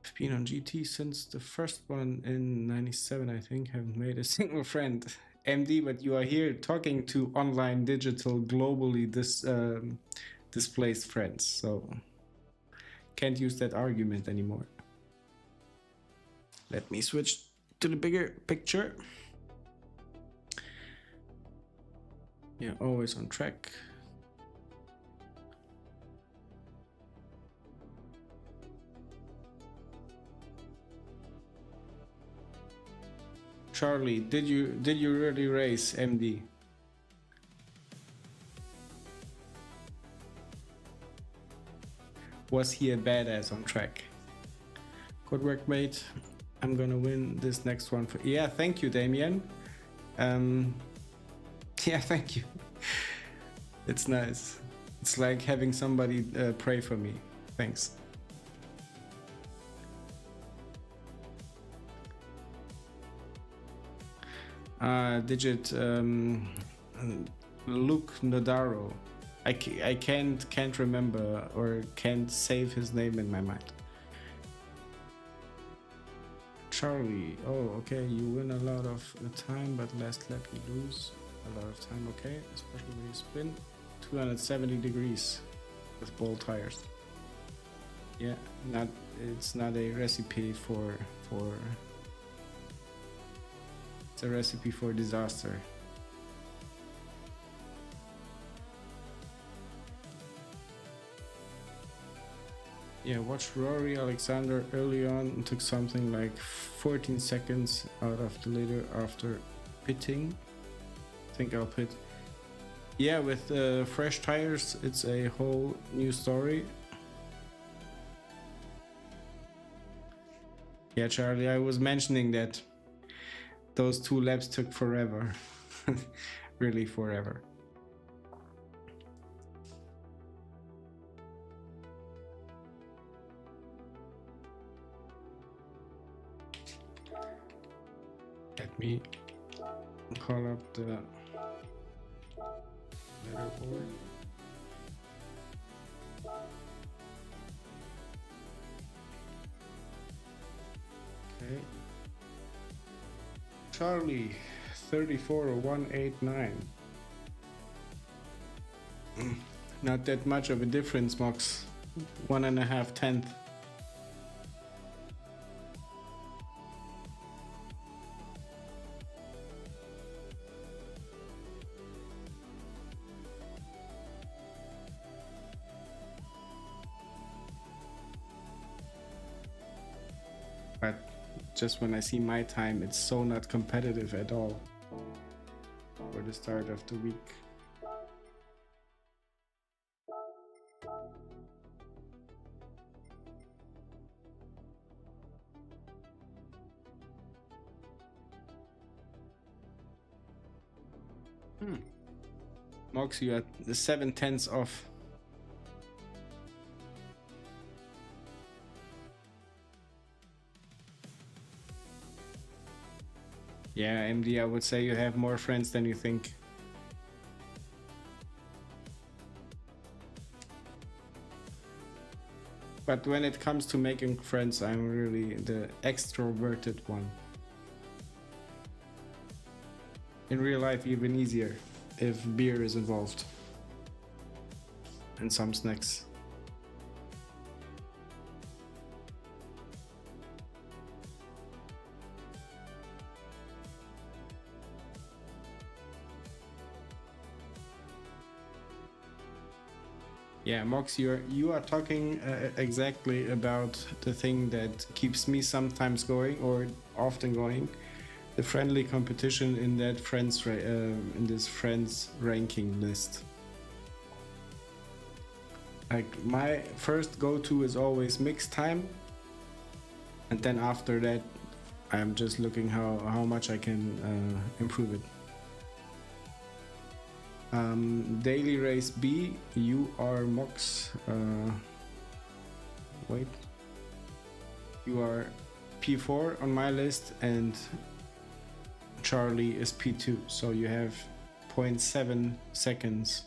I've been on GT since the first one in '97, I think. Haven't made a single friend. MD, but you are here talking to online, digital, globally displaced friends, so can't use that argument anymore. Let me switch to the bigger picture. Yeah, always on track. Charlie, did you really race, MD? Was he a badass on track? Good work, mate. I'm gonna win this next one for. Yeah, thank you, Damien. Yeah, thank you. It's nice. It's like having somebody pray for me. Thanks. Digit Luke Nodaro. I can't remember or can't save his name in my mind. Charlie. Oh, okay. You win a lot of the time, but last lap you lose a lot of time. Okay, especially when you spin 270 degrees with ball tires. Yeah, it's not a recipe for. It's a recipe for disaster. Yeah, watched Rory Alexander early on and took something like 14 seconds out of the leader after pitting. I think I'll pit. Yeah, with fresh tires, it's a whole new story. Yeah, Charlie, I was mentioning that those 2 laps took forever. Really forever. Let me call up the leaderboard. Okay. Charlie, 34,189. Not that much of a difference, Mox. 1.5 tenths. But just when I see my time, it's so not competitive at all for the start of the week. Mox, you are 7 tenths off. Yeah, MD, I would say you have more friends than you think. But when it comes to making friends, I'm really the extroverted one. In real life, even easier if beer is involved and some snacks. Yeah, Mox, you are talking exactly about the thing that keeps me sometimes going or often going, the friendly competition in that in this friends ranking list. Like my first go-to is always mixed time, and then after that, I'm just looking how much I can improve it. Daily race B, you are Mox. Wait. You are P4 on my list, and Charlie is P2. So you have 0.7 seconds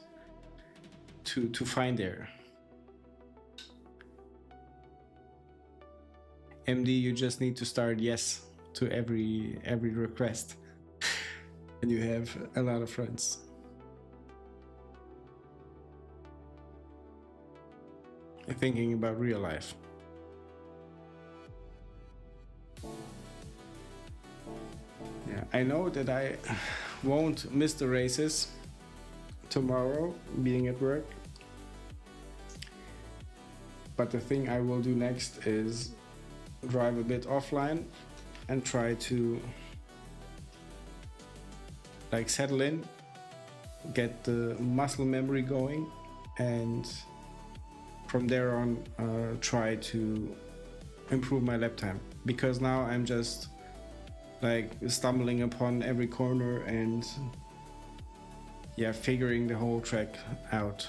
to find there. MD, you just need to start yes to every request, and you have a lot of friends. Thinking about real life. Yeah, I know that I won't miss the races tomorrow, being at work. But the thing I will do next is drive a bit offline and try to like settle in, get the muscle memory going, and from there on try to improve my lap time, because now I'm just like stumbling upon every corner and yeah, figuring the whole track out.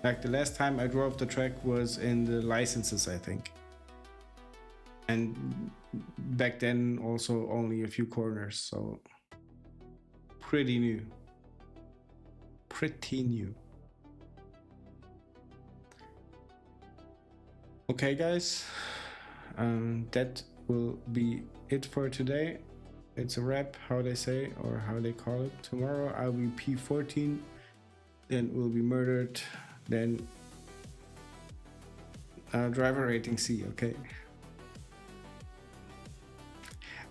Like the last time I drove the track was in the licenses, I think, and back then also only a few corners, so pretty new. Okay guys, that will be it for today. It's a wrap, how they say, or how they call it. Tomorrow I'll be P14, then we'll be murdered, then driver rating C, okay?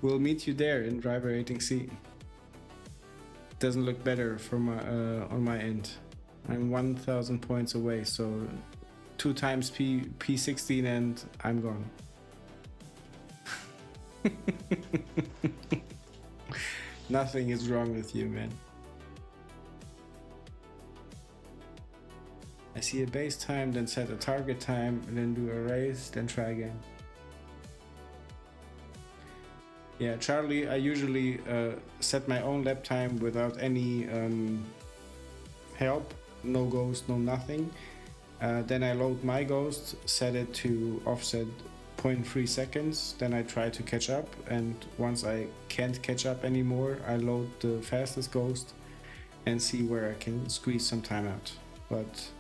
We'll meet you there in driver rating C. Doesn't look better for my on my end. I'm 1,000 points away, so 2 times P16 and I'm gone. Nothing is wrong with you, man. I see a base time, then set a target time, and then do a race, then try again. Yeah, Charlie, I usually set my own lap time without any help, no ghost, no nothing. Then I load my ghost, set it to offset 0.3 seconds, then I try to catch up, and once I can't catch up anymore, I load the fastest ghost and see where I can squeeze some time out. But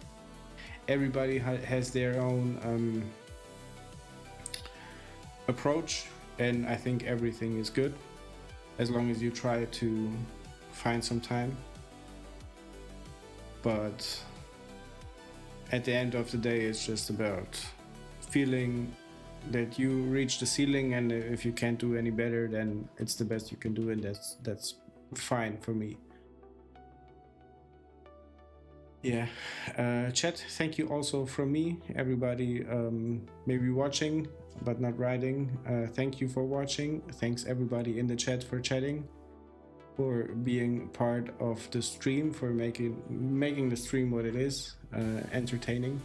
everybody has their own approach, and I think everything is good as long as you try to find some time. But at the end of the day, it's just about feeling that you reach the ceiling, and if you can't do any better, then it's the best you can do, and that's fine for me. Yeah, chat, thank you also from me, everybody maybe watching but not writing. Thank you for watching. Thanks everybody in the chat for chatting, for being part of the stream, for making the stream what it is, entertaining.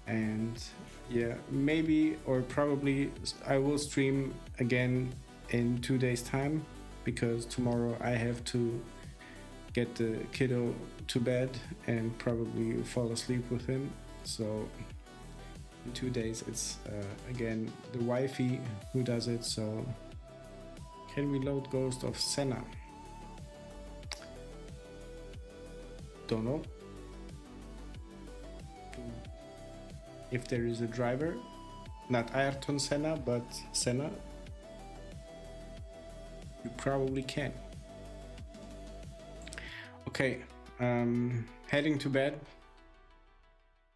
And yeah, maybe or probably I will stream again in 2 days time, because tomorrow I have to get the kiddo to bed and probably fall asleep with him. So in 2 days it's again the wifey who does it. So can we load Ghost of Senna? Don't know. If there is a driver, not Ayrton Senna, but Senna, you probably can. Okay, heading to bed.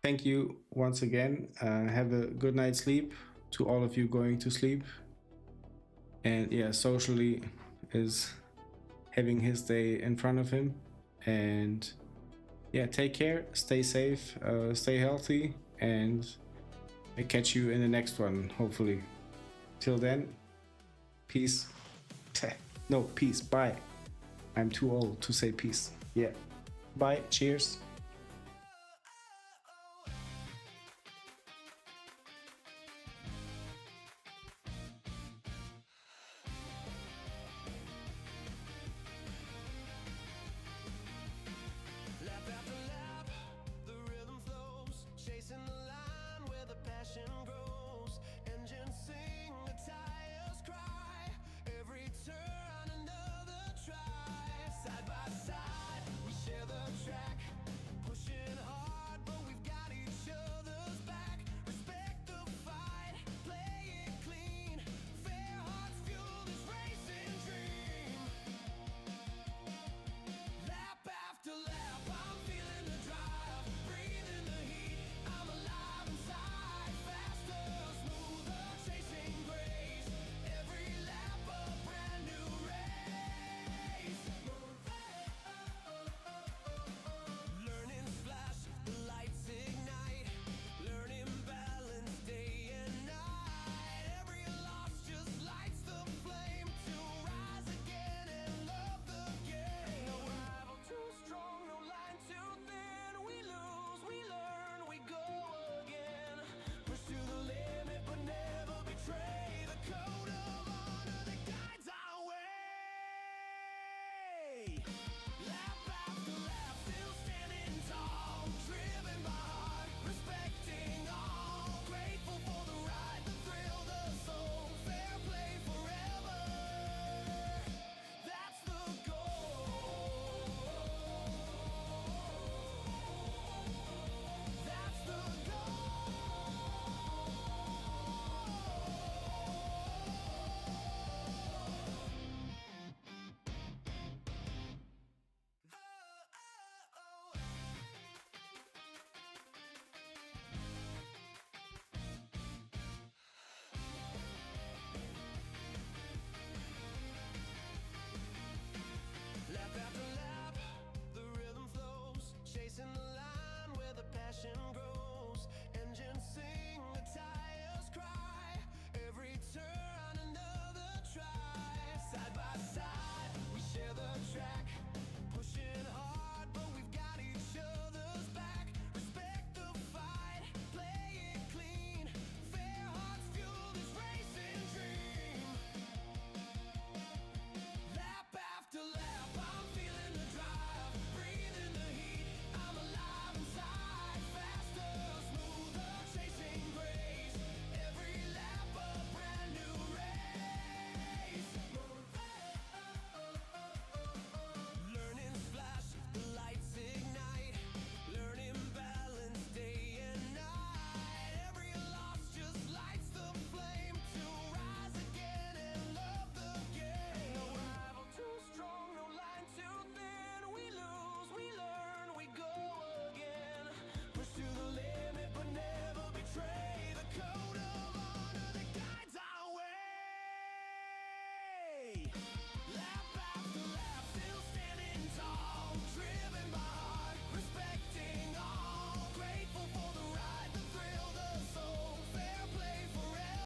Thank you once again. Have a good night's sleep to all of you going to sleep. And yeah, socially is having his day in front of him. And yeah, take care, stay safe, stay healthy, and I catch you in the next one, hopefully. Till then, peace. No, peace, bye. I'm too old to say peace. Yeah, bye, cheers.